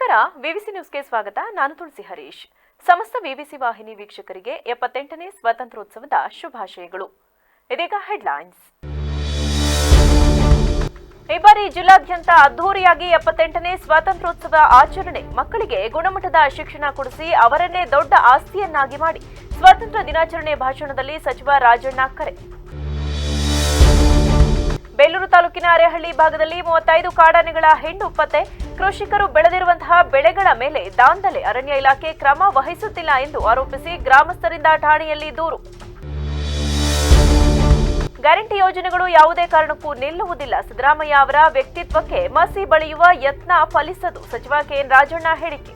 ನಮಸ್ಕಾರ, ವಿವಿಸಿ ನ್ಯೂಸ್ಗೆ ಸ್ವಾಗತ. ನಾನು ತುಳಸಿ ಹರೀಶ್. ಸಮಸ್ತ ವಿವಿಸಿ ವಾಹಿನಿ ವೀಕ್ಷಕರಿಗೆ 78ನೇ ಸ್ವಾತಂತ್ರ್ಯೋತ್ಸವದ ಶುಭಾಶಯಗಳು. ಇದೀಗ ಹೆಡ್ಲೈನ್ಸ್. ಈ ಬಾರಿ ಜಿಲ್ಲಾದ್ಯಂತ ಅದ್ದೂರಿಯಾಗಿ 78ನೇ ಸ್ವಾತಂತ್ರ್ಯೋತ್ಸವ ಆಚರಣೆ. ಮಕ್ಕಳಿಗೆ ಗುಣಮಟ್ಟದ ಶಿಕ್ಷಣ ಕೊಡಿಸಿ ಅವರನ್ನೇ ದೊಡ್ಡ ಆಸ್ತಿಯನ್ನಾಗಿ ಮಾಡಿ. ಸ್ವಾತಂತ್ರ್ಯ ದಿನಾಚರಣೆ ಭಾಷಣದಲ್ಲಿ ಸಚಿವ ರಾಜಣ್ಣ ಕರೆ. ಬೇಲೂರು ತಾಲೂಕಿನ ಅರೇಹಳ್ಳಿ ಭಾಗದಲ್ಲಿ 35 ಕಾಡಾನೆಗಳ ಹೆಣ್ಣು ಪತ್ತೆ. ಕೃಷಿಕರು ಬೆಳೆದಿರುವಂತಹ ಬೆಳೆಗಳ ಮೇಲೆ ದಾಂಧಲೆ. ಅರಣ್ಯ ಇಲಾಖೆ ಕ್ರಮ ವಹಿಸುತ್ತಿಲ್ಲ ಎಂದು ಆರೋಪಿಸಿ ಗ್ರಾಮಸ್ಥರಿಂದ ಠಾಣೆಯಲ್ಲಿ ದೂರು. ಗ್ಯಾರಂಟಿ ಯೋಜನೆಗಳು ಯಾವುದೇ ಕಾರಣಕ್ಕೂ ನಿಲ್ಲುವುದಿಲ್ಲ. ಸಿದ್ದರಾಮಯ್ಯ ಅವರ ವ್ಯಕ್ತಿತ್ವಕ್ಕೆ ಮಸಿ ಬಳಿಯುವ ಯತ್ನ ಫಲಿಸದು. ಸಚಿವ ಕೆಎನ್ ರಾಜಣ್ಣ ಹೇಳಿಕೆ.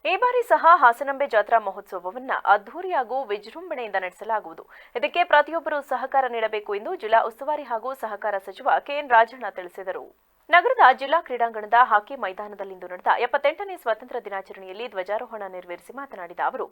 ಈ ಬಾರಿ ಸಹ ಹಾಸನಾಂಬೆ ಜಾತ್ರಾ ಮಹೋತ್ಸವವನ್ನು ಅದ್ದೂರಿಯಾಗೂ ವಿಜೃಂಭಣೆಯಿಂದ ನಡೆಸಲಾಗುವುದು. ಇದಕ್ಕೆ ಪ್ರತಿಯೊಬ್ಬರೂ ಸಹಕಾರ ನೀಡಬೇಕು ಎಂದು ಜಿಲ್ಲಾ ಉಸ್ತುವಾರಿ ಹಾಗೂ ಸಹಕಾರ ಸಚಿವ ಕೆಎನ್ ರಾಜಣ್ಣ ತಿಳಿಸಿದರು. ನಗರದ ಜಿಲ್ಲಾ ಕ್ರೀಡಾಂಗಣದ ಹಾಕಿ ಮೈದಾನದಲ್ಲಿಂದು ನಡೆದ 78ನೇ ಸ್ವಾತಂತ್ರ್ಯ ದಿನಾಚರಣೆಯಲ್ಲಿ ಧ್ವಜಾರೋಹಣ ನೆರವೇರಿಸಿ ಮಾತನಾಡಿದ ಅವರು,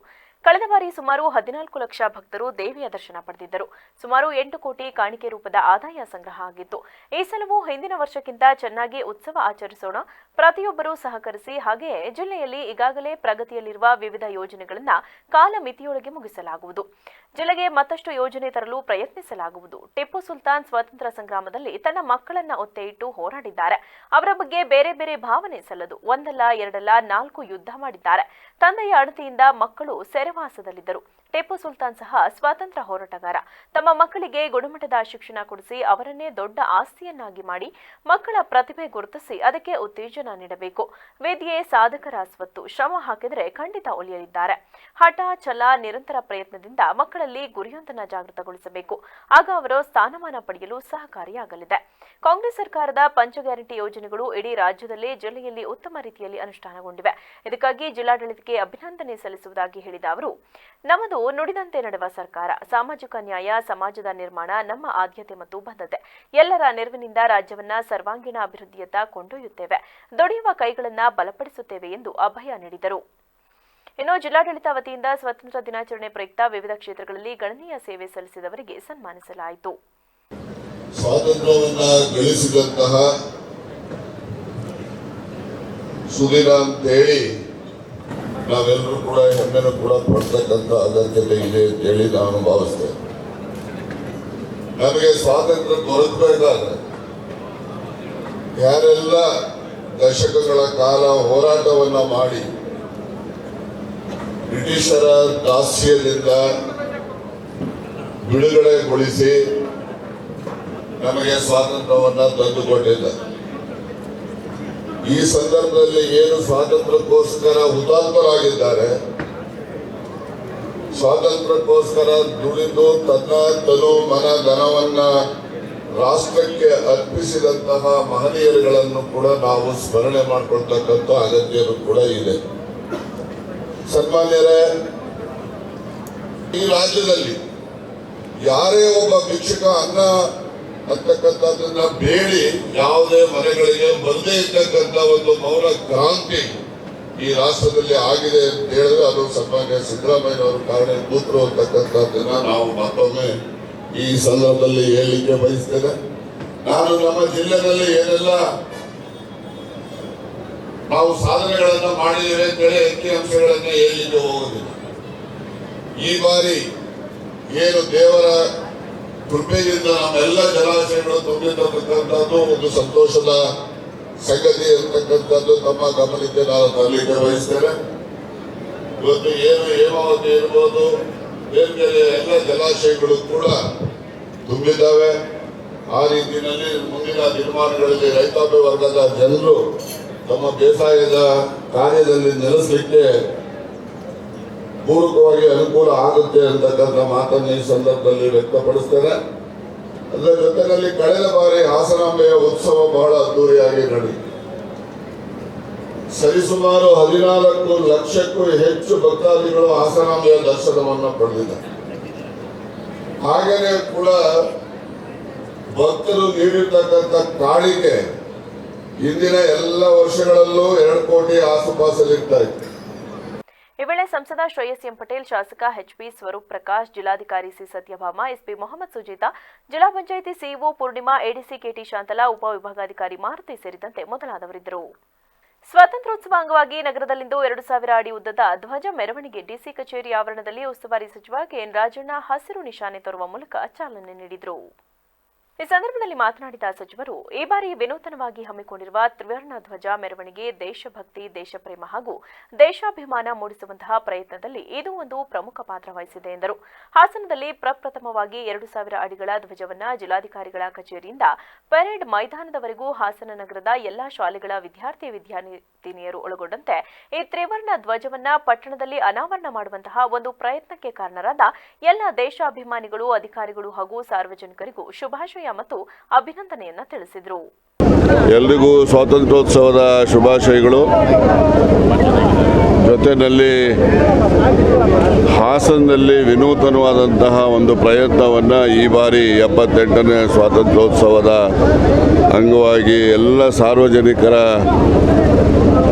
ಕಳೆದ ಬಾರಿ ಸುಮಾರು 14 ಲಕ್ಷ ಭಕ್ತರು ದೇವಿಯ ದರ್ಶನ ಪಡೆದಿದ್ದರು. ಸುಮಾರು 8 ಕೋಟಿ ಕಾಣಿಕೆ ರೂಪದ ಆದಾಯ ಸಂಗ್ರಹ ಆಗಿತ್ತು. ಈ ಸಲವೂ ಹಿಂದಿನ ವರ್ಷಕ್ಕಿಂತ ಚೆನ್ನಾಗಿ ಉತ್ಸವ ಆಚರಿಸೋಣ. ಪ್ರತಿಯೊಬ್ಬರೂ ಸಹಕರಿಸಿ. ಹಾಗೆಯೇ ಜಿಲ್ಲೆಯಲ್ಲಿ ಈಗಾಗಲೇ ಪ್ರಗತಿಯಲ್ಲಿರುವ ವಿವಿಧ ಯೋಜನೆಗಳನ್ನು ಕಾಲಮಿತಿಯೊಳಗೆ ಮುಗಿಸಲಾಗುವುದು. ಜಿಲ್ಲೆಗೆ ಮತ್ತಷ್ಟು ಯೋಜನೆ ತರಲು ಪ್ರಯತ್ನಿಸಲಾಗುವುದು. ಟಿಪ್ಪು ಸುಲ್ತಾನ್ ಸ್ವಾತಂತ್ರ್ಯ ಸಂಗ್ರಾಮದಲ್ಲಿ ತನ್ನ ಮಕ್ಕಳನ್ನ ಒತ್ತೆ ಇಟ್ಟು ಹೋರಾಡಿದ್ದಾರೆ. ಅವರ ಬಗ್ಗೆ ಬೇರೆ ಬೇರೆ ಭಾವನೆ ಸಲ್ಲದು. ಒಂದಲ್ಲ ಎರಡಲ್ಲ 4 ಯುದ್ಧ ಮಾಡಿದ್ದಾರೆ. ತಂದೆಯ ಅಣತಿಯಿಂದ ಮಕ್ಕಳು ಸೆರೆವಾಸದಲ್ಲಿದ್ದರು. ಟಿಪ್ಪು ಸುಲ್ತಾನ್ ಸಹ ಸ್ವಾತಂತ್ರ್ಯ ಹೋರಾಟಗಾರ. ತಮ್ಮ ಮಕ್ಕಳಿಗೆ ಗುಣಮಟ್ಟದ ಶಿಕ್ಷಣ ಕೊಡಿಸಿ ಅವರನ್ನೇ ದೊಡ್ಡ ಆಸ್ತಿಯನ್ನಾಗಿ ಮಾಡಿ ಮಕ್ಕಳ ಪ್ರತಿಭೆ ಗುರುತಿಸಿ ಅದಕ್ಕೆ ಉತ್ತೇಜನ ನೀಡಬೇಕು. ವಿದ್ಯೆ ಸಾಧಕರ ಸ್ವತ್ತು. ಶ್ರಮ ಹಾಕಿದರೆ ಖಂಡಿತ ಉಳಿಯಲಿದ್ದಾರೆ. ಹಠ ಛಲ ನಿರಂತರ ಪ್ರಯತ್ನದಿಂದ ಮಕ್ಕಳಲ್ಲಿ ಗುರಿಯೊಂದನ್ನು ಜಾಗೃತಗೊಳಿಸಬೇಕು. ಆಗ ಅವರು ಸ್ಥಾನಮಾನ ಪಡೆಯಲು ಸಹಕಾರಿಯಾಗಲಿದೆ. ಕಾಂಗ್ರೆಸ್ ಸರ್ಕಾರದ ಪಂಚ ಗ್ಯಾರಂಟಿ ಯೋಜನೆಗಳು ಇಡೀ ರಾಜ್ಯದಲ್ಲಿ ಜಿಲ್ಲೆಯಲ್ಲಿ ಉತ್ತಮ ರೀತಿಯಲ್ಲಿ ಅನುಷ್ಠಾನಗೊಂಡಿವೆ. ಇದಕ್ಕಾಗಿ ಜಿಲ್ಲಾಡಳಿತಕ್ಕೆ ಅಭಿನಂದನೆ ಸಲ್ಲಿಸುವುದಾಗಿ ಹೇಳಿದ ಅವರು, ನಮ್ಮದು ನುಡಿದಂತೆ ನಡೆವ ಸರ್ಕಾರ. ಸಾಮಾಜಿಕ ನ್ಯಾಯ, ಸಮಾಜದ ನಿರ್ಮಾಣ ನಮ್ಮ ಆದ್ಯತೆ ಮತ್ತು ಬದ್ಧತೆ. ಎಲ್ಲರ ನೆರವಿನಿಂದ ರಾಜ್ಯವನ್ನ ಸರ್ವಾಂಗೀಣ ಅಭಿವೃದ್ಧಿಯತ್ತ ಕೊಂಡೊಯ್ಯುತ್ತೇವೆ. ದುಡಿಯುವ ಕೈಗಳನ್ನ ಬಲಪಡಿಸುತ್ತೇವೆ ಎಂದು ಅಭಯ ನೀಡಿದರು. ಇನ್ನು ಜಿಲ್ಲಾಡಳಿತ ವತಿಯಿಂದ ಸ್ವಾತಂತ್ರ್ಯ ದಿನಾಚರಣೆ ಪ್ರಯುಕ್ತ ವಿವಿಧ ಕ್ಷೇತ್ರಗಳಲ್ಲಿ ಗಣನೀಯ ಸೇವೆ ಸಲ್ಲಿಸಿದವರಿಗೆ ಸನ್ಮಾನಿಸಲಾಯಿತು. ಸ್ವಾತಂತ್ರ್ಯವನ್ನ ಗಳಿಸಿದಂತಹ ಸುದಿನ ಅಂತೇಳಿ ನಾವೆಲ್ಲರೂ ಕೂಡ ಹೆಮ್ಮೆನೂ ಕೂಡ ಪಡ್ತಕ್ಕಂಥ ಅಗತ್ಯತೆ ಇದೆ ಅಂತೇಳಿ ನಾನು ಭಾವಿಸ್ತೇನೆ. ನಮಗೆ ಸ್ವಾತಂತ್ರ್ಯ ದೊರಕಬೇಕಾದ್ರೆ ಯಾರೆಲ್ಲ ದಶಕಗಳ ಕಾಲ ಹೋರಾಟವನ್ನ ಮಾಡಿ ಬ್ರಿಟಿಷರ ದಾಸ್ಯದಿಂದ ಬಿಡುಗಡೆಗೊಳಿಸಿ ನಮಗೆ ಸ್ವಾತಂತ್ರ್ಯವನ್ನ ತಂದುಕೊಟ್ಟಿದ್ದಾರೆ. ಈ ಸಂದರ್ಭದಲ್ಲಿ ಏನು ಸ್ವಾತಂತ್ರ್ಯಕ್ಕೋಸ್ಕರ ಹುತಾತ್ಮರಾಗಿದ್ದಾರೆ, ಸ್ವಾತಂತ್ರ್ಯಕ್ಕೋಸ್ಕರ ದುಡಿದು ತನ್ನ ತನು ಮನ ಧನವನ್ನ ರಾಷ್ಟ್ರಕ್ಕೆ ಅರ್ಪಿಸಿದಂತಹ ಮಹನೀಯರುಗಳನ್ನು ಕೂಡ ನಾವು ಸ್ಮರಣೆ ಮಾಡಿಕೊಳ್ತಕ್ಕಂಥ ಅಗತ್ಯನೂ ಕೂಡ ಇದೆ. ಸನ್ಮಾನ್ಯರೇ, ಈ ರಾಜ್ಯದಲ್ಲಿ ಯಾರೇ ಒಬ್ಬ ಭಿಕ್ಷುಕ ಅನ್ನ ಅಂತಕ್ಕಂಥದ್ದನ್ನ ಬೇಡಿ ಯಾವುದೇ ಮನೆಗಳಿಗೆ ಬಂದೇ ಇರ್ತಕ್ಕಂಥ ಒಂದು ಮೌನ ಕ್ರಾಂತಿ ಈ ರಾಷ್ಟ್ರದಲ್ಲಿ ಆಗಿದೆ ಅಂತ ಹೇಳಿದ್ರೆ ಅದು ಸನ್ಮಾನ್ಯ ಸಿದ್ದರಾಮಯ್ಯನವರು ಕಾರಣೀಭೂತರು ಅಂತಕ್ಕಂಥದ್ದನ್ನ ನಾವು ಮತ್ತೊಮ್ಮೆ ಈ ಸಂದರ್ಭದಲ್ಲಿ ಹೇಳಲಿಕ್ಕೆ ಬಯಸ್ತೇನೆ. ನಾನು ನಮ್ಮ ಜಿಲ್ಲೆಯಲ್ಲಿ ಏನೆಲ್ಲ ನಾವು ಸಾಧನೆಗಳನ್ನ ಮಾಡಿದ್ದೇವೆ ಅಂತೇಳಿ ಅಂಕಿಅಂಶಗಳನ್ನ ಹೇಳಲಿಕ್ಕೆ ಹೋಗುದಿಲ್ಲ. ಈ ಬಾರಿ ಏನು ದೇವರ ಕೃಪೆಯಿಂದ ನಮ್ಮೆಲ್ಲ ಜಲಾಶಯಗಳು ತುಂಬಿರ್ತಕ್ಕಂಥದ್ದು ಒಂದು ಸಂತೋಷದ ಸಂಗತಿ ಅಂತಕ್ಕಂಥದ್ದು ತಮ್ಮ ಗಮನಕ್ಕೆ ನಾನು ತರಲಿಕ್ಕೆ ಬಯಸ್ತೇನೆ. ಇವತ್ತು ಏನು ಹೇಮಾವತಿ ಇರ್ಬೋದು, ಬೇರೆ ಬೇರೆ ಎಲ್ಲ ಜಲಾಶಯಗಳು ಕೂಡ ತುಂಬಿದ್ದಾವೆ. ಆ ರೀತಿಯಲ್ಲಿ ಮುಂದಿನ ದಿನಮಾನಗಳಲ್ಲಿ ರೈತಾಪಿ ವರ್ಗದ ಜನರು ತಮ್ಮ ಬೇಸಾಯದ ಕಾರ್ಯದಲ್ಲಿ ನೆಲೆಸಲಿಕ್ಕೆ ಪೂರಕವಾಗಿ ಅನುಕೂಲ ಆಗುತ್ತೆ ಅಂತಕ್ಕಂಥ ಮಾತನ್ನು ಈ ಸಂದರ್ಭದಲ್ಲಿ ವ್ಯಕ್ತಪಡಿಸ್ತೇನೆ. ಅದರ ಜೊತೆಯಲ್ಲಿ ಕಳೆದ ಬಾರಿ ಹಾಸನಾಂಬೆಯ ಉತ್ಸವ ಬಹಳ ಅದ್ದೂರಿಯಾಗಿ ನಡೆಯಿತು. ಸರಿಸುಮಾರು 14 ಲಕ್ಷಕ್ಕೂ ಹೆಚ್ಚು ಭಕ್ತಾದಿಗಳು ಹಾಸನಾಂಬೆಯ ದರ್ಶನವನ್ನು ಪಡೆದಿದ್ದಾರೆ. ಹಾಗೆಯೇ ಕೂಡ ಭಕ್ತರು ನೀಡಿರ್ತಕ್ಕಂಥ ಕಾಣಿಕೆ ಹಿಂದಿನ ಎಲ್ಲ ವರ್ಷಗಳಲ್ಲೂ 2 ಕೋಟಿ ಆಸುಪಾಸಲ್ಲಿರ್ತಾ ಇತ್ತು. ಈ ವೇಳೆ ಸಂಸದ ಶ್ರೇಯಸ್ ಎಂ ಪಟೇಲ್, ಶಾಸಕ ಎಚ್ಪಿ ಸ್ವರೂಪ್ ಪ್ರಕಾಶ್, ಜಿಲ್ಲಾಧಿಕಾರಿ ಸಿ ಸತ್ಯಭಾಮ, ಎಸ್ಪಿ ಮೊಹಮ್ಮದ್ ಸುಜೀತಾ, ಜಿಲ್ಲಾ ಪಂಚಾಯಿತಿ CEO Poornima, ADC KT Shantala, ಉಪವಿಭಾಗಾಧಿಕಾರಿ ಮಾರುತಿ ಸೇರಿದಂತೆ ಮೊದಲಾದವರಿದ್ದರು. ಸ್ವಾತಂತ್ರ್ಯೋತ್ಸವ ಅಂಗವಾಗಿ ನಗರದಲ್ಲಿಂದು 2000 ಅಡಿ ಉದ್ದದ ಧ್ವಜ ಮೆರವಣಿಗೆ ಡಿಸಿ ಕಚೇರಿ ಆವರಣದಲ್ಲಿ ಉಸ್ತುವಾರಿ ಸಚಿವ ಕೆಎನ್ ರಾಜಣ್ಣ ಹಸಿರು ನಿಶಾನೆ ತೋರುವ ಮೂಲಕ ಚಾಲನೆ ನೀಡಿದರು. ಈ ಸಂದರ್ಭದಲ್ಲಿ ಮಾತನಾಡಿದ ಸಚಿವರು, ಈ ಬಾರಿ ವಿನೂತನವಾಗಿ ಹಮ್ಮಿಕೊಂಡಿರುವ ತ್ರಿವರ್ಣ ಧ್ವಜ ಮೆರವಣಿಗೆ ದೇಶಭಕ್ತಿ, ದೇಶಪ್ರೇಮ ಹಾಗೂ ದೇಶಾಭಿಮಾನ ಮೂಡಿಸುವಂತಹ ಪ್ರಯತ್ನದಲ್ಲಿ ಇದು ಒಂದು ಪ್ರಮುಖ ಪಾತ್ರ ವಹಿಸಿದೆ ಎಂದರು. ಹಾಸನದಲ್ಲಿ ಪ್ರಪ್ರಥಮವಾಗಿ 2000 ಅಡಿಗಳ ಧ್ವಜವನ್ನು ಜಿಲ್ಲಾಧಿಕಾರಿಗಳ ಕಚೇರಿಯಿಂದ ಪರೇಡ್ ಮೈದಾನದವರೆಗೂ ಹಾಸನ ನಗರದ ಎಲ್ಲಾ ಶಾಲೆಗಳ ವಿದ್ಯಾರ್ಥಿನಿಯರು ಒಳಗೊಂಡಂತೆ ಈ ತ್ರಿವರ್ಣ ಧ್ವಜವನ್ನ ಪಟ್ಟಣದಲ್ಲಿ ಅನಾವರಣ ಮಾಡುವಂತಹ ಒಂದು ಪ್ರಯತ್ನಕ್ಕೆ ಕಾರಣರಾದ ಎಲ್ಲ ದೇಶಾಭಿಮಾನಿಗಳು, ಅಧಿಕಾರಿಗಳು ಹಾಗೂ ಸಾರ್ವಜನಿಕರಿಗೂ ಶುಭಾಶಯ ಮತ್ತು ಅಭಿನಂದನೆಯನ್ನ ತಿಳಿಸಿದರು. ಎಲ್ರಿಗೂ ಸ್ವಾತಂತ್ರ್ಯೋತ್ಸವದ ಶುಭಾಶಯಗಳು. ಜೊತೆಯಲ್ಲಿ ಹಾಸನದಲ್ಲಿ ವಿನೂತನವಾದಂತಹ ಒಂದು ಪ್ರಯತ್ನವನ್ನು ಈ ಬಾರಿ 78ನೇ ಸ್ವಾತಂತ್ರ್ಯೋತ್ಸವದ ಅಂಗವಾಗಿ ಎಲ್ಲ ಸಾರ್ವಜನಿಕರ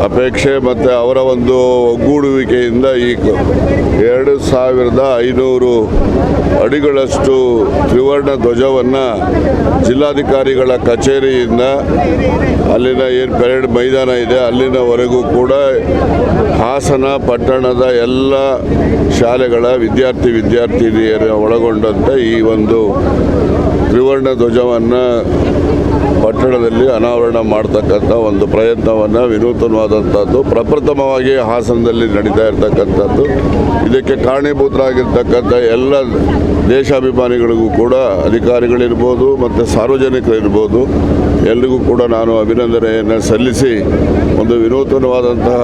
ಅಪೇಕ್ಷೆ ಮತ್ತು ಅವರ ಒಂದು ಒಗ್ಗೂಡುವಿಕೆಯಿಂದ ಈ 2500 ಅಡಿಗಳಷ್ಟು ತ್ರಿವರ್ಣ ಧ್ವಜವನ್ನು ಜಿಲ್ಲಾಧಿಕಾರಿಗಳ ಕಚೇರಿಯಿಂದ ಅಲ್ಲಿನ ಏನು ಪರೇಡ್ ಮೈದಾನ ಇದೆ ಅಲ್ಲಿನವರೆಗೂ ಕೂಡ ಹಾಸನ ಪಟ್ಟಣದ ಎಲ್ಲ ಶಾಲೆಗಳ ವಿದ್ಯಾರ್ಥಿನಿಯರ ಒಳಗೊಂಡಂತೆ ಈ ಒಂದು ತ್ರಿವರ್ಣ ಧ್ವಜವನ್ನು ಪಟ್ಟಣದಲ್ಲಿ ಅನಾವರಣ ಮಾಡ್ತಕ್ಕಂಥ ಒಂದು ಪ್ರಯತ್ನವನ್ನು ವಿನೂತನವಾದಂಥದ್ದು ಪ್ರಪ್ರಥಮವಾಗಿ ಹಾಸನದಲ್ಲಿ ನಡೀತಾ ಇರತಕ್ಕಂಥದ್ದು. ಇದಕ್ಕೆ ಕಾರಣೀಭೂತರಾಗಿರ್ತಕ್ಕಂಥ ಎಲ್ಲ ದೇಶಾಭಿಮಾನಿಗಳಿಗೂ ಕೂಡ ಅಧಿಕಾರಿಗಳಿರ್ಬೋದು ಮತ್ತು ಸಾರ್ವಜನಿಕರಿರ್ಬೋದು ಎಲ್ರಿಗೂ ಕೂಡ ನಾನು ಅಭಿನಂದನೆಯನ್ನು ಸಲ್ಲಿಸಿ ಒಂದು ವಿನೂತನವಾದಂತಹ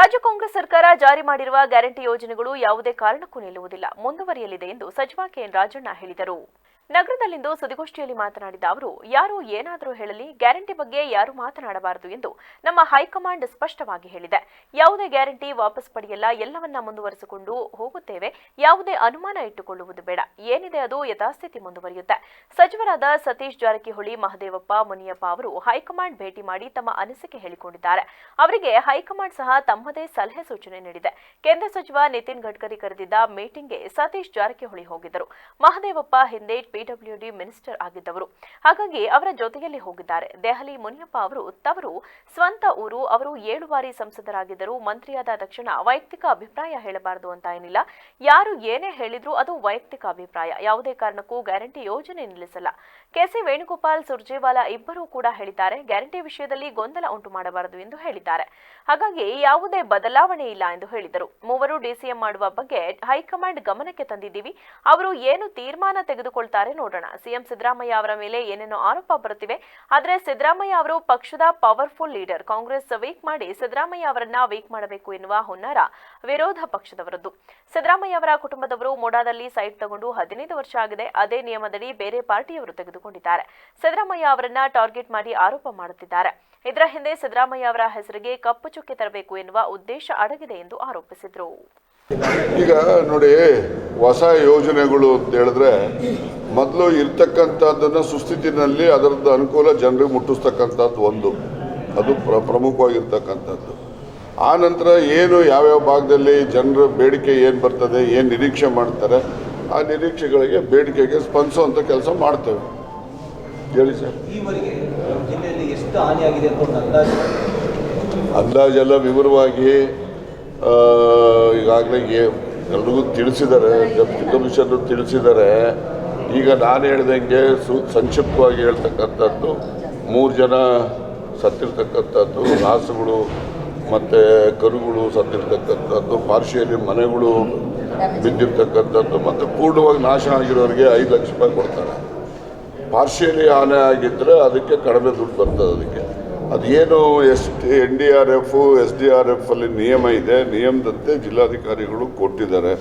ರಾಜ್ಯ ಕಾಂಗ್ರೆಸ್ ಸರ್ಕಾರ ಜಾರಿ ಮಾಡಿರುವ ಗ್ಯಾರಂಟಿ ಯೋಜನೆಗಳು ಯಾವುದೇ ಕಾರಣಕ್ಕೂ ನಿಲ್ಲುವುದಿಲ್ಲ, ಮುಂದುವರಿಯಲಿದೆ ಎಂದು ಸಚಿವ ಕೆಎನ್ ರಾಜಣ್ಣ ಹೇಳಿದರು. ನಗರದಲ್ಲಿಂದು ಸುದ್ದಿಗೋಷ್ಠಿಯಲ್ಲಿ ಮಾತನಾಡಿದ ಅವರು, ಯಾರು ಏನಾದರೂ ಹೇಳಲಿ, ಗ್ಯಾರಂಟಿ ಬಗ್ಗೆ ಯಾರು ಮಾತನಾಡಬಾರದು ಎಂದು ನಮ್ಮ ಹೈಕಮಾಂಡ್ ಸ್ಪಷ್ಟವಾಗಿ ಹೇಳಿದೆ. ಯಾವುದೇ ಗ್ಯಾರಂಟಿ ವಾಪಸ್ ಪಡೆಯಲ್ಲ, ಎಲ್ಲವನ್ನ ಮುಂದುವರಿಸಿಕೊಂಡು ಹೋಗುತ್ತೇವೆ. ಯಾವುದೇ ಅನುಮಾನ ಇಟ್ಟುಕೊಳ್ಳುವುದು ಬೇಡ. ಏನಿದೆ ಅದು ಯಥಾಸ್ಥಿತಿ ಮುಂದುವರಿಯುತ್ತೆ. ಸಚಿವರಾದ ಸತೀಶ್ ಜಾರಕಿಹೊಳಿ, ಮಹದೇವಪ್ಪ, ಮುನಿಯಪ್ಪ ಅವರು ಹೈಕಮಾಂಡ್ ಭೇಟಿ ಮಾಡಿ ತಮ್ಮ ಅನಿಸಿಕೆ ಹೇಳಿಕೊಂಡಿದ್ದಾರೆ. ಅವರಿಗೆ ಹೈಕಮಾಂಡ್ ಸಹ ತಮ್ಮದೇ ಸಲಹೆ ಸೂಚನೆ ನೀಡಿದೆ. ಕೇಂದ್ರ ಸಚಿವ ನಿತಿನ್ ಗಡ್ಕರಿ ಕರೆದಿದ್ದ ಮೀಟಿಂಗ್ಗೆ ಸತೀಶ್ ಜಾರಕಿಹೊಳಿ ಹೋಗಿದ್ದರು. ಮಹದೇವಪ್ಪ ಹಿಂದೆ ಪಿಡಬ್ಲ್ಯೂಡಿ ಮಿನಿಸ್ಟರ್ ಆಗಿದ್ದವರು, ಹಾಗಾಗಿ ಅವರ ಜೊತೆಯಲ್ಲಿ ಹೋಗಿದ್ದಾರೆ. ದೆಹಲಿ ಮುನಿಯಪ್ಪ ಅವರು ತವರು ಸ್ವಂತ ಊರು, ಅವರು 7 ಬಾರಿ ಸಂಸದರಾಗಿದ್ದರು. ಮಂತ್ರಿಯಾದ ತಕ್ಷಣ ವೈಯಕ್ತಿಕ ಅಭಿಪ್ರಾಯ ಹೇಳಬಾರದು ಅಂತ ಏನಿಲ್ಲ. ಯಾರು ಏನೇ ಹೇಳಿದ್ರು ಅದು ವೈಯಕ್ತಿಕ ಅಭಿಪ್ರಾಯ. ಯಾವುದೇ ಕಾರಣಕ್ಕೂ ಗ್ಯಾರಂಟಿ ಯೋಜನೆ ನಿಲ್ಲಿಸಲ್ಲ. ಕೆಸಿ ವೇಣುಗೋಪಾಲ್, ಸುರ್ಜೇವಾಲಾ ಇಬ್ಬರೂ ಕೂಡ ಹೇಳಿದ್ದಾರೆ. ಗ್ಯಾರಂಟಿ ವಿಷಯದಲ್ಲಿ ಗೊಂದಲ ಉಂಟು ಮಾಡಬಾರದು ಎಂದು ಹೇಳಿದ್ದಾರೆ. ಹಾಗಾಗಿ ಯಾವುದೇ ಬದಲಾವಣೆ ಇಲ್ಲ ಎಂದು ಹೇಳಿದರು. ಮೂವರು ಡಿಸಿಎಂ ಮಾಡುವ ಬಗ್ಗೆ ಹೈಕಮಾಂಡ್ ಗಮನಕ್ಕೆ ತಂದಿದ್ದೀವಿ. ಅವರು ಏನು ತೀರ್ಮಾನ ತೆಗೆದುಕೊಳ್ತಾರೆ ನೋಡೋಣ. ಸಿಎಂ ಸಿದ್ದರಾಮಯ್ಯ ಅವರ ಮೇಲೆ ಏನೇನೋ ಆರೋಪ ಬರುತ್ತಿವೆ. ಆದರೆ ಸಿದ್ದರಾಮಯ್ಯ ಅವರು ಪಕ್ಷದ ಪವರ್ಫುಲ್ ಲೀಡರ್. ಕಾಂಗ್ರೆಸ್ ವೀಕ್ ಮಾಡಿ ಸಿದ್ದರಾಮಯ್ಯ ಅವರನ್ನ ವೀಕ್ ಮಾಡಬೇಕು ಎನ್ನುವ ಹುನ್ನಾರ ವಿರೋಧ ಪಕ್ಷದವರದ್ದು. ಸಿದ್ದರಾಮಯ್ಯ ಅವರ ಕುಟುಂಬದವರು ಮೋಡಾದಲ್ಲಿ ಸೈಟ್ ತಗೊಂಡು 15 ವರ್ಷ ಆಗಿದೆ. ಅದೇ ನಿಯಮದಡಿ ಬೇರೆ ಪಾರ್ಟಿಯವರು ತೆಗೆದುಕೊಂಡಿದ್ದಾರೆ. ಸಿದ್ದರಾಮಯ್ಯ ಅವರನ್ನ ಟಾರ್ಗೆಟ್ ಮಾಡಿ ಆರೋಪ ಮಾಡುತ್ತಿದ್ದಾರೆ. ಇದರ ಹಿಂದೆ ಸಿದ್ದರಾಮಯ್ಯ ಅವರ ಹೆಸರಿಗೆ ಕಪ್ಪು ಚುಕ್ಕೆ ತರಬೇಕು ಎನ್ನುವ ಉದ್ದೇಶ ಅಡಗಿದೆ ಎಂದು ಆರೋಪಿಸಿದರು. ಈಗ ನೋಡಿ, ಹೊಸ ಯೋಜನೆಗಳು ಅಂತ ಹೇಳಿದ್ರೆ ಮೊದಲು ಇರ್ತಕ್ಕಂಥದ್ದನ್ನು ಸುಸ್ಥಿತಿನಲ್ಲಿ ಅದರದ್ದು ಅನುಕೂಲ ಜನರಿಗೆ ಮುಟ್ಟಿಸ್ತಕ್ಕಂಥದ್ದು ಒಂದು, ಅದು ಪ್ರಮುಖವಾಗಿರ್ತಕ್ಕಂಥದ್ದು. ಆ ನಂತರ ಏನು ಯಾವ್ಯಾವ ಭಾಗದಲ್ಲಿ ಜನರ ಬೇಡಿಕೆ ಏನು ಬರ್ತದೆ, ಏನು ನಿರೀಕ್ಷೆ ಮಾಡ್ತಾರೆ, ಆ ನಿರೀಕ್ಷೆಗಳಿಗೆ ಬೇಡಿಕೆಗೆ ಸ್ಪಂದಿಸುವಂಥ ಕೆಲಸ ಮಾಡ್ತೇವೆ. ಹೇಳಿ ಸರ್. ಈವರೆಗೆ ಜಿಲ್ಲೆಯಲ್ಲಿ ಎಷ್ಟು ಹಾನಿಯಾಗಿದೆ ಅಂತ ಅಂದಾಜೆಲ್ಲ ವಿವರವಾಗಿ ಈಗಾಗಲೇ ಎಲ್ರಿಗೂ ತಿಳಿಸಿದ್ದಾರೆ, ಡೆಪ್ಟಿ ಕಮಿಷನರ್ ತಿಳಿಸಿದ್ದಾರೆ. ಈಗ ನಾನು ಹೇಳ್ದಂಗೆ ಸಂಕ್ಷಿಪ್ತವಾಗಿ ಹೇಳ್ತಕ್ಕಂಥದ್ದು 3 ಜನ ಸತ್ತಿರ್ತಕ್ಕಂಥದ್ದು, ರಾಸುಗಳು ಮತ್ತು ಕರುಗಳು ಸತ್ತಿರ್ತಕ್ಕಂಥದ್ದು, ಪಾರ್ಶಿಯಲಿ ಮನೆಗಳು ಬಿದ್ದಿರ್ತಕ್ಕಂಥದ್ದು ಮತ್ತು ಪೂರ್ಣವಾಗಿ ನಾಶ ಆಗಿರೋರಿಗೆ 5 ಲಕ್ಷ ರೂಪಾಯಿ ಕೊಡ್ತಾರೆ. ಪಾರ್ಶಿಯಲಿ ಹಾನಿ ಆಗಿದ್ದರೆ ಅದಕ್ಕೆ ಕಡಿಮೆ ದುಡ್ಡು ಬರ್ತದೆ. ಅದಕ್ಕೆ ಅದೇನು NDRF, SDRF ಅಲ್ಲಿ ನಿಯಮ ಇದೆ, ನಿಯಮದಂತೆ ಜಿಲ್ಲಾಧಿಕಾರಿಗಳು ಕೊಟ್ಟಿದ್ದಾರೆ.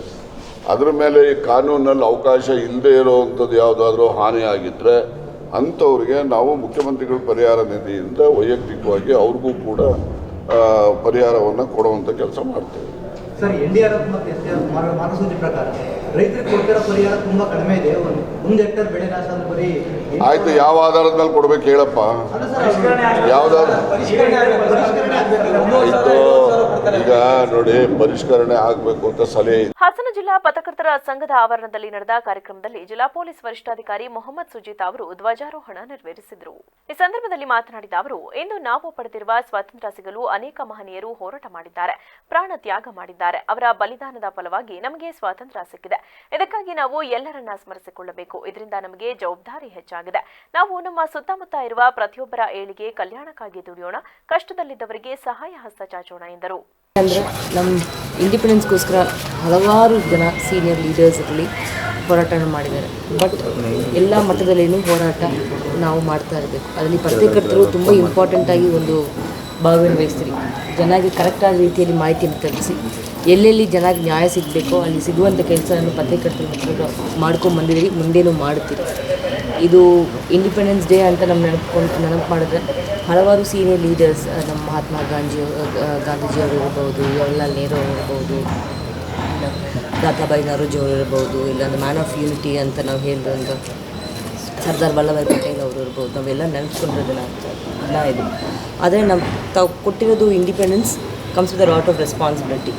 ಅದರ ಮೇಲೆ ಈ ಕಾನೂನಲ್ಲಿ ಅವಕಾಶ ಇಲ್ಲದೆ ಇರೋವಂಥದ್ದು ಯಾವುದಾದ್ರೂ ಹಾನಿ ಆಗಿದ್ದರೆ ಅಂಥವ್ರಿಗೆ ನಾವು ಮುಖ್ಯಮಂತ್ರಿಗಳ ಪರಿಹಾರ ನಿಧಿಯಿಂದ ವೈಯಕ್ತಿಕವಾಗಿ ಅವ್ರಿಗೂ ಕೂಡ ಪರಿಹಾರವನ್ನು ಕೊಡುವಂಥ ಕೆಲಸ ಮಾಡ್ತೇವೆ. ಸರ್, NDRF ಮತ್ತು SDRF ಮಾರ್ಗಸೂಚಿ ಪ್ರಕಾರ ರೈತರಿಗೆ ಕೊಡ್ತಿರೋ ಪರಿಹಾರ ತುಂಬ ಕಡಿಮೆ ಇದೆ. 1 ಹೆಕ್ಟೇರ್ ಬೆಳೆ ನಾಶ ಅಂದ್ರೆ ಬರೀ ಆಯ್ತು, ಯಾವ ಆಧಾರದ ಮೇಲೆ ಕೊಡ್ಬೇಕು ಹೇಳಪ್ಪ. ಯಾವ್ದಾದ್ರು ಈಗ ನೋಡಿ ಪರಿಷ್ಕರಣೆ ಆಗಬೇಕು ಅಂತ ಸಲಹೆ ಇದೆ. ಹಾಸನ ಜಿಲ್ಲಾ ಪತ್ರಕರ್ತರ ಸಂಘದ ಆವರಣದಲ್ಲಿ ನಡೆದ ಕಾರ್ಯಕ್ರಮದಲ್ಲಿ ಜಿಲ್ಲಾ ಪೊಲೀಸ್ ವರಿಷ್ಠಾಧಿಕಾರಿ ಮೊಹಮ್ಮದ್ ಸುಜೀತ್ ಅವರು ಧ್ವಜಾರೋಹಣ ನೆರವೇರಿಸಿದರು. ಈ ಸಂದರ್ಭದಲ್ಲಿ ಮಾತನಾಡಿದ ಅವರು, ಇಂದು ನಾವು ಪಡೆದಿರುವ ಸ್ವಾತಂತ್ರ್ಯ ಸಿಗಲು ಅನೇಕ ಮಹನೀಯರು ಹೋರಾಟ ಮಾಡಿದ್ದಾರೆ, ಪ್ರಾಣ ತ್ಯಾಗ ಮಾಡಿದ್ದಾರೆ. ಅವರ ಬಲಿದಾನದ ಫಲವಾಗಿ ನಮಗೆ ಸ್ವಾತಂತ್ರ್ಯ ಸಿಕ್ಕಿದೆ. ಇದಕ್ಕಾಗಿ ನಾವು ಎಲ್ಲರನ್ನ ಸ್ಮರಿಸಿಕೊಳ್ಳಬೇಕು. ಇದರಿಂದ ನಮಗೆ ಜವಾಬ್ದಾರಿ ಹೆಚ್ಚಾಗಿದೆ. ನಾವು ನಮ್ಮ ಸುತ್ತಮುತ್ತ ಇರುವ ಪ್ರತಿಯೊಬ್ಬರ ಏಳಿಗೆ, ಕಲ್ಯಾಣಕ್ಕಾಗಿ ದುಡಿಯೋಣ, ಕಷ್ಟದಲ್ಲಿದ್ದವರಿಗೆ ಸಹಾಯ ಹಸ್ತ ಚಾಚೋಣ ಎಂದರು. ಅಂದರೆ ನಮ್ಮ ಇಂಡಿಪೆಂಡೆನ್ಸ್ಗೋಸ್ಕರ ಹಲವಾರು ಜನ ಸೀನಿಯರ್ ಲೀಡರ್ಸ್ ಇರಲಿ ಹೋರಾಟ ಮಾಡಿದ್ದಾರೆ. ಬಟ್ ಎಲ್ಲ ಮಟ್ಟದಲ್ಲೇನು ಹೋರಾಟ ನಾವು ಮಾಡ್ತಾ ಇರಬೇಕು. ಅದರಲ್ಲಿ ಪತ್ರಕರ್ತರು ತುಂಬ ಇಂಪಾರ್ಟೆಂಟಾಗಿ ಒಂದು ಭಾಗವನ್ನು ವಹಿಸ್ತೀರಿ. ಜನಕ್ಕೆ ಕರೆಕ್ಟಾದ ರೀತಿಯಲ್ಲಿ ಮಾಹಿತಿಯನ್ನು ತಲುಪಿಸಿ ಎಲ್ಲೆಲ್ಲಿ ಜನಕ್ಕೆ ನ್ಯಾಯ ಸಿಗಬೇಕೋ ಅಲ್ಲಿ ಸಿಗುವಂಥ ಕೆಲಸವನ್ನು ಪತ್ರಕರ್ತರು ಮಾಡ್ಕೊಂಡು ಬಂದಿದ್ದೀರಿ, ಮುಂದೇನೂ ಮಾಡುತ್ತೀರಿ. ಇದು ಇಂಡಿಪೆಂಡೆನ್ಸ್ ಡೇ ಅಂತ ನಮ್ಮ ನೆನಪು ಮಾಡಿದ್ರೆ ಹಲವಾರು ಸೀನಿಯರ್ ಲೀಡರ್ಸ್, ನಮ್ಮ ಮಹಾತ್ಮ ಗಾಂಧೀಜಿಯವರು ಇರ್ಬೋದು, ಜವಾಹರ್ಲಾಲ್ ನೆಹರು ಅವರು ಇರ್ಬೋದು, ದಾದಾಬಾಯಿ ನರೋಜಿ ಅವರು ಇರ್ಬೋದು, ಇಲ್ಲಾಂದ್ರೆ ಮ್ಯಾನ್ ಆಫ್ ಯೂನಿಟಿ ಅಂತ ನಾವು ಹೇಳಿದಂಥ ಸರ್ದಾರ್ ವಲ್ಲಭಾಯ್ ಪಟೇಲ್ ಅವರು ಇರ್ಬೋದು. ನಾವೆಲ್ಲ ನೆನೆಸ್ಕೊಂಡಿರೋದನ್ನ ಎಲ್ಲ ಇದು. ಆದರೆ ತಾವು ಕೊಟ್ಟಿರೋದು independence comes with a lot of responsibility.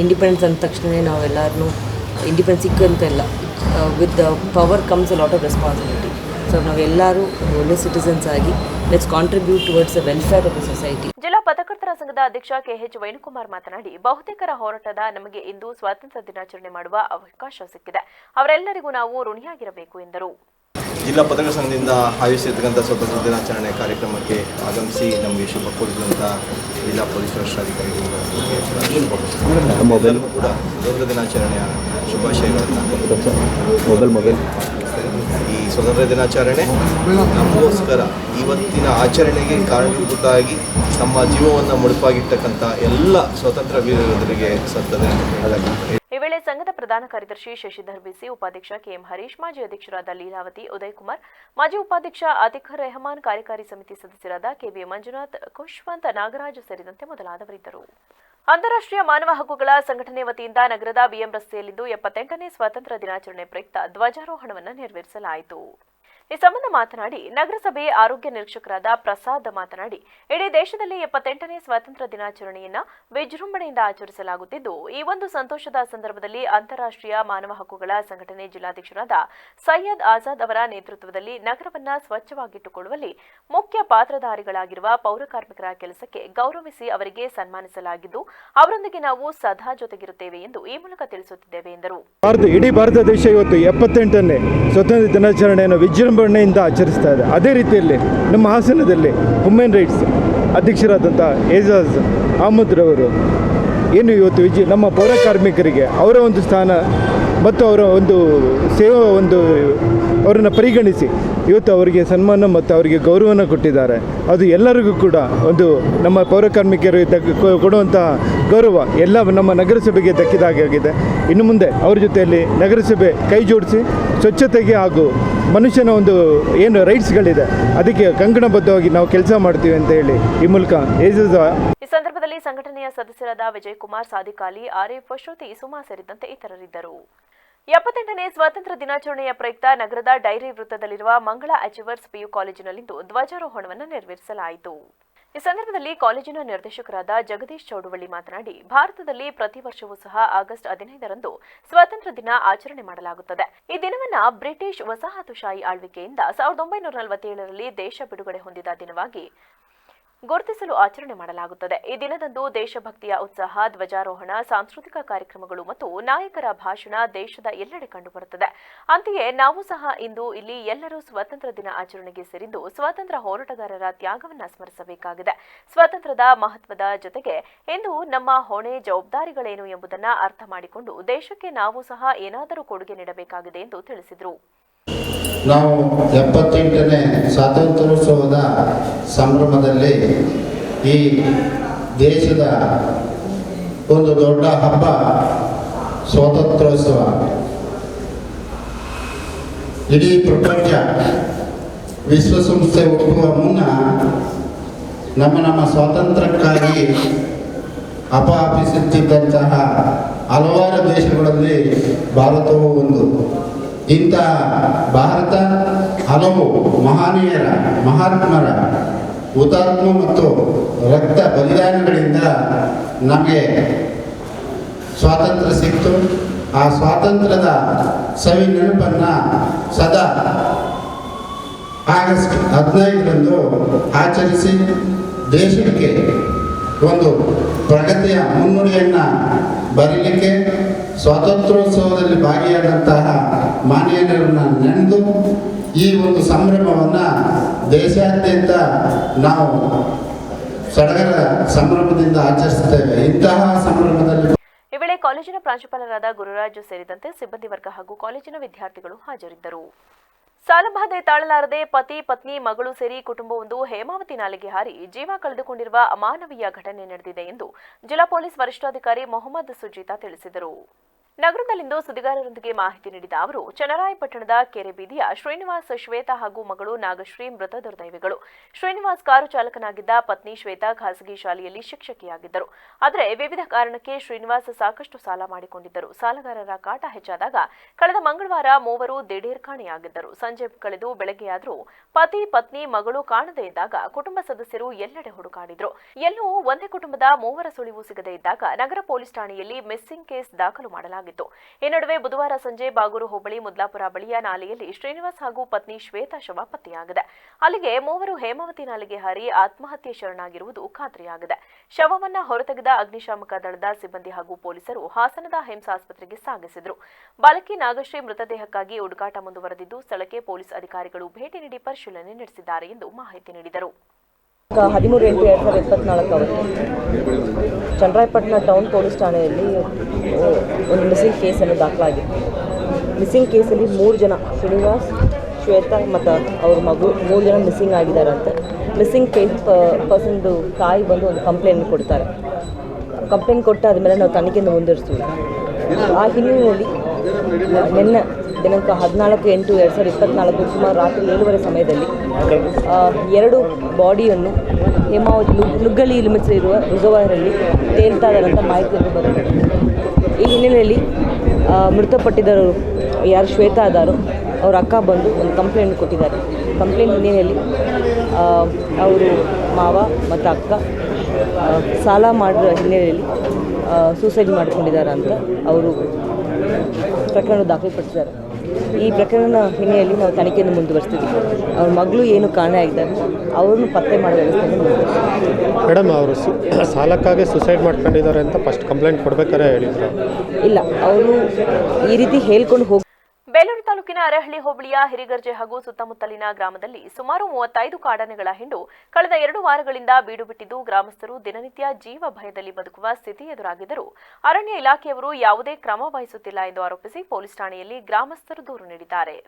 Independence ಅಂದ ತಕ್ಷಣ ನಾವೆಲ್ಲರೂ ಇಂಡಿಪೆಂಡೆನ್ಸ್ ಸಿಕ್ಕಂತೆಲ್ಲ with the power comes a lot of responsibility. So ನಾವೆಲ್ಲರೂ ಒಳ್ಳೆ ಸಿಟಿಸನ್ಸ್ ಆಗಿ let's contribute towards the welfare of the society. ಜಿಲ್ಲಾ ಪತ್ರಕರ್ತರ ಸಂಘದ ಅಧ್ಯಕ್ಷ ಕೆಎಚ್ ವೇಣುಕುಮಾರ್ ಮಾತನಾಡಿ, ಬಹುತೇಕರ ಹೋರಾಟದ ನಮಗೆ ಇಂದು ಸ್ವಾತಂತ್ರ್ಯ ದಿನಾಚರಣೆ ಮಾಡುವ ಅವಕಾಶ ಸಿಕ್ಕಿದೆ. ಅವರೆಲ್ಲರಿಗೂ ನಾವು ಋಣಿಯಾಗಿರಬೇಕು ಎಂದರು. ಜಿಲ್ಲಾ ಪತ್ರಕರ್ತರ ಸಂಘದಿಂದ ಆಯೋಜಿಸಿರ್ತಕ್ಕಂಥ ಸ್ವಾತಂತ್ರ್ಯ ದಿನಾಚರಣೆ ಕಾರ್ಯಕ್ರಮಕ್ಕೆ ಆಗಮಿಸಿ ನಮಗೆ ಶುಭ ಕೋರಿದಂಥ ಜಿಲ್ಲಾ ಪೊಲೀಸ್ ವರಿಷ್ಠಾಧಿಕಾರಿಗಳು ಕೂಡ ಸ್ವಾತಂತ್ರ್ಯ ದಿನಾಚರಣೆಯ ಶುಭಾಶಯಗಳನ್ನು. ಈ ಸ್ವಾತಂತ್ರ್ಯ ದಿನಾಚರಣೆ ನಮಗೋಸ್ಕರ ಇವತ್ತಿನ ಆಚರಣೆಗೆ ಕಾರಣೀಭೂತವಾಗಿ ನಮ್ಮ ಜೀವವನ್ನು ಮುಡುಪಾಗಿರ್ತಕ್ಕಂಥ ಎಲ್ಲ ಸ್ವಾತಂತ್ರ್ಯ ವೀರರಿಗೆ ಸತ್ತದೆ ಅಂತ ಹೇಳಲಾಗುತ್ತೆ. ಈ ವೇಳೆ ಸಂಘದ ಪ್ರಧಾನ ಕಾರ್ಯದರ್ಶಿ ಶಶಿಧರ್ ಬಿಸಿ, ಉಪಾಧ್ಯಕ್ಷ ಕೆಎಂ ಹರೀಶ್, ಮಾಜಿ ಅಧ್ಯಕ್ಷರಾದ ಲೀಲಾವತಿ, ಉದಯ್ ಕುಮಾರ್, ಮಾಜಿ ಉಪಾಧ್ಯಕ್ಷ ಅತಿಖರ್ ರೆಹಮಾನ್, ಕಾರ್ಯಕಾರಿ ಸಮಿತಿ ಸದಸ್ಯರಾದ ಕೆಬಿ ಮಂಜುನಾಥ್, ಖುಷ್ವಂತ್, ನಾಗರಾಜ್ ಸೇರಿದಂತೆ ಮೊದಲಾದವರಿದ್ದರು. ಅಂತಾರಾಷ್ಟ್ರೀಯ ಮಾನವ ಹಕ್ಕುಗಳ ಸಂಘಟನೆ ವತಿಯಿಂದ ನಗರದ ಬಿಎಂ ರಸ್ತೆಯಲ್ಲಿಂದು 78ನೇ ಸ್ವಾತಂತ್ರ್ಯ ದಿನಾಚರಣೆ ಪ್ರಯುಕ್ತ ಧ್ವಜಾರೋಹಣವನ್ನು ನೆರವೇರಿಸಲಾಯಿತು. ಈ ಸಂಬಂಧ ಮಾತನಾಡಿ ನಗರಸಭೆ ಆರೋಗ್ಯ ನಿರೀಕ್ಷಕರಾದ ಪ್ರಸಾದ್ ಮಾತನಾಡಿ, ಇಡೀ ದೇಶದಲ್ಲಿ 78ನೇ ಸ್ವಾತಂತ್ರ್ಯ ದಿನಾಚರಣೆಯನ್ನ ವಿಜೃಂಭಣೆಯಿಂದ ಆಚರಿಸಲಾಗುತ್ತಿದ್ದು, ಈ ಒಂದು ಸಂತೋಷದ ಸಂದರ್ಭದಲ್ಲಿ ಅಂತಾರಾಷ್ಟ್ರೀಯ ಮಾನವ ಹಕ್ಕುಗಳ ಸಂಘಟನೆ ಜಿಲ್ಲಾಧ್ಯಕ್ಷರಾದ ಸೈಯದ್ ಆಜಾದ್ ಅವರ ನೇತೃತ್ವದಲ್ಲಿ ನಗರವನ್ನ ಸ್ವಚ್ಛವಾಗಿಟ್ಟುಕೊಳ್ಳುವಲ್ಲಿ ಮುಖ್ಯ ಪಾತ್ರಧಾರಿಗಳಾಗಿರುವ ಪೌರಕಾರ್ಮಿಕರ ಕೆಲಸಕ್ಕೆ ಗೌರವಿಸಿ ಅವರಿಗೆ ಸನ್ಮಾನಿಸಲಾಗಿದ್ದು, ಅವರೊಂದಿಗೆ ನಾವು ಸದಾ ಜೊತೆಗಿರುತ್ತೇವೆ ಎಂದು ಈ ಮೂಲಕ ತಿಳಿಸುತ್ತಿದ್ದೇವೆ ಎಂದರು. ಇಡೀ ಭಾರತ ದೇಶ ಇವತ್ತು 78ನೇ ಸ್ವಾತಂತ್ರ್ಯ ದಿನಾಚರಣೆಯನ್ನು ವಿಜೃಂಭಣೆಯಿಂದ ಆಚರಿಸ್ತಾ ಇದೆ. ಅದೇ ರೀತಿಯಲ್ಲಿ ನಮ್ಮ ಹಾಸನದಲ್ಲಿ ಹ್ಯೂಮನ್ ರೈಟ್ಸ್ ಅಧ್ಯಕ್ಷರಾದಂಥ ಏಜಾಜ್ ಅಹಮದ್ ರವರು ಏನು ಇವತ್ತು ನಮ್ಮ ಪೌರ ಕಾರ್ಮಿಕರಿಗೆ ಅವರ ಒಂದು ಸ್ಥಾನ ಮತ್ತು ಅವರ ಒಂದು ಸೇವಾ ಅವರನ್ನು ಪರಿಗಣಿಸಿ ಇವತ್ತು ಅವರಿಗೆ ಸನ್ಮಾನ ಮತ್ತು ಅವರಿಗೆ ಗೌರವವನ್ನು ಕೊಟ್ಟಿದ್ದಾರೆ. ಅದು ಎಲ್ಲರಿಗೂ ಕೂಡ ಒಂದು ನಮ್ಮ ಪೌರ ಕಾರ್ಮಿಕರಿಗೆ ಕೊಡುವಂತಹ ಗೌರವ ಎಲ್ಲ ನಮ್ಮ ನಗರಸಭೆಗೆ ದಕ್ಕಿದಾಗಿದೆ. ಇನ್ನು ಮುಂದೆ ಅವ್ರ ಜೊತೆಯಲ್ಲಿ ನಗರಸಭೆ ಕೈ ಜೋಡಿಸಿ ಸ್ವಚ್ಛತೆಗೆ ಹಾಗೂ ಮನುಷ್ಯನ ಒಂದು ಏನು ರೈಟ್ಸ್ಗಳಿದೆ ಅದಕ್ಕೆ ಕಂಕಣಬದ್ಧವಾಗಿ ನಾವು ಕೆಲಸ ಮಾಡ್ತೀವಿ ಅಂತ ಹೇಳಿ ಈ ಮೂಲಕ ಈ ಸಂದರ್ಭದಲ್ಲಿ ಸಂಘಟನೆಯ ಸದಸ್ಯರಾದ ವಿಜಯ್ ಕುಮಾರ್, ಸಾದಿಕ್ ಅಲಿ, ಆರಿಫ್, ಶ್ರುತಿ, ಸುಮಾ ಸೇರಿದಂತೆ ಇತರರಿದ್ದರು. 78ನೇ ಸ್ವಾತಂತ್ರ್ಯ ದಿನಾಚರಣೆಯ ಪ್ರಯುಕ್ತ ನಗರದ ಡೈರಿ ವೃತ್ತದಲ್ಲಿರುವ ಮಂಗಳ ಅಚೀವರ್ಸ್ ಪಿಯು ಕಾಲೇಜಿನಲ್ಲಿಂದು ಧ್ವಜಾರೋಹಣವನ್ನು ನೆರವೇರಿಸಲಾಯಿತು. ಈ ಸಂದರ್ಭದಲ್ಲಿ ಕಾಲೇಜಿನ ನಿರ್ದೇಶಕರಾದ ಜಗದೀಶ್ ಚೌಡವಳ್ಳಿ ಮಾತನಾಡಿ, ಭಾರತದಲ್ಲಿ ಪ್ರತಿ ವರ್ಷವೂ ಸಹ ಆಗಸ್ಟ್ 15ರಂದು ಸ್ವಾತಂತ್ರ್ಯ ದಿನ ಆಚರಣೆ ಮಾಡಲಾಗುತ್ತದೆ. ಈ ದಿನವನ್ನ ಬ್ರಿಟಿಷ್ ವಸಾಹತುಶಾಹಿ ಆಳ್ವಿಕೆಯಿಂದ 1947ರಲ್ಲಿ ದೇಶ ಬಿಡುಗಡೆ ಹೊಂದಿದ ದಿನವಾಗಿ ಗುರುತಿಸಲು ಆಚರಣೆ ಮಾಡಲಾಗುತ್ತದೆ. ಈ ದಿನದಂದು ದೇಶಭಕ್ತಿಯ ಉತ್ಸಾಹ, ಧ್ವಜಾರೋಹಣ, ಸಾಂಸ್ಕೃತಿಕ ಕಾರ್ಯಕ್ರಮಗಳು ಮತ್ತು ನಾಯಕರ ಭಾಷಣ ದೇಶದ ಎಲ್ಲೆಡೆ ಕಂಡುಬರುತ್ತದೆ. ಅಂತೆಯೇ ನಾವು ಸಹ ಇಂದು ಇಲ್ಲಿ ಎಲ್ಲರೂ ಸ್ವಾತಂತ್ರ್ಯ ದಿನ ಆಚರಣೆಗೆ ಸೇರಿದ್ದು ಸ್ವಾತಂತ್ರ್ಯ ಹೋರಾಟಗಾರರ ತ್ಯಾಗವನ್ನು ಸ್ಮರಿಸಬೇಕಾಗಿದೆ. ಸ್ವಾತಂತ್ರ್ಯದ ಮಹತ್ವದ ಜೊತೆಗೆ ಇಂದು ನಮ್ಮ ಹೊಣೆ ಜವಾಬ್ದಾರಿಗಳೇನು ಎಂಬುದನ್ನು ಅರ್ಥ ಮಾಡಿಕೊಂಡು ದೇಶಕ್ಕೆ ನಾವು ಸಹ ಏನಾದರೂ ಕೊಡುಗೆ ನೀಡಬೇಕಾಗಿದೆ ಎಂದು ತಿಳಿಸಿದರು. ನಾವು 78ನೇ ಸ್ವಾತಂತ್ರ್ಯೋತ್ಸವದ ಸಂಭ್ರಮದಲ್ಲಿ ಈ ದೇಶದ ಒಂದು ದೊಡ್ಡ ಹಬ್ಬ ಸ್ವಾತಂತ್ರ್ಯೋತ್ಸವ. ಇಡೀ ಪ್ರಪಂಚ ವಿಶ್ವಸಂಸ್ಥೆ ಹುಟ್ಟುವ ಮುನ್ನ ನಮ್ಮ ಸ್ವಾತಂತ್ರ್ಯಕ್ಕಾಗಿ ಹಪಾಹಪಿಸುತ್ತಿದ್ದಂತಹ ಹಲವಾರು ದೇಶಗಳಲ್ಲಿ ಭಾರತವೂ ಒಂದು. ಇಂಥ ಭಾರತ ಹಲವು ಮಹನೀಯರ, ಮಹಾತ್ಮರ ಹುತಾತ್ಮ ಮತ್ತು ರಕ್ತ ಬಲಿದಾನಗಳಿಂದ ನಮಗೆ ಸ್ವಾತಂತ್ರ್ಯ ಸಿಕ್ತು. ಆ ಸ್ವಾತಂತ್ರ್ಯದ ಸವಿ ನೆನಪನ್ನು ಸದಾ ಆಗಸ್ಟ್ 15ರಂದು ಆಚರಿಸಿ ದೇಶಕ್ಕೆ ಒಂದು ಪ್ರಗತಿಯ ಮುನ್ನುಡಿಯನ್ನು ಬರೀಲಿಕ್ಕೆ ಸ್ವಾತಂತ್ರ್ಯೋತ್ಸವದಲ್ಲಿ ಭಾಗಿಯಾದಂತಹ ಮಾನ್ಯರನ್ನು ನೆನೆದು ಈ ಒಂದು ಸಂಭ್ರಮವನ್ನು ದೇಶಾದ್ಯಂತ ನಾವು ಸಡಗರ ಸಂಭ್ರಮದಿಂದ ಆಚರಿಸುತ್ತೇವೆ. ಇಂತಹ ಸಂಭ್ರಮದಲ್ಲಿ ಈ ವೇಳೆ ಕಾಲೇಜಿನ ಪ್ರಾಂಶುಪಾಲರಾದ ಗುರುರಾಜು ಸೇರಿದಂತೆ ಸಿಬ್ಬಂದಿ ವರ್ಗ ಹಾಗೂ ಕಾಲೇಜಿನ ವಿದ್ಯಾರ್ಥಿಗಳು ಹಾಜರಿದ್ದರು. ಸಾಲಬಾಧೆ ತಾಳಲಾರದೆ ಪತಿ ಪತ್ನಿ ಮಗಳು ಸೇರಿ ಕುಟುಂಬವೊಂದು ಹೇಮಾವತಿ ನಾಲೆಗೆ ಹಾರಿ ಜೀವ ಕಳೆದುಕೊಂಡಿರುವ ಅಮಾನವೀಯ ಘಟನೆ ನಡೆದಿದೆ ಎಂದು ಜಿಲ್ಲಾ ಪೊಲೀಸ್ ವರಿಷ್ಠಾಧಿಕಾರಿ ಮೊಹಮ್ಮದ್ ಸುಜೀತಾ ತಿಳಿಸಿದರು. ನಗರದಲ್ಲಿಂದು ಸುದ್ದಿಗಾರರೊಂದಿಗೆ ಮಾಹಿತಿ ನೀಡಿದ ಅವರು, ಚನ್ನರಾಯಪಟ್ಟಣದ ಕೆರೆ ಬೀದಿಯ ಶ್ರೀನಿವಾಸ್, ಶ್ವೇತಾ ಹಾಗೂ ಮಗಳು ನಾಗಶ್ರೀ ಮೃತ ದುರ್ದೈವಿಗಳು. ಶ್ರೀನಿವಾಸ್ ಕಾರು ಚಾಲಕನಾಗಿದ್ದ, ಪತ್ನಿ ಶ್ವೇತಾ ಖಾಸಗಿ ಶಾಲೆಯಲ್ಲಿ ಶಿಕ್ಷಕಿಯಾಗಿದ್ದರು. ಆದರೆ ವಿವಿಧ ಕಾರಣಕ್ಕೆ ಶ್ರೀನಿವಾಸ್ ಸಾಕಷ್ಟು ಸಾಲ ಮಾಡಿಕೊಂಡಿದ್ದರು. ಸಾಲಗಾರರ ಕಾಟ ಹೆಚ್ಚಾದಾಗ ಕಳೆದ ಮಂಗಳವಾರ ಮೂವರು ದಿಢೀರ್ ಕಾಣೆಯಾಗಿದ್ದರು. ಸಂಜೆ ಕಳೆದು ಬೆಳಗ್ಗೆಯಾದರೂ ಪತಿ ಪತ್ನಿ ಮಗಳು ಕಾಣದೇ ಇದ್ದಾಗ ಕುಟುಂಬ ಸದಸ್ಯರು ಎಲ್ಲೆಡೆ ಹುಡುಕಾಡಿದ್ರು. ಎಲ್ಲೂ ಒಂದೇ ಕುಟುಂಬದ ಮೂವರ ಸುಳಿವು ಸಿಗದೇ ಇದ್ದಾಗ ನಗರ ಪೊಲೀಸ್ ಠಾಣೆಯಲ್ಲಿ ಮಿಸ್ಸಿಂಗ್ ಕೇಸ್ ದಾಖಲು ಮಾಡಲಾಗಿತ್ತು. ಈ ನಡುವೆ ಬುಧವಾರ ಸಂಜೆ ಬಾಗೂರು ಹೋಬಳಿ ಮುದ್ಲಾಪುರ ಬಳಿಯ ನಾಲೆಯಲ್ಲಿ ಶ್ರೀನಿವಾಸ್ ಹಾಗೂ ಪತ್ನಿ ಶ್ವೇತಾ ಶವ ಪತ್ತೆಯಾಗಿದೆ. ಅಲ್ಲಿಗೆ ಮೂವರು ಹೇಮಾವತಿ ನಾಲೆಗೆ ಹಾರಿ ಆತ್ಮಹತ್ಯೆ ಶರಣಾಗಿರುವುದು ಖಾತ್ರಿಯಾಗಿದೆ. ಶವವನ್ನ ಹೊರತೆಗೆದ ಅಗ್ನಿಶಾಮಕ ದಳದ ಸಿಬ್ಬಂದಿ ಹಾಗೂ ಪೊಲೀಸರು ಹಾಸನದ ಹಿಮ್ಸ್ ಆಸ್ಪತ್ರೆಗೆ ಸಾಗಿಸಿದರು. ಬಾಲಕಿ ನಾಗಶ್ರೀ ಮೃತದೇಹಕ್ಕಾಗಿ ಹುಡುಕಾಟ ಮುಂದುವರೆದಿದ್ದು, ಸ್ಥಳಕ್ಕೆ ಪೊಲೀಸ್ ಅಧಿಕಾರಿಗಳು ಭೇಟಿ ನೀಡಿ ಪರಿಶೀಲನೆ ನಡೆಸಿದ್ದಾರೆ ಎಂದು ಮಾಹಿತಿ ನೀಡಿದರು. 13/8/2024 ಅವತ್ತು ಚನ್ನರಾಯಪಟ್ಟಣ ಟೌನ್ ಪೊಲೀಸ್ ಠಾಣೆಯಲ್ಲಿ ಒಂದು ಮಿಸ್ಸಿಂಗ್ ಕೇಸನ್ನು ದಾಖಲಾಗಿತ್ತು. ಮಿಸ್ಸಿಂಗ್ ಕೇಸಲ್ಲಿ 3 ಜನ, ಶ್ರೀನಿವಾಸ್, ಶ್ವೇತಾ ಮತ್ತು ಅವ್ರ ಮಗು 3 ಜನ ಮಿಸ್ಸಿಂಗ್ ಆಗಿದ್ದಾರಂತೆ. ಮಿಸ್ಸಿಂಗ್ ಪರ್ಸನ್ದು ತಾಯಿ ಬಂದು ಒಂದು ಕಂಪ್ಲೇಂಟ್ ಕೊಡ್ತಾರೆ. ಕಂಪ್ಲೇಂಟ್ ಕೊಟ್ಟಾದ್ಮೇಲೆ ನಾವು ತನಿಖೆಯನ್ನು ಮುಂದುವರಿಸ್ತೀವಿ. ಆ ಹಿನ್ನೆಲೆಯಲ್ಲಿ ನಿನ್ನೆ ದಿನಾಂಕ 14/8/2024 ಸುಮಾರು ರಾತ್ರಿ 7:30 ಸಮಯದಲ್ಲಿ 2 ಬಾಡಿಯನ್ನು ಹೇಮಾವತಿ ನುಗ್ಗಲಿ ಲಿಮಿಟ್ಸ್ ಇರುವ ರಿಸರ್ವಾಯರಲ್ಲಿ ತೇಲ್ತಾ ಇದ್ದಾರಂಥ ಮಾಹಿತಿಯನ್ನು ಬರುತ್ತೆ. ಈ ಹಿನ್ನೆಲೆಯಲ್ಲಿ ಮೃತಪಟ್ಟಿದ್ದರು ಯಾರು ಶ್ವೇತಾ ಇದ್ದಾರೋ ಅವ್ರ ಅಕ್ಕ ಬಂದು ಒಂದು ಕಂಪ್ಲೇಂಟ್ ಕೊಟ್ಟಿದ್ದಾರೆ. ಕಂಪ್ಲೇಂಟ್ ಹಿನ್ನೆಲೆಯಲ್ಲಿ ಅವರು ಮಾವ ಮತ್ತು ಅಕ್ಕ ಸಾಲ ಮಾಡಿರೋ ಹಿನ್ನೆಲೆಯಲ್ಲಿ ಸೂಸೈಡ್ ಮಾಡಿಕೊಂಡಿದ್ದಾರೆ ಅಂತ ಅವರು ಪ್ರಕರಣ ದಾಖಲೆಪಡಿಸಿದ್ದಾರೆ. ಈ ಪ್ರಕರಣ ಹಿನ್ನೆಲೆಯಲ್ಲಿ ನಾವು ತನಿಖೆಯನ್ನು ಮುಂದುವರಿಸ್ತೀವಿ. ಅವ್ರ ಮಗಳು ಏನು ಕಾಣೆಯಾಗಿದ್ದಾರೆ ಅವ್ರನ್ನು ಪತ್ತೆ ಮಾಡೋ ವ್ಯವಸ್ಥೆಯನ್ನು ಮುಂದುವರಿಸ್ತೀವಿ. ಮೇಡಮ್, ಅವರು ಸಾಲಕ್ಕಾಗಿ ಸುಸೈಡ್ ಮಾಡ್ಕೊಂಡಿದ್ದಾರೆ ಅಂತ ಫಸ್ಟ್ ಕಂಪ್ಲೇಂಟ್ ಕೊಡ್ಬೇಕಾದ್ರೆ ಹೇಳಿದ್ರು. ಇಲ್ಲ, ಅವರು ಈ ರೀತಿ ಹೇಳ್ಕೊಂಡು ಹೋಗಿ ಬೇಲೂರು ತಾಲೂಕಿನ ಅರೆಹಳ್ಳಿ ಹೋಬಳಿಯ ಹಿರಿಗರ್ಜೆ ಹಾಗೂ ಸುತ್ತಮುತ್ತಲಿನ ಗ್ರಾಮದಲ್ಲಿ ಸುಮಾರು 35 ಕಾಡಾನೆಗಳ ಹಿಂಡು ಕಳೆದ 2 ವಾರಗಳಿಂದ ಬೀಡು ಬಿಟ್ಟಿದ್ದು, ಗ್ರಾಮಸ್ಥರು ದಿನನಿತ್ಯ ಜೀವ ಭಯದಲ್ಲಿ ಬದುಕುವ ಸ್ಥಿತಿ ಎದುರಾಗಿದ್ದರೂ ಅರಣ್ಯ ಇಲಾಖೆಯವರು ಯಾವುದೇ ಕ್ರಮ ವಹಿಸುತ್ತಿಲ್ಲ ಎಂದು ಆರೋಪಿಸಿ ಪೊಲೀಸ್ ಠಾಣೆಯಲ್ಲಿ ಗ್ರಾಮಸ್ಥರು ದೂರು ನೀಡಿದ್ದಾರೆ.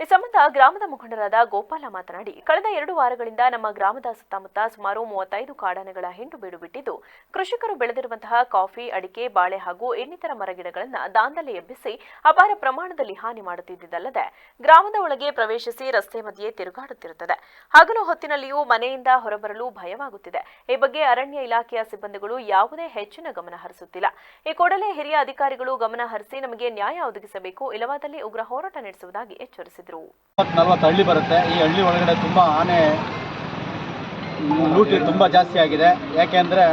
ಈ ಸಂಬಂಧ ಗ್ರಾಮದ ಮುಖಂಡರಾದ ಗೋಪಾಲ ಮಾತನಾಡಿ, ಕಳೆದ 2 ವಾರಗಳಿಂದ ನಮ್ಮ ಗ್ರಾಮದ ಸುತ್ತಮುತ್ತ ಸುಮಾರು 35 ಕಾಡಾನೆಗಳ ಹಿಂಡು ಬೀಡು ಬಿಟ್ಟಿದ್ದು, ಕೃಷಿಕರು ಬೆಳೆದಿರುವಂತಹ ಕಾಫಿ, ಅಡಿಕೆ, ಬಾಳೆ ಹಾಗೂ ಇನ್ನಿತರ ಮರಗಿಡಗಳನ್ನು ದಾಂಧಲೆ ಎಬ್ಬಿಸಿ ಅಪಾರ ಪ್ರಮಾಣದಲ್ಲಿ ಹಾನಿ ಮಾಡುತ್ತಿದ್ದಲ್ಲದೆ ಗ್ರಾಮದ ಒಳಗೆ ಪ್ರವೇಶಿಸಿ ರಸ್ತೆ ಮಧ್ಯೆ ತಿರುಗಾಡುತ್ತಿರುತ್ತದೆ. ಹಗಲು ಹೊತ್ತಿನಲ್ಲಿಯೂ ಮನೆಯಿಂದ ಹೊರಬರಲು ಭಯವಾಗುತ್ತಿದೆ. ಈ ಬಗ್ಗೆ ಅರಣ್ಯ ಇಲಾಖೆಯ ಸಿಬ್ಬಂದಿಗಳು ಯಾವುದೇ ಹೆಚ್ಚಿನ ಗಮನ ಹರಿಸುತ್ತಿಲ್ಲ. ಈ ಕೂಡಲೇ ಹಿರಿಯ ಅಧಿಕಾರಿಗಳು ಗಮನ ಹರಿಸಿ ನಮಗೆ ನ್ಯಾಯ ಒದಗಿಸಬೇಕು, ಇಲ್ಲವಾದಲ್ಲಿ ಉಗ್ರ ಹೋರಾಟ ನಡೆಸುವುದಾಗಿ ಎಚ್ಚರಿಸಿದರು. 40 ಹಳ್ಳಿ ಬರುತ್ತೆ. ಈ ಹಳ್ಳಿ ಒಳಗಡೆ ತುಂಬ ಆನೆ ಲೂಟಿ ತುಂಬ ಜಾಸ್ತಿ ಆಗಿದೆ. ಯಾಕೆಂದರೆ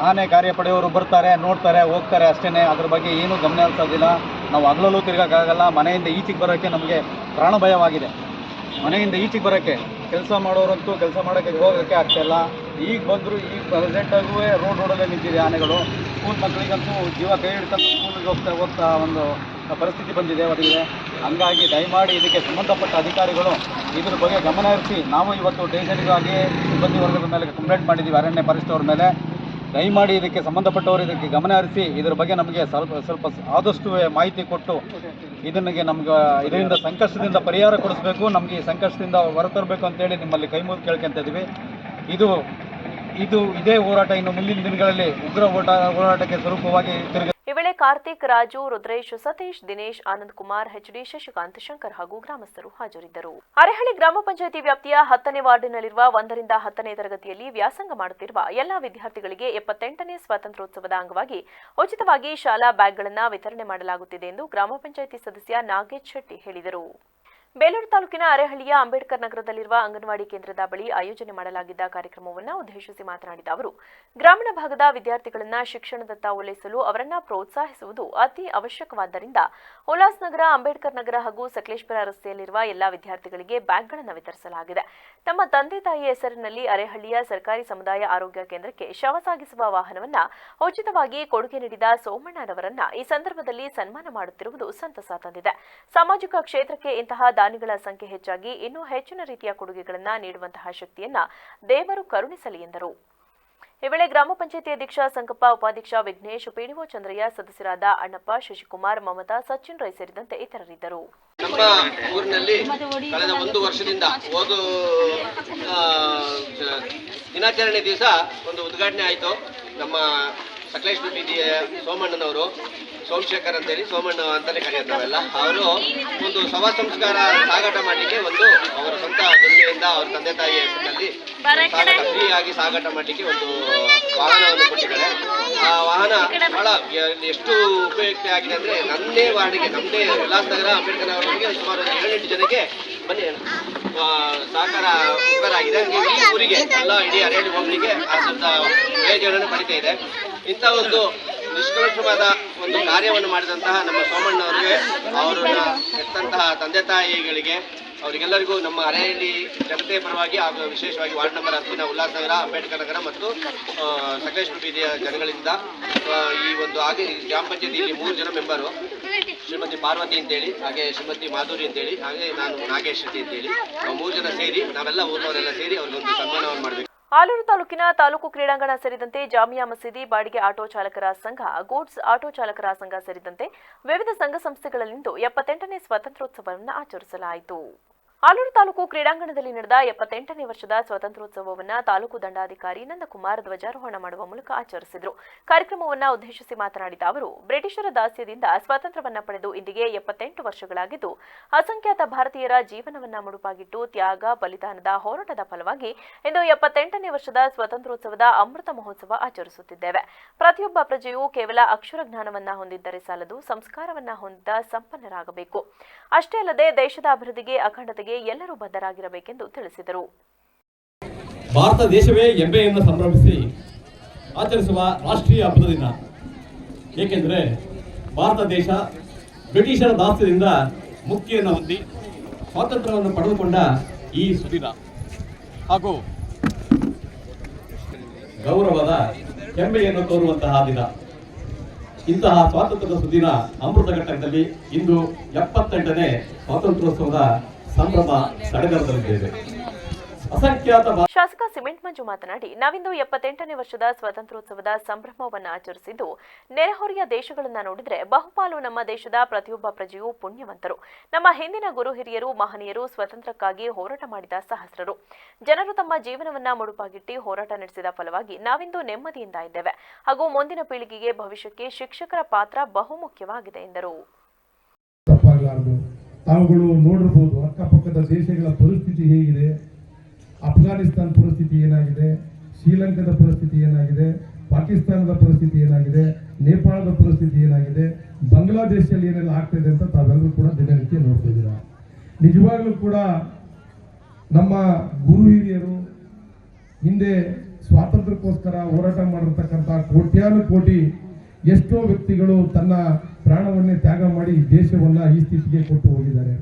ಆನೆ ಕಾರ್ಯಪಡೆಯವರು ಬರ್ತಾರೆ, ನೋಡ್ತಾರೆ, ಹೋಗ್ತಾರೆ ಅಷ್ಟೇ. ಅದ್ರ ಬಗ್ಗೆ ಏನೂ ಗಮನ ಹರಿಸೋದಿಲ್ಲ. ನಾವು ಹಗಲಲ್ಲೂ ತಿರುಗೋಕ್ಕಾಗಲ್ಲ. ಮನೆಯಿಂದ ಈಚೆಗೆ ಬರೋಕ್ಕೆ ನಮಗೆ ಪ್ರಾಣ ಭಯವಾಗಿದೆ. ಮನೆಯಿಂದ ಈಚೆಗೆ ಬರೋಕ್ಕೆ, ಕೆಲಸ ಮಾಡೋರಂತೂ ಕೆಲಸ ಮಾಡೋಕ್ಕೆ ಹೋಗೋಕ್ಕೆ ಆಗ್ತಾಯಿಲ್ಲ. ಈಗ ಬಂದರೂ ಈಗ ಪ್ರೆಸೆಂಟಾಗೂ ರೋಡಲ್ಲೇ ನಿಂತಿದೆ ಆನೆಗಳು. ಸ್ಕೂಲ್ ಮಕ್ಕಳಿಗಂತೂ ಜೀವ ಕೈ ಹಿಡ್ಕೊಂಡು ಸ್ಕೂಲಿಗೆ ಹೋಗ್ತಾ ಒಂದು ಪರಿಸ್ಥಿತಿ ಬಂದಿದೆ ಅವರಿಗೆ. ಹಂಗಾಗಿ ದಯಮಾಡಿ ಇದಕ್ಕೆ ಸಂಬಂಧಪಟ್ಟ ಅಧಿಕಾರಿಗಳು ಇದ್ರ ಬಗ್ಗೆ ಗಮನ ಹರಿಸಿ, ನಾವು ಇವತ್ತು ಸ್ಟೇಷನ್ಗಾಗಿ ಸಿಬ್ಬಂದಿ ವರ್ಗದ ಮೇಲೆ ಕಂಪ್ಲೇಂಟ್ ಮಾಡಿದ್ದೀವಿ, ಅರಣ್ಯ ಫಾರೆಸ್ಟ್ ಅವ್ರ ಮೇಲೆ. ದಯಮಾಡಿ ಇದಕ್ಕೆ ಸಂಬಂಧಪಟ್ಟವರು ಇದಕ್ಕೆ ಗಮನ ಹರಿಸಿ ಇದ್ರ ಬಗ್ಗೆ ನಮಗೆ ಸ್ವಲ್ಪ ಆದಷ್ಟು ಮಾಹಿತಿ ಕೊಟ್ಟು ಇದರಿಂದ ಸಂಕಷ್ಟದಿಂದ ಪರಿಹಾರ ಕೊಡಿಸಬೇಕು, ನಮಗೆ ಈ ಸಂಕಷ್ಟದಿಂದ ಹೊರತರಬೇಕು ಅಂತೇಳಿ ನಿಮ್ಮಲ್ಲಿ ಕೈ ಮುಗಿದು ಕೇಳ್ಕೊತಾ ಇದ್ದೀವಿ. ಇದೇ ಹೋರಾಟ ಇನ್ನು ಮುಂದಿನ ದಿನಗಳಲ್ಲಿ ಉಗ್ರ ಹೋರಾಟಕ್ಕೆ ಸ್ವರೂಪವಾಗಿ ಈ ವೇಳೆ ಕಾರ್ತಿಕ್, ರಾಜು, ರುದ್ರೇಶ್, ಸತೀಶ್, ದಿನೇಶ್, ಆನಂದ್ ಕುಮಾರ್, ಎಚ್ಡಿ, ಶಶಿಕಾಂತ್, ಶಂಕರ್ ಹಾಗೂ ಗ್ರಾಮಸ್ಥರು ಹಾಜರಿದ್ದರು. ಅರೆಹಳ್ಳಿ ಗ್ರಾಮ ಪಂಚಾಯಿತಿ ವ್ಯಾಪ್ತಿಯ 10ನೇ ವಾರ್ಡಿನಲ್ಲಿರುವ 1ರಿಂದ 10ನೇ ತರಗತಿಯಲ್ಲಿ ವ್ಯಾಸಂಗ ಮಾಡುತ್ತಿರುವ ಎಲ್ಲಾ ವಿದ್ಯಾರ್ಥಿಗಳಿಗೆ 78ನೇ ಸ್ವಾತಂತ್ರ್ಯೋತ್ಸವದ ಅಂಗವಾಗಿ ಉಚಿತವಾಗಿ ಶಾಲಾ ಬ್ಯಾಗ್ಗಳನ್ನು ವಿತರಣೆ ಮಾಡಲಾಗುತ್ತಿದೆ ಎಂದು ಗ್ರಾಮ ಪಂಚಾಯಿತಿ ಸದಸ್ಯ ನಾಗೇಶ್ ಶೆಟ್ಟಿ ಹೇಳಿದರು. ಬೇಲೂರು ತಾಲೂಕಿನ ಅರೆಹಳ್ಳಿಯ ಅಂಬೇಡ್ಕರ್ ನಗರದಲ್ಲಿರುವ ಅಂಗನವಾಡಿ ಕೇಂದ್ರದ ಬಳಿ ಆಯೋಜನೆ ಮಾಡಲಾಗಿದ್ದ ಕಾರ್ಯಕ್ರಮವನ್ನು ಉದ್ದೇಶಿಸಿ ಮಾತನಾಡಿದ ಅವರು, ಗ್ರಾಮೀಣ ಭಾಗದ ವಿದ್ಯಾರ್ಥಿಗಳನ್ನು ಶಿಕ್ಷಣದತ್ತ ಒಲೈಸಲು ಅವರನ್ನು ಪ್ರೋತ್ಸಾಹಿಸುವುದು ಅತಿ ಅವಶ್ಯಕವಾದ್ದರಿಂದ ಉಲ್ಲಾಸನಗರ, ಅಂಬೇಡ್ಕರ್ ನಗರ ಹಾಗೂ ಸಕಲೇಶಪುರ ರಸ್ತೆಯಲ್ಲಿರುವ ಎಲ್ಲಾ ವಿದ್ಯಾರ್ಥಿಗಳಿಗೆ ಬ್ಯಾಗ್ಗಳನ್ನು ವಿತರಿಸಲಾಗಿದೆ. ತಮ್ಮ ತಂದೆ ತಾಯಿ ಹೆಸರಿನಲ್ಲಿ ಅರೆಹಳ್ಳಿಯ ಸರ್ಕಾರಿ ಸಮುದಾಯ ಆರೋಗ್ಯ ಕೇಂದ್ರಕ್ಕೆ ಶವ ಸಾಗಿಸುವ ವಾಹನವನ್ನು ಉಚಿತವಾಗಿ ಕೊಡುಗೆ ನೀಡಿದ ಸೋಮಣ್ಣರವರನ್ನ ಈ ಸಂದರ್ಭದಲ್ಲಿ ಸನ್ಮಾನ ಮಾಡುತ್ತಿರುವುದು ಸಂತಸ ತಂದಿದೆ. ಸಾಮಾಜಿಕ ಕ್ಷೇತ್ರಕ್ಕೆ ಇಂತಹ ದಾನಿಗಳ ಸಂಖ್ಯೆ ಹೆಚ್ಚಾಗಿ ಇನ್ನೂ ಹೆಚ್ಚಿನ ರೀತಿಯ ಕೊಡುಗೆಗಳನ್ನು ನೀಡುವಂತಹ ಶಕ್ತಿಯನ್ನ ದೇವರು ಕರುಣಿಸಲಿ ಎಂದರು. ಈ ವೇಳೆ ಗ್ರಾಮ ಪಂಚಾಯಿತಿ ಅಧ್ಯಕ್ಷ ಸಂಕಪ್ಪ, ಉಪಾಧ್ಯಕ್ಷ ವಿಘ್ನೇಶ್, ಪಿಡಿಒ ಚಂದ್ರಯ್ಯ, ಸದಸ್ಯರಾದ ಅಣ್ಣಪ್ಪ, ಶಶಿಕುಮಾರ್, ಮಮತಾ, ಸಚಿನ್ ರೈ ಸೇರಿದಂತೆ ಇತರರಿದ್ದರು. ನಮ್ಮ ಊರಿನಲ್ಲಿ ಕಳೆದ 1 ವರ್ಷದಿಂದ ದಿನಾಚರಣೆ ದಿವಸ ಒಂದು ಉದ್ಘಾಟನೆ ಆಯಿತು. ನಮ್ಮ ಸಕಲೇಶ್ಪುರ ಬೀದಿಯ ಸೋಮಣ್ಣನವರು, ಸೋಮಶೇಖರ್ ಅಂತೇಳಿ ಸೋಮಣ್ಣ ಅಂತಲೇ ಕರೆಯೋದು ನಾವೆಲ್ಲ, ಅವರು ಒಂದು ಶವ ಸಂಸ್ಕಾರ ಸಾಗಾಟ ಮಾಡಲಿಕ್ಕೆ ಅವರ ಸ್ವಂತ ದುಡಿಮೆಯಿಂದ ಅವ್ರ ತಂದೆ ತಾಯಿಯ ಹೆಸರಿನಲ್ಲಿ ಫ್ರೀ ಆಗಿ ಸಾಗಾಟ ಮಾಡಲಿಕ್ಕೆ ಒಂದು ವಾಹನವನ್ನು ಕೊಟ್ಟಿದ್ದಾರೆ. ಆ ವಾಹನ ಬಹಳ ಎಷ್ಟು ಉಪಯುಕ್ತ ಆಗಿದೆ ಅಂದರೆ, ನಮ್ಮದೇ ವಾರ್ಡಿಗೆ, ನಮ್ಮದೇ ಉಲ್ಲಾಸನಗರ ಅಂಬೇಡ್ಕರ್ ಅವರಿಗೆ ಸುಮಾರು 7-8 ಜನಕ್ಕೆ ಬನ್ನಿ ಸಹಕಾರ ಉಪಕಾರ ಆಗಿದೆ. ಈ ಊರಿಗೆ ಎಲ್ಲ ಇಡೀ ಅರೆಹಳ್ಳಿ ಹೋಗ್ಲಿಕ್ಕೆ ಆ ಸ್ವಲ್ಪ ಪ್ರಯೋಜನವನ್ನು ಪಡಿತಾ ಇದೆ. ಇಂಥ ಒಂದು ನಿಷ್ಕಲ್ಮಶವಾದ ಒಂದು ಕಾರ್ಯವನ್ನು ಮಾಡಿದಂತಹ ನಮ್ಮ ಸೋಮಣ್ಣ ಅವರಿಗೆ, ಅವರನ್ನ ಹೆತ್ತಂತಹ ತಂದೆ ತಾಯಿಗಳಿಗೆ, ಅವರಿಗೆಲ್ಲರಿಗೂ ನಮ್ಮ ಅರೆಹಳ್ಳಿ ಜನತೆಯ ಪರವಾಗಿ ಹಾಗೂ ವಿಶೇಷವಾಗಿ ವಾರ್ಡ್ ನಂಬರ್ 10ನ ಉಲ್ಲಾಸನಗರ, ಅಂಬೇಡ್ಕರ್ ನಗರ ಮತ್ತು ಸಕಲೇಶ್ಪುರ ಬೀದಿಯ ಜನಗಳಿಂದ ಈ ಒಂದು ಹಾಗೆ ಗ್ರಾಮ ಪಂಚಾಯತಿಯಲ್ಲಿ 3 ಜನ ಮೆಂಬರು, ಶ್ರೀಮತಿ ಪಾರ್ವತಿ ಅಂತೇಳಿ, ಹಾಗೆ ಶ್ರೀಮತಿ ಮಾಧುರಿ ಅಂತೇಳಿ, ಹಾಗೆ ನಾನು ನಾಗೇಶ್ ಶೆಟ್ಟಿ ಅಂತೇಳಿ, ನಾವು 3 ಜನ ಸೇರಿ, ನಾವೆಲ್ಲ ಊರಿನವರೆಲ್ಲ ಸೇರಿ ಅವ್ರಿಗೊಂದು ಸನ್ಮಾನವನ್ನು ಮಾಡಬೇಕು. ಆಲೂರು ತಾಲೂಕಿನ ತಾಲೂಕು ಕ್ರೀಡಾಂಗಣ ಸೇರಿದಂತೆ ಜಾಮಿಯಾ ಮಸೀದಿ, ಬಾಡಿಗೆ ಆಟೋ ಚಾಲಕರ ಸಂಘ, ಗೂಡ್ಸ್ ಆಟೋ ಚಾಲಕರ ಸಂಘ ಸೇರಿದಂತೆ ವಿವಿಧ ಸಂಘ ಸಂಸ್ಥೆಗಳಲ್ಲಿಂದು 78ನೇ ಸ್ವಾತಂತ್ರ್ಯೋತ್ಸವವನ್ನು ಆಚರಿಸಲಾಯಿತು. ಆಲೂರು ತಾಲೂಕು ಕ್ರೀಡಾಂಗಣದಲ್ಲಿ ನಡೆದ 78ನೇ ವರ್ಷದ ಸ್ವಾತಂತ್ರ್ಯೋತ್ಸವವನ್ನು ತಾಲೂಕು ದಂಡಾಧಿಕಾರಿ ನಂದಕುಮಾರ್ ಧ್ವಜಾರೋಹಣ ಮಾಡುವ ಮೂಲಕ ಆಚರಿಸಿದರು. ಕಾರ್ಯಕ್ರಮವನ್ನು ಉದ್ದೇಶಿಸಿ ಮಾತನಾಡಿದ ಅವರು, ಬ್ರಿಟಿಷರ ದಾಸ್ಯದಿಂದ ಸ್ವಾತಂತ್ರ್ಯವನ್ನ ಪಡೆದು ಇಂದಿಗೆ 78 ವರ್ಷಗಳಾಗಿದ್ದು, ಅಸಂಖ್ಯಾತ ಭಾರತೀಯರ ಜೀವನವನ್ನ ಮುಡುಪಾಗಿಟ್ಟು ತ್ಯಾಗ, ಬಲಿದಾನದ ಹೋರಾಟದ ಫಲವಾಗಿ ಇಂದು 78ನೇ ವರ್ಷದ ಸ್ವಾತಂತ್ರ್ಯೋತ್ಸವದ ಅಮೃತ ಮಹೋತ್ಸವ ಆಚರಿಸುತ್ತಿದ್ದೇವೆ. ಪ್ರತಿಯೊಬ್ಬ ಪ್ರಜೆಯೂ ಕೇವಲ ಅಕ್ಷರ ಜ್ಞಾನವನ್ನ ಹೊಂದಿದ್ದರೆ ಸಾಲದು, ಸಂಸ್ಕಾರವನ್ನ ಹೊಂದಿದ ಸಂಪನ್ನರಾಗಬೇಕು. ಅಷ್ಟೇ ಅಲ್ಲದೆ ದೇಶದ ಅಭಿವೃದ್ಧಿಗೆ, ಅಖಂಡತೆಗೆ ಎಲ್ಲರೂ ಬದ್ಧರಾಗಿರಬೇಕೆಂದು ತಿಳಿಸಿದರು. ಭಾರತ ದೇಶವೇ ಹೆಮ್ಮೆಯನ್ನು ಸಂಭ್ರಮಿಸಿ ಆಚರಿಸುವ ರಾಷ್ಟ್ರೀಯ ಹಬ್ಬದ ದಿನ. ಏಕೆಂದರೆ ಭಾರತ ದೇಶ ಬ್ರಿಟಿಷರ ದಾಸ್ಯದಿಂದ ಮುಕ್ತಿಯನ್ನು ಹೊಂದಿ ಸ್ವಾತಂತ್ರ್ಯವನ್ನು ಪಡೆದುಕೊಂಡ ಈ ಸುದಿನ ಹಾಗೂ ಗೌರವದ ಹೆಮ್ಮೆಯನ್ನು ತೋರುವಂತಹ ದಿನ. ಇಂತಹ ಸ್ವಾತಂತ್ರ್ಯದ ಸುದಿನ ಅಮೃತ ಘಟ್ಟದಲ್ಲಿ ಇಂದು 78ನೇ ಸ್ವಾತಂತ್ರ್ಯೋತ್ಸವದ ಸಂಭ್ರಮ ಸಡಗರದಲ್ಲಿದ್ದೇವೆ. ಶಾಸಕ ಸಿಮೆಂಟ್ ಮಂಜು ಮಾತನಾಡಿ, ನಾವಿಂದು 78ನೇ ವರ್ಷದ ಸ್ವಾತಂತ್ರ್ಯೋತ್ಸವದ ಸಂಭ್ರಮವನ್ನು ಆಚರಿಸಿದ್ದು, ನೆರೆಹೊರೆಯ ದೇಶಗಳನ್ನ ನೋಡಿದ್ರೆ ಬಹುಪಾಲು ನಮ್ಮ ದೇಶದ ಪ್ರತಿಯೊಬ್ಬ ಪ್ರಜೆಯೂ ಪುಣ್ಯವಂತರು. ನಮ್ಮ ಹಿಂದಿನ ಗುರು ಹಿರಿಯರು, ಮಹನೀಯರು ಸ್ವಾತಂತ್ರ್ಯಕ್ಕಾಗಿ ಹೋರಾಟ ಮಾಡಿದ ಸಹಸ್ರರು. ಜನರು ತಮ್ಮ ಜೀವನವನ್ನ ಮುಡುಪಾಗಿಟ್ಟು ಹೋರಾಟ ನಡೆಸಿದ ಫಲವಾಗಿ ನಾವಿಂದು ನೆಮ್ಮದಿಯಿಂದ ಇದ್ದೇವೆ ಹಾಗೂ ಮುಂದಿನ ಪೀಳಿಗೆಗೆ, ಭವಿಷ್ಯಕ್ಕೆ ಶಿಕ್ಷಕರ ಪಾತ್ರ ಬಹುಮುಖ್ಯವಾಗಿದೆ ಎಂದರು. ತಾವುಗಳು ನೋಡಿರ್ಬೋದು, ಅಕ್ಕಪಕ್ಕದ ದೇಶಗಳ ಪರಿಸ್ಥಿತಿ ಹೇಗಿದೆ, ಅಫ್ಘಾನಿಸ್ತಾನ ಪರಿಸ್ಥಿತಿ ಏನಾಗಿದೆ, ಶ್ರೀಲಂಕಾದ ಪರಿಸ್ಥಿತಿ ಏನಾಗಿದೆ, ಪಾಕಿಸ್ತಾನದ ಪರಿಸ್ಥಿತಿ ಏನಾಗಿದೆ, ನೇಪಾಳದ ಪರಿಸ್ಥಿತಿ ಏನಾಗಿದೆ, ಬಾಂಗ್ಲಾದೇಶದಲ್ಲಿ ಏನೆಲ್ಲ ಆಗ್ತಾಯಿದೆ ಅಂತ ತಾವೆಲ್ಲರೂ ಕೂಡ ದಿನನಿತ್ಯ ನೋಡ್ತಿದ್ದೀರಾ. ನಿಜವಾಗ್ಲೂ ಕೂಡ ನಮ್ಮ ಗುರು ಹಿರಿಯರು ಹಿಂದೆ ಸ್ವಾತಂತ್ರ್ಯಕ್ಕೋಸ್ಕರ ಹೋರಾಟ ಮಾಡಿರ್ತಕ್ಕಂಥ ಕೋಟ್ಯಾನು ಕೋಟಿ ಎಷ್ಟೋ ವ್ಯಕ್ತಿಗಳು ತನ್ನ ಪ್ರಾಣವನ್ನೇ ತ್ಯಾಗ ಮಾಡಿ ದೇಶವನ್ನ ಈ ಸ್ಥಿತಿಗೆ ಕೊಟ್ಟು ಹೋಗಿದ್ದಾರೆ.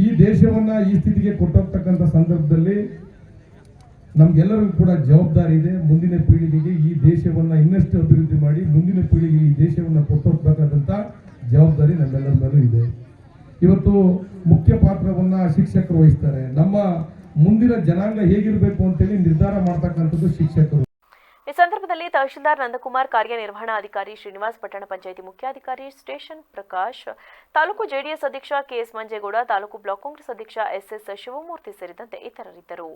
ಈ ದೇಶವನ್ನ ಈ ಸ್ಥಿತಿಗೆ ಕೊಟ್ಟೋಗ್ತಕ್ಕಂಥ ಸಂದರ್ಭದಲ್ಲಿ ನಮ್ಗೆಲ್ಲರಿಗೂ ಕೂಡ ಜವಾಬ್ದಾರಿ ಇದೆ. ಮುಂದಿನ ಪೀಳಿಗೆಗೆ ಈ ದೇಶವನ್ನ ಇನ್ನಷ್ಟು ಅಭಿವೃದ್ಧಿ ಮಾಡಿ ಮುಂದಿನ ಪೀಳಿಗೆಗೆ ಈ ದೇಶವನ್ನ ಕೊಟ್ಟೋಗ್ಬೇಕಾದಂಥ ಜವಾಬ್ದಾರಿ ನಮ್ಮೆಲ್ಲರ ಮೇಲೂ ಇದೆ. ಇವತ್ತು ಮುಖ್ಯ ಪಾತ್ರವನ್ನ ಶಿಕ್ಷಕರು ವಹಿಸ್ತಾರೆ. ನಮ್ಮ ಮುಂದಿನ ಜನಾಂಗ ಹೇಗಿರಬೇಕು ಅಂತೇಳಿ ನಿರ್ಧಾರ ಮಾಡ್ತಕ್ಕಂಥದ್ದು ಶಿಕ್ಷಕರು. ಈ ಸಂದರ್ಭದಲ್ಲಿ ತಹಶೀಲ್ದಾರ್ ನಂದಕುಮಾರ್, ಕಾರ್ಯನಿರ್ವಹಣಾಧಿಕಾರಿ ಶ್ರೀನಿವಾಸ್, ಪಟ್ಟಣ ಪಂಚಾಯಿತಿ ಮುಖ್ಯಾಧಿಕಾರಿ ಸ್ಟೇಷನ್ ಪ್ರಕಾಶ್, ತಾಲೂಕು ಜೆಡಿಎಸ್ ಅಧ್ಯಕ್ಷ ಕೆಎಸ್ ಮಂಜೇಗೌಡ, ತಾಲೂಕು ಬ್ಲಾಕ್ ಕಾಂಗ್ರೆಸ್ ಅಧ್ಯಕ್ಷ ಎಸ್ಎಸ್ ಶಿವಮೂರ್ತಿ ಸೇರಿದಂತೆ ಇತರರಿದ್ದರು.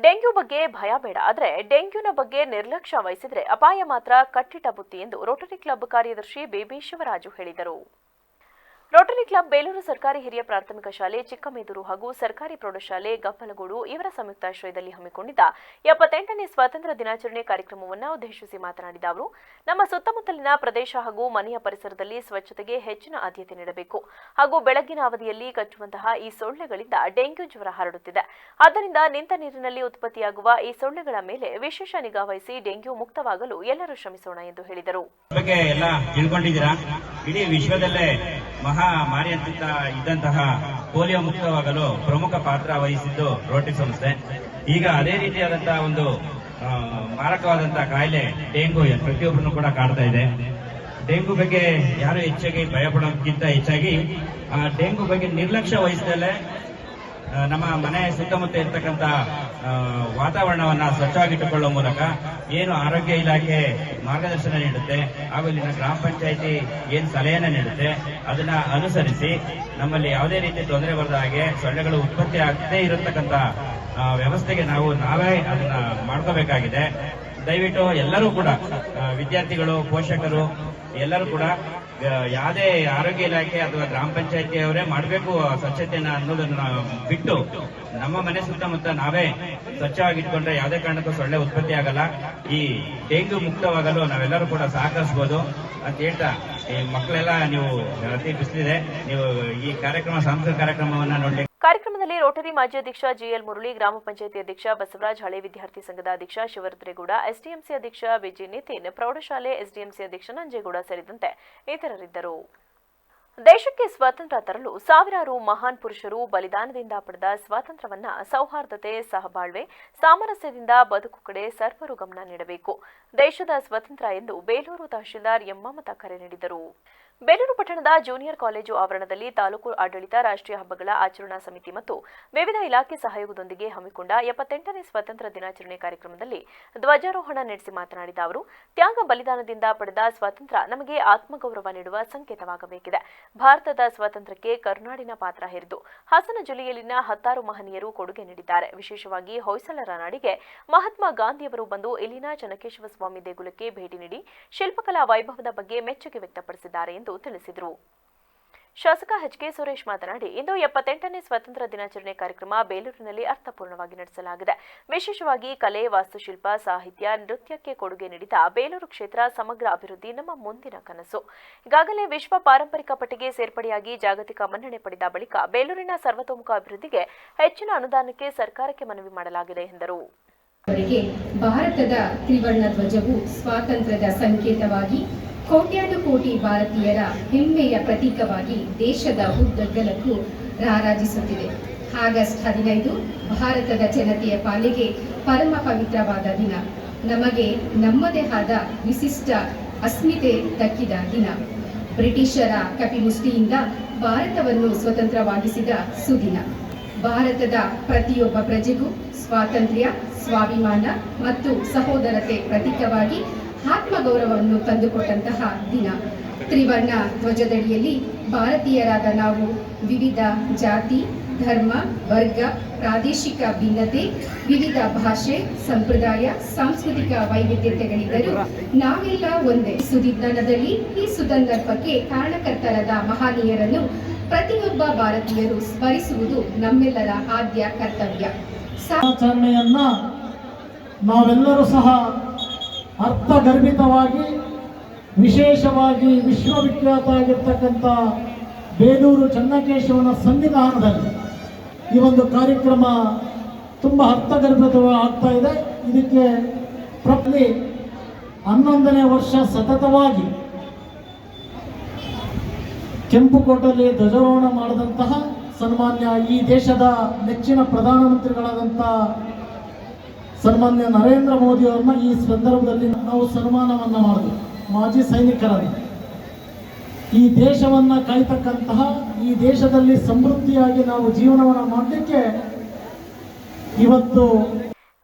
ಡೆಂಗ್ಯೂ ಬಗ್ಗೆ ಭಯ ಬೇಡ, ಆದರೆ ಡೆಂಗ್ಯೂನ ಬಗ್ಗೆ ನಿರ್ಲಕ್ಷ್ಯ ವಹಿಸಿದರೆ ಅಪಾಯ ಮಾತ್ರ ಕಟ್ಟಿಟ್ಟ ಬುತ್ತಿ ಎಂದು ರೋಟರಿ ಕ್ಲಬ್ ಕಾರ್ಯದರ್ಶಿ ಬೇಬಿ ಶಿವರಾಜು ಹೇಳಿದರು. ರೋಟರಿ ಕ್ಲಬ್ ಬೇಲೂರು ಸರ್ಕಾರಿ ಹಿರಿಯ ಪ್ರಾಥಮಿಕ ಶಾಲೆ ಚಿಕ್ಕಮೇದೂರು ಹಾಗೂ ಸರ್ಕಾರಿ ಪ್ರೌಢಶಾಲೆ ಗಪ್ಪಲಗೂಡು ಇವರ ಸಂಯುಕ್ತಾಶ್ರಯದಲ್ಲಿ ಹಮ್ಮಿಕೊಂಡಿದ್ದ 78ನೇ ಸ್ವಾತಂತ್ರ್ಯ ದಿನಾಚರಣೆ ಕಾರ್ಯಕ್ರಮವನ್ನು ಉದ್ದೇಶಿಸಿ ಮಾತನಾಡಿದ ಅವರು, ನಮ್ಮ ಸುತ್ತಮುತ್ತಲಿನ ಪ್ರದೇಶ ಹಾಗೂ ಮನೆಯ ಪರಿಸರದಲ್ಲಿ ಸ್ವಚ್ಛತೆಗೆ ಹೆಚ್ಚಿನ ಆದ್ಯತೆ ನೀಡಬೇಕು ಹಾಗೂ ಬೆಳಗಿನ ಅವಧಿಯಲ್ಲಿ ಕಚ್ಚುವಂತಹ ಈ ಸೊಳ್ಳೆಗಳಿಂದ ಡೆಂಗ್ಯೂ ಜ್ವರ ಹರಡುತ್ತಿದೆ. ಆದ್ದರಿಂದ ನಿಂತ ನೀರಿನಲ್ಲಿ ಉತ್ಪತ್ತಿಯಾಗುವ ಈ ಸೊಳ್ಳೆಗಳ ಮೇಲೆ ವಿಶೇಷ ನಿಗಾ ವಹಿಸಿ ಡೆಂಗ್ಯೂ ಮುಕ್ತವಾಗಲು ಎಲ್ಲರೂ ಶ್ರಮಿಸೋಣ ಎಂದು ಹೇಳಿದರು. ಇಡೀ ವಿಶ್ವದಲ್ಲೇ ಮಹಾಮಾರಿ ಅಂತ ಇದ್ದಂತಹ ಪೋಲಿಯೋ ಮುಕ್ತವಾಗಲು ಪ್ರಮುಖ ಪಾತ್ರ ವಹಿಸಿದ್ದು ರೋಟರಿ ಸಂಸ್ಥೆ. ಈಗ ಅದೇ ರೀತಿಯಾದಂತಹ ಒಂದು ಮಾರಕವಾದಂತಹ ಕಾಯಿಲೆ ಡೆಂಗು ಪ್ರತಿಯೊಬ್ಬರನ್ನು ಕೂಡ ಕಾಡ್ತಾ ಇದೆ. ಡೆಂಗು ಬಗ್ಗೆ ಯಾರು ಹೆಚ್ಚಾಗಿ ಭಯ ಪಡೋದಕ್ಕಿಂತ ಹೆಚ್ಚಾಗಿ ಡೆಂಗು ಬಗ್ಗೆ ನಿರ್ಲಕ್ಷ್ಯ ವಹಿಸದಲ್ಲೇ ನಮ್ಮ ಮನೆ ಸುತ್ತಮುತ್ತ ಇರ್ತಕ್ಕಂಥ ವಾತಾವರಣವನ್ನ ಸ್ವಚ್ಛವಾಗಿಟ್ಟುಕೊಳ್ಳುವ ಮೂಲಕ ಏನು ಆರೋಗ್ಯ ಇಲಾಖೆ ಮಾರ್ಗದರ್ಶನ ನೀಡುತ್ತೆ ಹಾಗೂ ಇಲ್ಲಿನ ಗ್ರಾಮ ಪಂಚಾಯಿತಿ ಏನು ಸಲಹೆಯನ್ನು ನೀಡುತ್ತೆ ಅದನ್ನ ಅನುಸರಿಸಿ ನಮ್ಮಲ್ಲಿ ಯಾವುದೇ ರೀತಿ ತೊಂದರೆ ಬರದ ಹಾಗೆ ಸೊಳ್ಳೆಗಳು ಉತ್ಪತ್ತಿ ಆಗದೇ ಇರತಕ್ಕಂಥ ವ್ಯವಸ್ಥೆಗೆ ನಾವೇ ಅದನ್ನ ಮಾಡ್ಕೋಬೇಕಾಗಿದೆ. ದಯವಿಟ್ಟು ಎಲ್ಲರೂ ಕೂಡ ವಿದ್ಯಾರ್ಥಿಗಳು, ಪೋಷಕರು ಎಲ್ಲರೂ ಕೂಡ ಯಾವುದೇ ಆರೋಗ್ಯ ಇಲಾಖೆ ಅಥವಾ ಗ್ರಾಮ ಪಂಚಾಯತಿಯವರೇ ಮಾಡಬೇಕು ಸ್ವಚ್ಛತೆಯನ್ನ ಅನ್ನೋದನ್ನ ಬಿಟ್ಟು ನಮ್ಮ ಮನೆ ಸುತ್ತಮುತ್ತ ನಾವೇ ಸ್ವಚ್ಛವಾಗಿಟ್ಕೊಂಡ್ರೆ ಯಾವುದೇ ಕಾರಣಕ್ಕೂ ಸೊಳ್ಳೆ ಉತ್ಪತ್ತಿ ಆಗಲ್ಲ. ಈ ಡೆಂಗ್ಯೂ ಮುಕ್ತವಾಗಲು ನಾವೆಲ್ಲರೂ ಕೂಡ ಸಹಕರಿಸಬಹುದು ಅಂತ ಹೇಳ್ತಾ, ಈ ಮಕ್ಕಳೆಲ್ಲ ನೀವು ಅತಿ ಬಿಸಿಲಿದೆ, ನೀವು ಈ ಸಾಂಸ್ಕೃತಿಕ ಕಾರ್ಯಕ್ರಮವನ್ನ ನೋಡಿ. ಕಾರ್ಯಕ್ರಮದಲ್ಲಿ ರೋಟರಿ ಮಾಜಿ ಅಧ್ಯಕ್ಷ ಜಿಎಲ್ ಮುರಳಿ, ಗ್ರಾಮ ಪಂಚಾಯಿತಿ ಅಧ್ಯಕ್ಷ ಬಸವರಾಜ್, ಹಳೆ ವಿದ್ಯಾರ್ಥಿ ಸಂಘದ ಅಧ್ಯಕ್ಷ ಶಿವರುದ್ರೇಗೌಡ, ಎಸ್ಡಿಎಂಸಿ ಅಧ್ಯಕ್ಷ ಬಿಜಿ ನಿತಿನ್, ಪ್ರೌಢಶಾಲೆ ಎಸ್ಡಿಎಂಸಿ ಅಧ್ಯಕ್ಷ ನಂಜೇಗೌಡ ಸೇರಿದಂತೆ ಇತರರಿದ್ದರು. ದೇಶಕ್ಕೆ ಸ್ವಾತಂತ್ರ್ಯ ತರಲು ಸಾವಿರಾರು ಮಹಾನ್ ಪುರುಷರು ಬಲಿದಾನದಿಂದ ಪಡೆದ ಸ್ವಾತಂತ್ರ್ಯವನ್ನ ಸೌಹಾರ್ದತೆ, ಸಹಬಾಳ್ವೆ, ಸಾಮರಸ್ಯದಿಂದ ಬದುಕು ಕಡೆ ಸರ್ವರು ಗಮನ ನೀಡಬೇಕು. ದೇಶದ ಸ್ವಾತಂತ್ರ್ಯ ಎಂದು ಬೇಲೂರು ತಹಶೀಲ್ದಾರ್ ಎಂ ಮಮತಾ ಕರೆ ನೀಡಿದರು. ಬೇಲೂರು ಪಟ್ಟಣದ ಜೂನಿಯರ್ ಕಾಲೇಜು ಆವರಣದಲ್ಲಿ ತಾಲೂಕು ಆಡಳಿತ, ರಾಷ್ಟ್ರೀಯ ಹಬ್ಬಗಳ ಆಚರಣಾ ಸಮಿತಿ ಮತ್ತು ವಿವಿಧ ಇಲಾಖೆ ಸಹಯೋಗದೊಂದಿಗೆ ಹಮ್ಮಿಕೊಂಡ 78ನೇ ಸ್ವಾತಂತ್ರ್ಯ ದಿನಾಚರಣೆ ಕಾರ್ಯಕ್ರಮದಲ್ಲಿ ಧ್ವಜಾರೋಹಣ ನಡೆಸಿ ಮಾತನಾಡಿದ ಅವರು, ತ್ಯಾಗ ಬಲಿದಾನದಿಂದ ಪಡೆದ ಸ್ವಾತಂತ್ರ್ಯ ನಮಗೆ ಆತ್ಮಗೌರವ ನೀಡುವ ಸಂಕೇತವಾಗಬೇಕಿದೆ. ಭಾರತದ ಸ್ವಾತಂತ್ರ್ಯಕ್ಕೆ ಕರುನಾಡಿನ ಪಾತ್ರ ಹೇರಿದ್ದು ಹಾಸನ ಜಿಲ್ಲೆಯಲ್ಲಿನ 10 ಮಹನೀಯರು ಕೊಡುಗೆ ನೀಡಿದ್ದಾರೆ. ವಿಶೇಷವಾಗಿ ಹೊಯ್ಸಳರ ನಾಡಿಗೆ ಮಹಾತ್ಮ ಗಾಂಧಿಯವರು ಬಂದು ಇಲ್ಲಿನ ಚೆನ್ನಕೇಶವ ಸ್ವಾಮಿ ದೇಗುಲಕ್ಕೆ ಭೇಟಿ ನೀಡಿ ಶಿಲ್ಪಕಲಾ ವೈಭವದ ಬಗ್ಗೆ ಮೆಚ್ಚುಗೆ ವ್ಯಕ್ತಪಡಿಸಿದ್ದಾರೆ ಎಂದು ತಿಳಿಸಿದರು. ಶಾಸಕ ಎಚ್.ಕೆ. ಸುರೇಶ್ ಮಾತನಾಡಿ, ಇಂದು 78ನೇ ಸ್ವಾತಂತ್ರ್ಯ ದಿನಾಚರಣೆ ಕಾರ್ಯಕ್ರಮ ಬೇಲೂರಿನಲ್ಲಿ ಅರ್ಥಪೂರ್ಣವಾಗಿ ನಡೆಸಲಾಗಿದೆ. ವಿಶೇಷವಾಗಿ ಕಲೆ, ವಾಸ್ತುಶಿಲ್ಪ, ಸಾಹಿತ್ಯ, ನೃತ್ಯಕ್ಕೆ ಕೊಡುಗೆ ನೀಡಿದ ಬೇಲೂರು ಕ್ಷೇತ್ರ ಸಮಗ್ರ ಅಭಿವೃದ್ಧಿ ನಮ್ಮ ಮುಂದಿನ ಕನಸು. ಈಗಾಗಲೇ ವಿಶ್ವ ಪಾರಂಪರಿಕ ಪಟ್ಟಿಗೆ ಸೇರ್ಪಡೆಯಾಗಿ ಜಾಗತಿಕ ಮನ್ನಣೆ ಪಡೆದ ಬಳಿಕ ಬೇಲೂರಿನ ಸರ್ವತೋಮುಖ ಅಭಿವೃದ್ಧಿಗೆ ಹೆಚ್ಚಿನ ಅನುದಾನಕ್ಕೆ ಸರ್ಕಾರಕ್ಕೆ ಮನವಿ ಮಾಡಲಾಗಿದೆ ಎಂದರು. ಭಾರತದ ತ್ರಿವರ್ಣ ಧ್ವಜವು ಸ್ವಾತಂತ್ರ್ಯದ ಸಂಕೇತವಾಗಿ ಕೋಟ್ಯಾಂದು ಕೋಟಿ ಭಾರತೀಯರ ಹೆಮ್ಮೆಯ ಪ್ರತೀಕವಾಗಿ ದೇಶದ ಉದ್ದಗಲಕ್ಕೂ ರಾರಾಜಿಸುತ್ತಿದೆ. ಆಗಸ್ಟ್ 15 ಭಾರತದ ಜನತೆಯ ಪಾಲಿಗೆ ಪರಮ ಪವಿತ್ರವಾದ ದಿನ. ನಮಗೆ ನಮ್ಮದೇ ಆದ ವಿಶಿಷ್ಟ ಅಸ್ಮಿತೆ ದಕ್ಕಿದ ದಿನ. ಬ್ರಿಟಿಷರ ಕಪಿಮುಷ್ಟಿಯಿಂದ ಭಾರತವನ್ನು ಸ್ವತಂತ್ರವಾಗಿಸಿದ ಸುದಿನ. ಭಾರತದ ಪ್ರತಿಯೊಬ್ಬ ಪ್ರಜೆಗೂ ಸ್ವಾತಂತ್ರ್ಯ, ಸ್ವಾಭಿಮಾನ ಮತ್ತು ಸಹೋದರತೆ ಪ್ರತೀಕವಾಗಿ ಆತ್ಮಗೌರವವನ್ನು ತಂದುಕೊಟ್ಟಂತಹ ದಿನ. ತ್ರಿವರ್ಣ ಧ್ವಜದಡಿಯಲ್ಲಿ ಭಾರತೀಯರಾದ ನಾವು ವಿವಿಧ ಜಾತಿ, ಧರ್ಮ, ವರ್ಗ, ಪ್ರಾದೇಶಿಕ ಭಿನ್ನತೆ, ವಿವಿಧ ಭಾಷೆ, ಸಂಪ್ರದಾಯ, ಸಾಂಸ್ಕೃತಿಕ ವೈವಿಧ್ಯತೆಗಳಿದ್ದರೂ ನಾವೆಲ್ಲ ಒಂದೇ. ಸುದಿನದಲ್ಲಿ ಈ ಸುಸಂದರ್ಭಕ್ಕೆ ಕಾರಣಕರ್ತರಾದ ಮಹನೀಯರನ್ನು ಪ್ರತಿಯೊಬ್ಬ ಭಾರತೀಯರು ಸ್ಮರಿಸುವುದು ನಮ್ಮೆಲ್ಲರ ಆದ್ಯ ಕರ್ತವ್ಯ. ಆಚರಣೆಯನ್ನ ನಾವೆಲ್ಲರೂ ಸಹ ಅರ್ಥಗರ್ಭಿತವಾಗಿ, ವಿಶೇಷವಾಗಿ ವಿಶ್ವವಿಖ್ಯಾತ ಆಗಿರ್ತಕ್ಕಂಥ ಬೇಲೂರು ಚೆನ್ನಕೇಶವನ ಸನ್ನಿಧಾನದಲ್ಲಿ ಈ ಒಂದು ಕಾರ್ಯಕ್ರಮ ತುಂಬ ಅರ್ಥಗರ್ಭಿತವಾಗ್ತಾ ಇದೆ. ಇದಕ್ಕೆ ಪ್ರತಿ 11ನೇ ವರ್ಷ ಸತತವಾಗಿ ಕೆಂಪುಕೋಟೆಯಲ್ಲಿ ಧ್ವಜಾರೋಹಣ ಮಾಡಿದಂತಹ ಸನ್ಮಾನ್ಯ ಈ ದೇಶದ ನೆಚ್ಚಿನ ಪ್ರಧಾನಮಂತ್ರಿಗಳಾದಂಥ ಸನ್ಮಾನ್ಯ ನರೇಂದ್ರ ಮೋದಿ ಅವ್ರನ್ನ ಈ ಸಂದರ್ಭದಲ್ಲಿ ನಾವು ಸನ್ಮಾನವನ್ನು ಮಾಡಿದ್ವಿ. ಮಾಜಿ ಸೈನಿಕರನ್ನು, ಈ ದೇಶವನ್ನು ಕಾಯ್ತಕ್ಕಂತಹ, ಈ ದೇಶದಲ್ಲಿ ಸಮೃದ್ಧಿಯಾಗಿ ನಾವು ಜೀವನವನ್ನು ಮಾಡಲಿಕ್ಕೆ ಇವತ್ತು.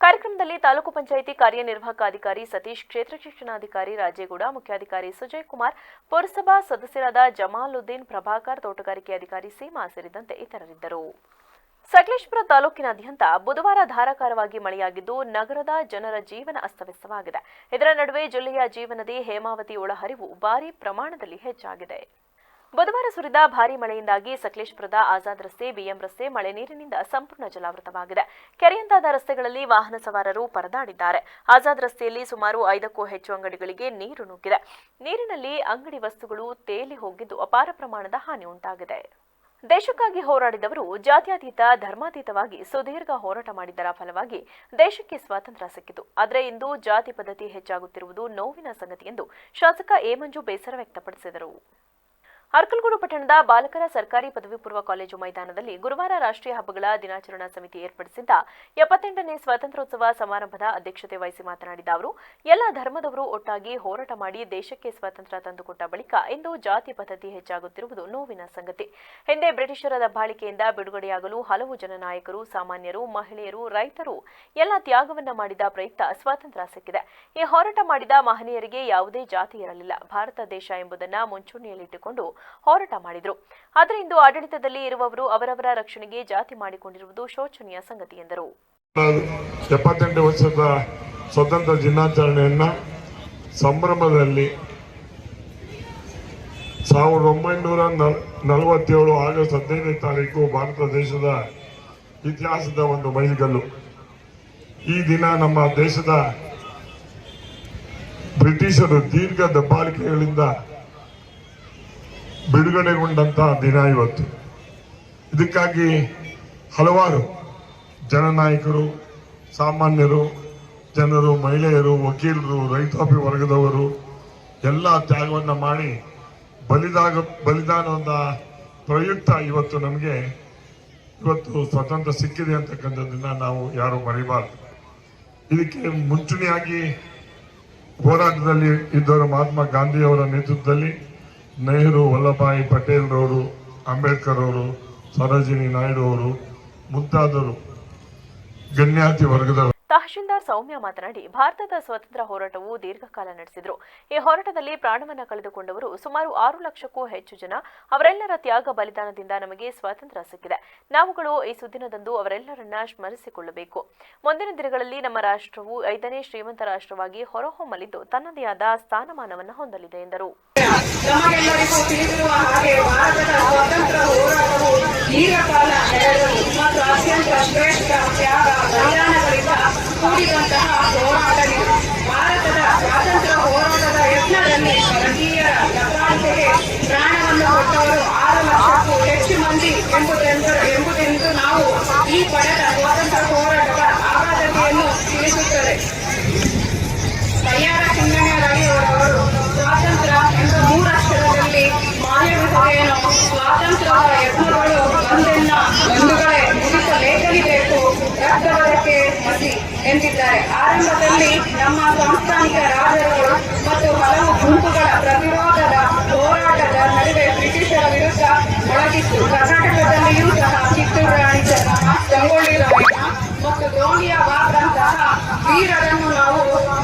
ಕಾರ್ಯಕ್ರಮದಲ್ಲಿ ತಾಲೂಕು ಪಂಚಾಯಿತಿ ಕಾರ್ಯನಿರ್ವಾಹಕ ಅಧಿಕಾರಿ ಸತೀಶ್, ಕ್ಷೇತ್ರ ಶಿಕ್ಷಣಾಧಿಕಾರಿ ರಾಜೇಗೌಡ, ಮುಖ್ಯಾಧಿಕಾರಿ ಸುಜಯ್ ಕುಮಾರ್, ಪುರಸಭಾ ಸದಸ್ಯರಾದ ಜಮಾಲುದ್ದೀನ್, ಪ್ರಭಾಕರ್, ತೋಟಗಾರಿಕೆ ಅಧಿಕಾರಿ ಸೀಮಾ ಸೇರಿದಂತೆ ಇತರರಿದ್ದರು. ಸಕಲೇಶಪುರ ತಾಲೂಕಿನಾದ್ಯಂತ ಬುಧವಾರ ಧಾರಾಕಾರವಾಗಿ ಮಳೆಯಾಗಿದ್ದು ನಗರದ ಜನರ ಜೀವನ ಅಸ್ತವ್ಯಸ್ತವಾಗಿದೆ. ಇದರ ನಡುವೆ ಜಿಲ್ಲೆಯ ಜೀವನದಿ ಹೇಮಾವತಿ ಒಳಹರಿವು ಭಾರೀ ಪ್ರಮಾಣದಲ್ಲಿ ಹೆಚ್ಚಾಗಿದೆ. ಬುಧವಾರ ಸುರಿದ ಭಾರೀ ಮಳೆಯಿಂದಾಗಿ ಸಕಲೇಶಪುರದ ಆಜಾದ್ ರಸ್ತೆ, ಬಿಎಂ ರಸ್ತೆ ಮಳೆ ನೀರಿನಿಂದ ಸಂಪೂರ್ಣ ಜಲಾವೃತವಾಗಿದೆ. ಕೆರೆಯಂತಾದ ರಸ್ತೆಗಳಲ್ಲಿ ವಾಹನ ಸವಾರರು ಪರದಾಡಿದ್ದಾರೆ. ಆಜಾದ್ ರಸ್ತೆಯಲ್ಲಿ ಸುಮಾರು 5ಕ್ಕೂ ಹೆಚ್ಚು ಅಂಗಡಿಗಳಿಗೆ ನೀರು ನುಗ್ಗಿದೆ. ನೀರಿನಲ್ಲಿ ಅಂಗಡಿ ವಸ್ತುಗಳು ತೇಲಿ ಹೋಗಿದ್ದು ಅಪಾರ ಪ್ರಮಾಣದ ಹಾನಿ ಉಂಟಾಗಿದೆ. ದೇಶಕ್ಕಾಗಿ ಹೋರಾಡಿದವರು ಜಾತ್ಯತೀತ, ಧರ್ಮಾತೀತವಾಗಿ ಸುದೀರ್ಘ ಹೋರಾಟ ಮಾಡಿದ್ದರ ಫಲವಾಗಿ ದೇಶಕ್ಕೆ ಸ್ವಾತಂತ್ರ್ಯ ಸಿಕ್ಕಿತು. ಆದರೆ ಇಂದು ಜಾತಿ ಪದ್ಧತಿ ಹೆಚ್ಚಾಗುತ್ತಿರುವುದು ನೋವಿನ ಸಂಗತಿ ಎಂದು ಶಾಸಕ ಎ ಮಂಜು ಬೇಸರ ವ್ಯಕ್ತಪಡಿಸಿದರು. ಅರ್ಕಲಗೂಡು ಪಟ್ಟಣದ ಬಾಲಕರ ಸರ್ಕಾರಿ ಪದವಿ ಪೂರ್ವ ಕಾಲೇಜು ಮೈದಾನದಲ್ಲಿ ಗುರುವಾರ ರಾಷ್ಟ್ರೀಯ ಹಬ್ಬಗಳ ದಿನಾಚರಣಾ ಸಮಿತಿ ಏರ್ಪಡಿಸಿದ್ದ 78ನೇ ಸ್ವಾತಂತ್ರ್ಯೋತ್ಸವ ಸಮಾರಂಭದ ಅಧ್ಯಕ್ಷತೆ ವಹಿಸಿ ಮಾತನಾಡಿದ ಅವರು, ಎಲ್ಲ ಧರ್ಮದವರು ಒಟ್ಟಾಗಿ ಹೋರಾಟ ಮಾಡಿ ದೇಶಕ್ಕೆ ಸ್ವಾತಂತ್ರ್ಯ ತಂದುಕೊಟ್ಟ ಬಳಿಕ ಇಂದು ಜಾತಿ ಪದ್ಧತಿ ಹೆಚ್ಚಾಗುತ್ತಿರುವುದು ನೋವಿನ ಸಂಗತಿ. ಹಿಂದೆ ಬ್ರಿಟಿಷರ ದಬ್ಬಾಳಿಕೆಯಿಂದ ಬಿಡುಗಡೆಯಾಗಲು ಹಲವು ಜನನಾಯಕರು, ಸಾಮಾನ್ಯರು, ಮಹಿಳೆಯರು, ರೈತರು ಎಲ್ಲ ತ್ಯಾಗವನ್ನ ಮಾಡಿದ ಪ್ರಯುಕ್ತ ಸ್ವಾತಂತ್ರ್ಯ ಸಿಕ್ಕಿದೆ. ಈ ಹೋರಾಟ ಮಾಡಿದ ಮಹನೀಯರಿಗೆ ಯಾವುದೇ ಜಾತಿ ಇರಲಿಲ್ಲ. ಭಾರತ ದೇಶ ಎಂಬುದನ್ನು ಮುಂಚೂಣಿಯಲ್ಲಿಟ್ಟುಕೊಂಡು ಹೋರಾಟ ಮಾಡಿದರು. ಆದರೆ ಇಂದು ಆಡಳಿತದಲ್ಲಿ ಇರುವವರು ಅವರವರ ರಕ್ಷಣೆಗೆ ಜಾತಿ ಮಾಡಿಕೊಂಡಿರುವುದು ಶೋಚನೀಯ ಸಂಗತಿ ಎಂದರು. 78 ವರ್ಷದ ಸ್ವತಂತ್ರ ದಿನಾಚರಣೆಯನ್ನ ಸಂಭ್ರಮದಲ್ಲಿ 1947 ಆಗಸ್ಟ್ 15ನೇ ತಾರೀಕು ಭಾರತ ದೇಶದ ಇತಿಹಾಸದ ಒಂದು ಮೈಲಿಗಲ್ಲು. ಈ ದಿನ ನಮ್ಮ ದೇಶದ ಬ್ರಿಟಿಷರು ದೀರ್ಘ ದಬ್ಬಾಳಿಕೆಗಳಿಂದ ಬಿಡುಗಡೆಗೊಂಡಂತಹ ದಿನ ಇವತ್ತು. ಇದಕ್ಕಾಗಿ ಹಲವಾರು ಜನನಾಯಕರು, ಸಾಮಾನ್ಯರು, ಜನರು, ಮಹಿಳೆಯರು, ವಕೀಲರು, ರೈತಾಪಿ ವರ್ಗದವರು ಎಲ್ಲ ತ್ಯಾಗವನ್ನು ಮಾಡಿ ಬಲಿದಾನದ ಪ್ರಯುಕ್ತ ಇವತ್ತು ನಮಗೆ ಸ್ವಾತಂತ್ರ್ಯ ಸಿಕ್ಕಿದೆ ಅಂತಕ್ಕಂಥದ್ದನ್ನ ನಾವು ಯಾರು ಮರಿಬಾರದು. ಇದಕ್ಕೆ ಮುಂಚೂಣಿಯಾಗಿ ಹೋರಾಟದಲ್ಲಿ ಇದ್ದವರು ಮಹಾತ್ಮ ಗಾಂಧಿಯವರ ನೇತೃತ್ವದಲ್ಲಿ ನೆಹರು, ವಲ್ಲಭಾಯಿ ಪಟೇಲ್ ರವರು, ಅಂಬೇಡ್ಕರ್ ಅವರು, ಸರೋಜಿನಿ ನಾಯ್ಡು ಅವರು ಮುಂತಾದವರು ಗಣ್ಯಾತಿ ವರ್ಗದವರು. ತಹಶೀಲ್ದಾರ್ ಸೌಮ್ಯ ಮಾತನಾಡಿ, ಭಾರತದ ಸ್ವಾತಂತ್ರ್ಯ ಹೋರಾಟವು ದೀರ್ಘಕಾಲ ನಡೆಸಿದ್ರು. ಈ ಹೋರಾಟದಲ್ಲಿ ಪ್ರಾಣವನ್ನ ಕಳೆದುಕೊಂಡವರು ಸುಮಾರು 6 ಲಕ್ಷಕ್ಕೂ ಹೆಚ್ಚು ಜನ. ಅವರೆಲ್ಲರ ತ್ಯಾಗ ಬಲಿದಾನದಿಂದ ನಮಗೆ ಸ್ವಾತಂತ್ರ್ಯ ಸಿಕ್ಕಿದೆ. ನಾವುಗಳು ಈ ಸುದಿನದಂದು ಅವರೆಲ್ಲರನ್ನ ಸ್ಮರಿಸಿಕೊಳ್ಳಬೇಕು. ಮುಂದಿನ ದಿನಗಳಲ್ಲಿ ನಮ್ಮ ರಾಷ್ಟ್ರವು 5ನೇ ಶ್ರೀಮಂತ ರಾಷ್ಟ್ರವಾಗಿ ಹೊರಹೊಮ್ಮಲಿದ್ದು ತನ್ನದೇ ಆದ ಸ್ಥಾನಮಾನವನ್ನು ಹೊಂದಲಿದೆ ಎಂದರು. ನಮಗೆಲ್ಲರಿಗೂ ತಿಳಿದಿರುವ ಹಾಗೆ ಭಾರತದ ಸ್ವಾತಂತ್ರ್ಯ ಹೋರಾಟವು ದೀರ್ಘಕಾಲ ನಡೆದರು ಮತ್ತು ಅತ್ಯಂತ ಶ್ರೇಷ್ಠ ತ್ಯಾಗ ಬಲಿದಾನಗಳಿಂದ ಕೂಡಿದಂತಹ ಹೋರಾಟವಿದೆ. ಭಾರತದ ಸ್ವಾತಂತ್ರ್ಯ ಹೋರಾಟದ ಯತ್ನದಲ್ಲಿ ಭಾರತೀಯರ ದಬ್ಬಾಳಿಕೆಗೆ ಪ್ರಾಣವನ್ನು ಕೊಟ್ಟವರು 6 ಲಕ್ಷಕ್ಕೂ ಹೆಚ್ಚು ಮಂದಿ ಎಂಬುದೆಂದು ನಾವು ಈ ಪಡೆದ ಸ್ವಾತಂತ್ರ್ಯ ಹೋರಾಟದ ಆಗಾಧತೆಯನ್ನು ತಿಳಿಸುತ್ತದೆ. ಕಯ್ಯಾರ ಚಿನ್ನಣ್ಣರವರು ಸ್ವಾತಂತ್ರ್ಯ ಎಂಬ 3 ಅಕ್ಷರದಲ್ಲಿ ಮಾಯವಿದೆಯೇನೋ, ಸ್ವಾತಂತ್ರ್ಯದ ಯತ್ನಗಳು ಒಂದೆಲ್ಲ ಬಂಧುಗಳೇ ಮುಗಿಸಲೇಕಲಿಬೇಕು, ರಕ್ತಬರಕ್ಕೆ ಮಸಿ ಎಂದಿದ್ದಾರೆ. ಆರಂಭದಲ್ಲಿ ನಮ್ಮ ಸಂಸ್ಥಾನಿಕ ರಾಜರುಗಳು ಮತ್ತು ಹಲವು ಗುಂಪುಗಳ ಪ್ರತಿರೋಧದ ಹೋರಾಟದ ನಡುವೆ ಬ್ರಿಟಿಷರ ವಿರುದ್ಧ ಮೊಳಗಿತ್ತು. ಕರ್ನಾಟಕದಲ್ಲಿಯೂ ಸಹ ಕಿತ್ತೂರು ರಾಣಿ ಚೆನ್ನಮ್ಮ, ಸಂಗೊಳ್ಳಿ ರಾಯಣ್ಣ ಮತ್ತು ದ್ರೋಣಿಯ ಬಾಬ್ರಂತಹ ವೀರರನ್ನು ನಾವು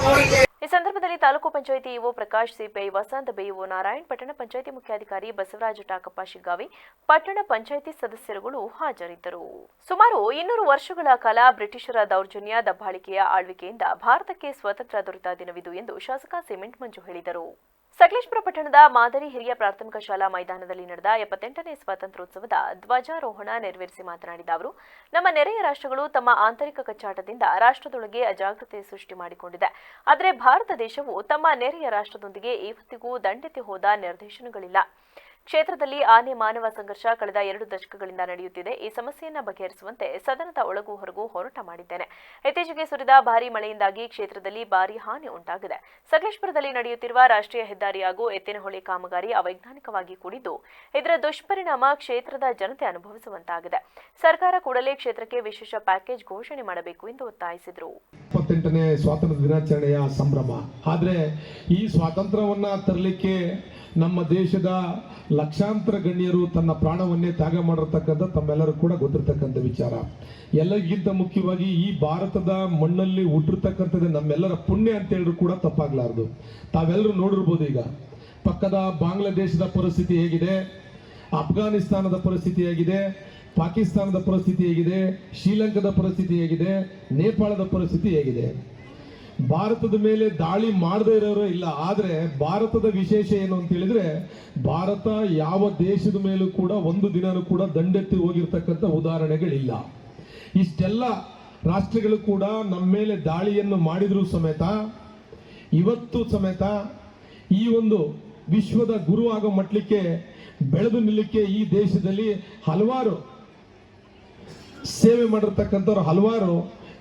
ನೋಡಿದ್ದೇವೆ. ಈ ಸಂದರ್ಭದಲ್ಲಿ ತಾಲೂಕು ಪಂಚಾಯಿತಿ EO Prakash, CPI Vasant, BEO Narayan, ಪಟ್ಟಣ ಪಂಚಾಯಿತಿ ಮುಖ್ಯಾಧಿಕಾರಿ ಬಸವರಾಜ ಟಾಕಪ್ಪ ಶಿಗ್ಗಾವಿ, ಪಟ್ಟಣ ಪಂಚಾಯಿತಿ ಸದಸ್ಯರುಗಳು ಹಾಜರಿದ್ದರು. ಸುಮಾರು 200 ವರ್ಷಗಳ ಕಾಲ ಬ್ರಿಟಿಷರ ದೌರ್ಜನ್ಯ, ದಬ್ಬಾಳಿಕೆಯ ಆಳ್ವಿಕೆಯಿಂದ ಭಾರತಕ್ಕೆ ಸ್ವಾತಂತ್ರ್ಯ ದೊರೆತ ದಿನವಿದು ಎಂದು ಶಾಸಕ ಸಿಮೆಂಟ್ ಮಂಜು ಹೇಳಿದರು. ಸಕಲೇಶಪುರ ಪಟ್ಟಣದ ಮಾದರಿ ಹಿರಿಯ ಪ್ರಾಥಮಿಕ ಶಾಲಾ ಮೈದಾನದಲ್ಲಿ ನಡೆದ 78ನೇ ಸ್ವಾತಂತ್ರ್ಯೋತ್ಸವದ ಧ್ವಜಾರೋಹಣ ನೆರವೇರಿಸಿ ಮಾತನಾಡಿದ ಅವರು, ನಮ್ಮ ನೆರೆಯ ರಾಷ್ಟ್ರಗಳು ತಮ್ಮ ಆಂತರಿಕ ಕಚ್ಚಾಟದಿಂದ ರಾಷ್ಟ್ರದೊಳಗೆ ಅಜಾಗ್ರತೆ ಸೃಷ್ಟಿ ಮಾಡಿಕೊಂಡಿದೆ. ಆದರೆ ಭಾರತ ದೇಶವು ತಮ್ಮ ನೆರೆಯ ರಾಷ್ಟ್ರದೊಂದಿಗೆ ಇವತ್ತಿಗೂ ದಂಡೆತ್ತಿ ಹೋದ ನಿರ್ದೇಶನಗಳಿಲ್ಲ. ಕ್ಷೇತ್ರದಲ್ಲಿ ಆನೆ ಮಾನವ ಸಂಘರ್ಷ ಕಳೆದ 2 ದಶಕಗಳಿಂದ ನಡೆಯುತ್ತಿದೆ. ಈ ಸಮಸ್ಯೆಯನ್ನು ಬಗೆಹರಿಸುವಂತೆ ಸದನದ ಒಳಗೂ ಹೊರಗೂ ಹೋರಾಟ ಮಾಡಿದ್ದೇನೆ. ಇತ್ತೀಚೆಗೆ ಸುರಿದ ಭಾರೀ ಮಳೆಯಿಂದಾಗಿ ಕ್ಷೇತ್ರದಲ್ಲಿ ಭಾರೀ ಹಾನಿ ಉಂಟಾಗಿದೆ. ಸಕಲೇಶಪುರದಲ್ಲಿ ನಡೆಯುತ್ತಿರುವ ರಾಷ್ಟ್ರೀಯ ಹೆದ್ದಾರಿ ಹಾಗೂ ಎತ್ತಿನಹೊಳೆ ಕಾಮಗಾರಿ ಅವೈಜ್ಞಾನಿಕವಾಗಿ ಕೂಡಿದ್ದು, ಇದರ ದುಷ್ಪರಿಣಾಮ ಕ್ಷೇತ್ರದ ಜನತೆ ಅನುಭವಿಸುವಂತಾಗಿದೆ. ಸರ್ಕಾರ ಕೂಡಲೇ ಕ್ಷೇತ್ರಕ್ಕೆ ವಿಶೇಷ ಪ್ಯಾಕೇಜ್ ಘೋಷಣೆ ಮಾಡಬೇಕು ಎಂದು ಒತ್ತಾಯಿಸಿದರು. 78ನೇ ಸ್ವಾತಂತ್ರ್ಯ ದಿನಾಚರಣೆಯ ಸಂಭ್ರಮ. ಆದರೆ ಈ ಸ್ವಾತಂತ್ರ್ಯವನ್ನ ತರಲಿಕ್ಕೆ ನಮ್ಮ ದೇಶದ ಲಕ್ಷಾಂತರ ಗಣ್ಯರು ತನ್ನ ಪ್ರಾಣವನ್ನೇ ತ್ಯಾಗ ಮಾಡಿರ್ತಕ್ಕಂಥ ತಮ್ಮೆಲ್ಲರೂ ಕೂಡ ಗೊತ್ತಿರ್ತಕ್ಕಂಥ ವಿಚಾರ. ಎಲ್ಲರಿಗಿಂತ ಮುಖ್ಯವಾಗಿ ಈ ಭಾರತದ ಮಣ್ಣಲ್ಲಿ ಹುಟ್ಟಿರ್ತಕ್ಕಂಥದ್ದು ನಮ್ಮೆಲ್ಲರ ಪುಣ್ಯ ಅಂತ ಹೇಳಿದ್ರು ಕೂಡ ತಪ್ಪಾಗಲಾರದು. ತಾವೆಲ್ಲರೂ ನೋಡಿರ್ಬೋದು, ಈಗ ಪಕ್ಕದ ಬಾಂಗ್ಲಾದೇಶದ ಪರಿಸ್ಥಿತಿ ಹೇಗಿದೆ, ಅಫ್ಘಾನಿಸ್ತಾನದ ಪರಿಸ್ಥಿತಿ ಹೇಗಿದೆ, ಪಾಕಿಸ್ತಾನದ ಪರಿಸ್ಥಿತಿ ಹೇಗಿದೆ, ಶ್ರೀಲಂಕಾದ ಪರಿಸ್ಥಿತಿ ಹೇಗಿದೆ, ನೇಪಾಳದ ಪರಿಸ್ಥಿತಿ ಹೇಗಿದೆ. ಭಾರತದ ಮೇಲೆ ದಾಳಿ ಮಾಡದೇ ಇರೋರು ಇಲ್ಲ. ಆದರೆ ಭಾರತದ ವಿಶೇಷ ಏನು ಅಂತ ಹೇಳಿದ್ರೆ, ಭಾರತ ಯಾವ ದೇಶದ ಮೇಲೂ ಕೂಡ ಒಂದು ದಿನನೂ ಕೂಡ ದಂಡೆತ್ತಿ ಹೋಗಿರ್ತಕ್ಕಂಥ ಉದಾಹರಣೆಗಳಿಲ್ಲ. ಇಷ್ಟೆಲ್ಲ ರಾಷ್ಟ್ರಗಳು ಕೂಡ ನಮ್ಮ ಮೇಲೆ ದಾಳಿಯನ್ನು ಮಾಡಿದ್ರು ಸಮೇತ, ಇವತ್ತು ಸಮೇತ ಈ ಒಂದು ವಿಶ್ವದ ಗುರು ಆಗೋ ಮಟ್ಟಕ್ಕೆ ಬೆಳೆದು ನಿಲ್ಲಕ್ಕೆ ಈ ದೇಶದಲ್ಲಿ ಹಲವಾರು ಸೇವೆ ಮಾಡಿರ್ತಕ್ಕಂಥವ್ರು ಹಲವಾರು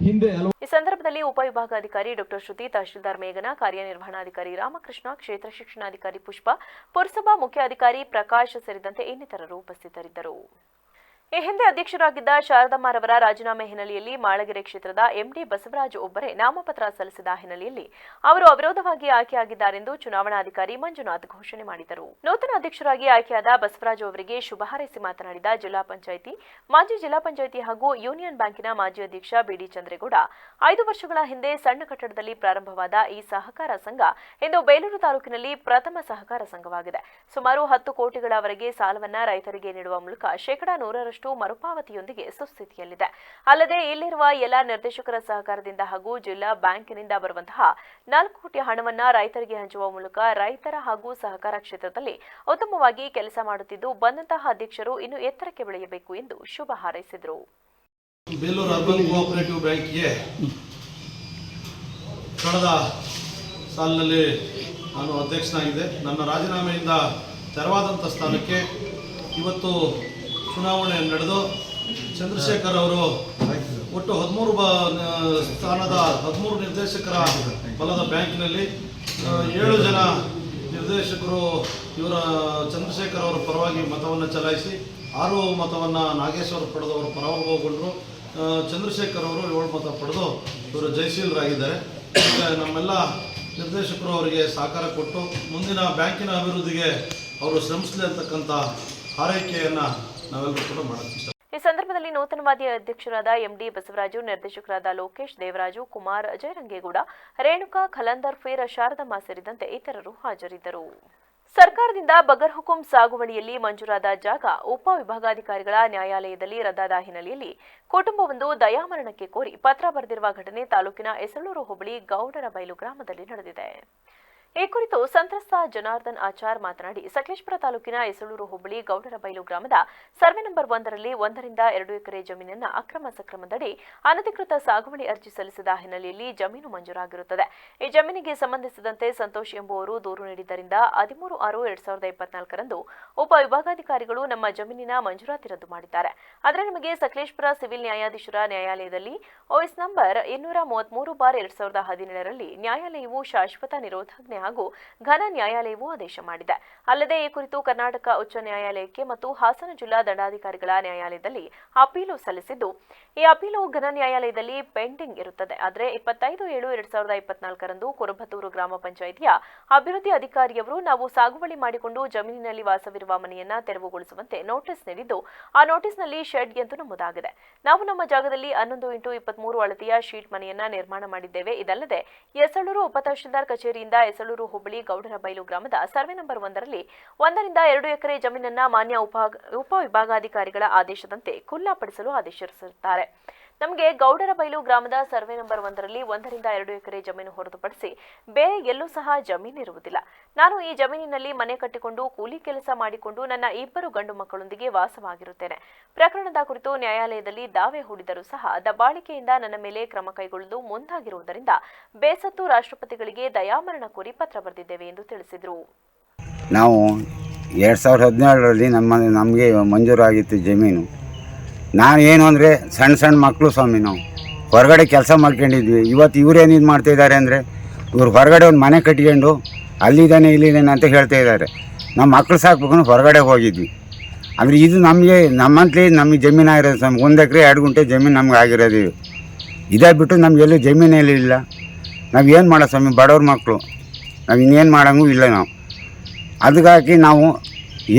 ಹಿಂದೆ ಈ ಸಂದರ್ಭದಲ್ಲಿ ಉಪವಿಭಾಗಾಧಿಕಾರಿ ಡಾಕ್ಟರ್ ಶ್ರುತಿ, ತಹಶೀಲ್ದಾರ್ ಮೇಘನಾ, ಕಾರ್ಯನಿರ್ವಹಣಾಧಿಕಾರಿ ರಾಮಕೃಷ್ಣ, ಕ್ಷೇತ್ರ ಶಿಕ್ಷಣಾಧಿಕಾರಿ ಪುಷ್ಪ, ಪುರಸಭಾ ಮುಖ್ಯಾಧಿಕಾರಿ ಪ್ರಕಾಶ್ ಸೇರಿದಂತೆ ಇನ್ನಿತರರು ಉಪಸ್ಥಿತರಿದ್ದರು. ಈ ಹಿಂದೆ ಅಧ್ಯಕ್ಷರಾಗಿದ್ದ ಶಾರದಮ್ಮರವರ ರಾಜೀನಾಮೆ ಹಿನ್ನೆಲೆಯಲ್ಲಿ ಮಾಳಗೆರೆ ಕ್ಷೇತ್ರದ ಎಂಡಿ ಬಸವರಾಜ್ ಒಬ್ಬರೇ ನಾಮಪತ್ರ ಸಲ್ಲಿಸಿದ ಹಿನ್ನೆಲೆಯಲ್ಲಿ ಅವರು ಅವಿರೋಧವಾಗಿ ಆಯ್ಕೆಯಾಗಿದ್ದಾರೆಂದು ಚುನಾವಣಾಧಿಕಾರಿ ಮಂಜುನಾಥ್ ಘೋಷಣೆ ಮಾಡಿದರು. ನೂತನ ಅಧ್ಯಕ್ಷರಾಗಿ ಆಯ್ಕೆಯಾದ ಬಸವರಾಜ್ ಅವರಿಗೆ ಶುಭ ಹಾರೈಸಿ ಮಾತನಾಡಿದ ಜಿಲ್ಲಾ ಪಂಚಾಯಿತಿ, ಮಾಜಿ ಜಿಲ್ಲಾ ಪಂಚಾಯಿತಿ ಹಾಗೂ ಯೂನಿಯನ್ ಬ್ಯಾಂಕಿನ ಮಾಜಿ ಅಧ್ಯಕ್ಷ ಬಿಡಿ ಚಂದ್ರೇಗೌಡ, 5 ವರ್ಷಗಳ ಹಿಂದೆ ಸಣ್ಣ ಕಟ್ಟಡದಲ್ಲಿ ಪ್ರಾರಂಭವಾದ ಈ ಸಹಕಾರ ಸಂಘ ಇಂದು ಬೇಲೂರು ತಾಲೂಕಿನಲ್ಲಿ ಪ್ರಥಮ ಸಹಕಾರ ಸಂಘವಾಗಿದೆ. ಸುಮಾರು 10 ಕೋಟಿಗಳವರೆಗೆ ಸಾಲವನ್ನ ರೈತರಿಗೆ ನೀಡುವ ಮೂಲಕ 100% ಮರುಪಾವತಿಯೊಂದಿಗೆ ಸುಸ್ಥಿತಿಯಲ್ಲಿದೆ. ಅಲ್ಲದೆ ಇಲ್ಲಿರುವ ಎಲ್ಲ ನಿರ್ದೇಶಕರ ಸಹಕಾರದಿಂದ ಹಾಗೂ ಜಿಲ್ಲಾ ಬ್ಯಾಂಕಿನಿಂದ ಬರುವಂತಹ 4 ಕೋಟಿ ಹಣವನ್ನ ರೈತರಿಗೆ ಹಂಚುವ ಮೂಲಕ ರೈತರ ಹಾಗೂ ಸಹಕಾರ ಕ್ಷೇತ್ರದಲ್ಲಿ ಉತ್ತಮವಾಗಿ ಕೆಲಸ ಮಾಡುತ್ತಿದ್ದು ಬಂದಂತಹ ಅಧ್ಯಕ್ಷರು ಇನ್ನು ಎತ್ತರಕ್ಕೆ ಬೆಳೆಯಬೇಕು ಎಂದು ಶುಭ ಹಾರೈಸಿದರು. ಬೇಲೂರು ಅರ್ಬನ್ ಕೋಆಪರೇಟಿವ್ ಬ್ಯಾಂಕ್ಗೆ ಕಳೆದ ಸಾಲಿನಲ್ಲಿ ನಾನು ಅಧ್ಯಕ್ಷನಾಗಿದ್ದೆ. ನನ್ನ ರಾಜೀನಾಮೆಯಿಂದ ತೆರವಾದಂಥ ಸ್ಥಾನಕ್ಕೆ ಇವತ್ತು ಚುನಾವಣೆ ನಡೆದು ಚಂದ್ರಶೇಖರ್ ಅವರು ಒಟ್ಟು 13 ಸ್ಥಾನದ 13 ನಿರ್ದೇಶಕರ ಬಲದ ಬ್ಯಾಂಕಿನಲ್ಲಿ 7 ಜನ ನಿರ್ದೇಶಕರು ಇವರ ಚಂದ್ರಶೇಖರ್ ಅವರ ಪರವಾಗಿ ಮತವನ್ನು ಚಲಾಯಿಸಿ 6 ಮತವನ್ನು ನಾಗೇಶ್ವರ ಪಡೆದವರು ಪರಾಭವಗೊಂಡರು. ಚಂದ್ರಶೇಖರ್ ಅವರು 7 ಮತ ಪಡೆದು ಇವರು ಜಯಶೀಲರಾಗಿದ್ದಾರೆ. ಈಗ ನಮ್ಮೆಲ್ಲ ನಿರ್ದೇಶಕರು ಅವರಿಗೆ ಸಹಕಾರ ಕೊಟ್ಟು ಮುಂದಿನ ಬ್ಯಾಂಕಿನ ಅಭಿವೃದ್ಧಿಗೆ ಅವರು ಶ್ರಮಿಸಲಿ ಅಂತಕ್ಕಂಥ ಹಾರೈಕೆಯನ್ನು ನಾವೆಲ್ಲರೂ ಕೂಡ ಮಾಡೋದು. ಈ ಸಂದರ್ಭದಲ್ಲಿ ನೂತನವಾದಿ ಅಧ್ಯಕ್ಷರಾದ ಎಂಡಿ ಬಸವರಾಜು, ನಿರ್ದೇಶಕರಾದ ಲೋಕೇಶ್, ದೇವರಾಜು, ಕುಮಾರ್, ಜಯರಂಗೇಗೌಡ, ರೇಣುಕಾ, ಖಲಂದರ್ ಫೇರ್, ಶಾರದಮ್ಮ ಸೇರಿದಂತೆ ಇತರರು ಹಾಜರಿದ್ದರು. ಸರ್ಕಾರದಿಂದ ಬಗರ್ ಹುಕುಂ ಸಾಗುವಳಿಯಲ್ಲಿ ಮಂಜೂರಾದ ಜಾಗ ಉಪವಿಭಾಗಾಧಿಕಾರಿಗಳ ನ್ಯಾಯಾಲಯದಲ್ಲಿ ರದ್ದಾದ ಹಿನ್ನೆಲೆಯಲ್ಲಿ ಕುಟುಂಬವೊಂದು ದಯಾಮರಣಕ್ಕೆ ಕೋರಿ ಪತ್ರ ಬರೆದಿರುವ ಘಟನೆ ತಾಲೂಕಿನ ಎಸಳೂರು ಹೋಬಳಿ ಗೌಡರಬೈಲು ಗ್ರಾಮದಲ್ಲಿ ನಡೆದಿದೆ. ಈ ಕುರಿತು ಸಂತ್ರಸ್ತ ಜನಾರ್ದನ್ ಆಚಾರ್ ಮಾತನಾಡಿ, ಸಕಲೇಶಪುರ ತಾಲೂಕಿನ ಎಸಳೂರು ಹೋಬಳಿ ಗೌಡರಬೈಲು ಗ್ರಾಮದ ಸರ್ವೆ ನಂಬರ್ 1ರಲ್ಲಿ 1 ರಿಂದ 2 ಎಕರೆ ಜಮೀನನ್ನ ಅಕ್ರಮ ಸಕ್ರಮದಡಿ ಅನಧಿಕೃತ ಸಾಗುವಳಿ ಅರ್ಜಿ ಸಲ್ಲಿಸಿದ ಹಿನ್ನೆಲೆಯಲ್ಲಿ ಜಮೀನು ಮಂಜೂರಾಗಿರುತ್ತದೆ. ಈ ಜಮೀನಿಗೆ ಸಂಬಂಧಿಸಿದಂತೆ ಸಂತೋಷ್ ಎಂಬುವರು ದೂರು ನೀಡಿದ್ದರಿಂದ 13/6/2024ರಂದು ಉಪವಿಭಾಗಾಧಿಕಾರಿಗಳು ನಮ್ಮ ಜಮೀನಿನ ಮಂಜೂರಾತಿ ರದ್ದು ಮಾಡಿದ್ದಾರೆ. ಆದರೆ ನಮಗೆ ಸಕಲೇಶಪುರ ಸಿವಿಲ್ ನ್ಯಾಯಾಧೀಶರ ನ್ಯಾಯಾಲಯದಲ್ಲಿ OS ನಂಬರ್ 233/2017ರಲ್ಲಿ ನ್ಯಾಯಾಲಯವು ಶಾಶ್ವತ ನಿರೋಧಾಜ್ಞೆ ಹಾಗೂ ಘನ ನ್ಯಾಯಾಲಯವು ಆದೇಶ ಮಾಡಿದೆ. ಅಲ್ಲದೆ ಈ ಕುರಿತು ಕರ್ನಾಟಕ ಉಚ್ಚ ನ್ಯಾಯಾಲಯಕ್ಕೆ ಮತ್ತು ಹಾಸನ ಜಿಲ್ಲಾ ದಂಡಾಧಿಕಾರಿಗಳ ನ್ಯಾಯಾಲಯದಲ್ಲಿ ಅಪೀಲು ಸಲ್ಲಿಸಿದ್ದು, ಈ ಅಪೀಲು ಘನ ನ್ಯಾಯಾಲಯದಲ್ಲಿ ಪೆಂಡಿಂಗ್ ಇರುತ್ತದೆ. ಆದರೆ 25/7/2024ರಂದು ಕುರುಬತ್ತೂರು ಗ್ರಾಮ ಪಂಚಾಯಿತಿಯ ಅಭಿವೃದ್ಧಿ ಅಧಿಕಾರಿಯವರು ನಾವು ಸಾಗುವಳಿ ಮಾಡಿಕೊಂಡು ಜಮೀನಿನಲ್ಲಿ ವಾಸವಿರುವ ಮನೆಯನ್ನ ತೆರವುಗೊಳಿಸುವಂತೆ ನೋಟಿಸ್ ನೀಡಿದ್ದು, ಆ ನೋಟಿಸ್ನಲ್ಲಿ ಶೆಡ್ ಎಂದು ನಮೂದಾಗಿದೆ. ನಾವು ನಮ್ಮ ಜಾಗದಲ್ಲಿ 11x23 ಅಳತೆಯ ಶೀಟ್ ಮನೆಯನ್ನ ನಿರ್ಮಾಣ ಮಾಡಿದ್ದೇವೆ. ಇದಲ್ಲದೆ ಎಸಳೂರು ಉಪತಹಶೀಲ್ದಾರ್ ಕಚೇರಿಯಿಂದ ಎಸಳೂರು ಹೋಬಳಿ ಗೌಡರಬೈಲು ಗ್ರಾಮದ ಸರ್ವೆ ನಂಬರ್ 1ರಲ್ಲಿ 1 ರಿಂದ 2 ಎಕರೆ ಜಮೀನನ್ನ ಮಾನ್ಯ ಉಪವಿಭಾಗಾಧಿಕಾರಿಗಳ ಆದೇಶದಂತೆ ಖುಲ್ಲಾಪಡಿಸಲು ಆದೇಶಿಸಿರುತ್ತಾರೆ. ನಮಗೆ ಗೌಡರಬೈಲು ಗ್ರಾಮದ ಸರ್ವೆ ನಂಬರ್ 1ರಲ್ಲಿ 1 ರಿಂದ 2 ಎಕರೆ ಜಮೀನು ಹೊರತುಪಡಿಸಿ ಬೇರೆ ಎಲ್ಲೂ ಸಹ ಜಮೀನಿರುವುದಿಲ್ಲ. ನಾನು ಈ ಜಮೀನಿನಲ್ಲಿ ಮನೆ ಕಟ್ಟಿಕೊಂಡು ಕೂಲಿ ಕೆಲಸ ಮಾಡಿಕೊಂಡು ನನ್ನ 2 ಗಂಡು ಮಕ್ಕಳೊಂದಿಗೆ ವಾಸವಾಗಿರುತ್ತೇನೆ. ಪ್ರಕರಣದ ಕುರಿತು ನ್ಯಾಯಾಲಯದಲ್ಲಿ ದಾವೆ ಹೂಡಿದರೂ ಸಹ ದಬ್ಬಾಳಿಕೆಯಿಂದ ನನ್ನ ಮೇಲೆ ಕ್ರಮ ಕೈಗೊಳ್ಳಲು ಮುಂದಾಗಿರುವುದರಿಂದ ಬೇಸತ್ತು ರಾಷ್ಟ್ರಪತಿಗಳಿಗೆ ದಯಾಮರಣ ಕೋರಿ ಪತ್ರ ಬರೆದಿದ್ದೇವೆ ಎಂದು ತಿಳಿಸಿದರು. ನಾವು 2017ರಲ್ಲಿ ನಮಗೆ ಮಂಜೂರಾಗಿತ್ತು ಜಮೀನು. ನಾನು ಏನು ಅಂದರೆ ಸಣ್ಣ ಮಕ್ಕಳು ಸ್ವಾಮಿ, ನಾವು ಹೊರಗಡೆ ಕೆಲಸ ಮಾಡ್ಕೊಂಡಿದ್ವಿ. ಇವತ್ತು ಇವರೇನು ಇದು ಮಾಡ್ತಾಯಿದ್ದಾರೆ ಅಂದರೆ, ಇವ್ರು ಹೊರಗಡೆ ಒಂದು ಮನೆ ಕಟ್ಕೊಂಡು ಅಲ್ಲಿದ್ದಾನೆ ಇಲ್ಲಿದ್ದಾನೆ ಅಂತ ಹೇಳ್ತಾ ಇದ್ದಾರೆ. ನಮ್ಮ ಮಕ್ಕಳು ಸಾಕ್ಬೇಕು ಹೊರಗಡೆ ಹೋಗಿದ್ವಿ. ಅಂದರೆ ಇದು ನಮ್ಮಂತಲೇ ನಮಗೆ ಜಮೀನು ಆಗಿರೋದು ಸ್ವಾಮಿ. 1 ಎಕರೆ 2 ಗುಂಟೆ ಜಮೀನು ನಮ್ಗೆ ಆಗಿರೋದು. ಇದೇ ಬಿಟ್ಟು ನಮಗೆಲ್ಲೂ ಜಮೀನಲ್ಲಿ ಇಲ್ಲ. ನಾವು ಏನು ಮಾಡೋ ಸ್ವಾಮಿ, ಬಡವ್ರ ಮಕ್ಕಳು, ನಾವು ಇನ್ನೇನು ಮಾಡೋಂಗೂ ಇಲ್ಲ. ನಾವು ಅದಕ್ಕಾಗಿ ನಾವು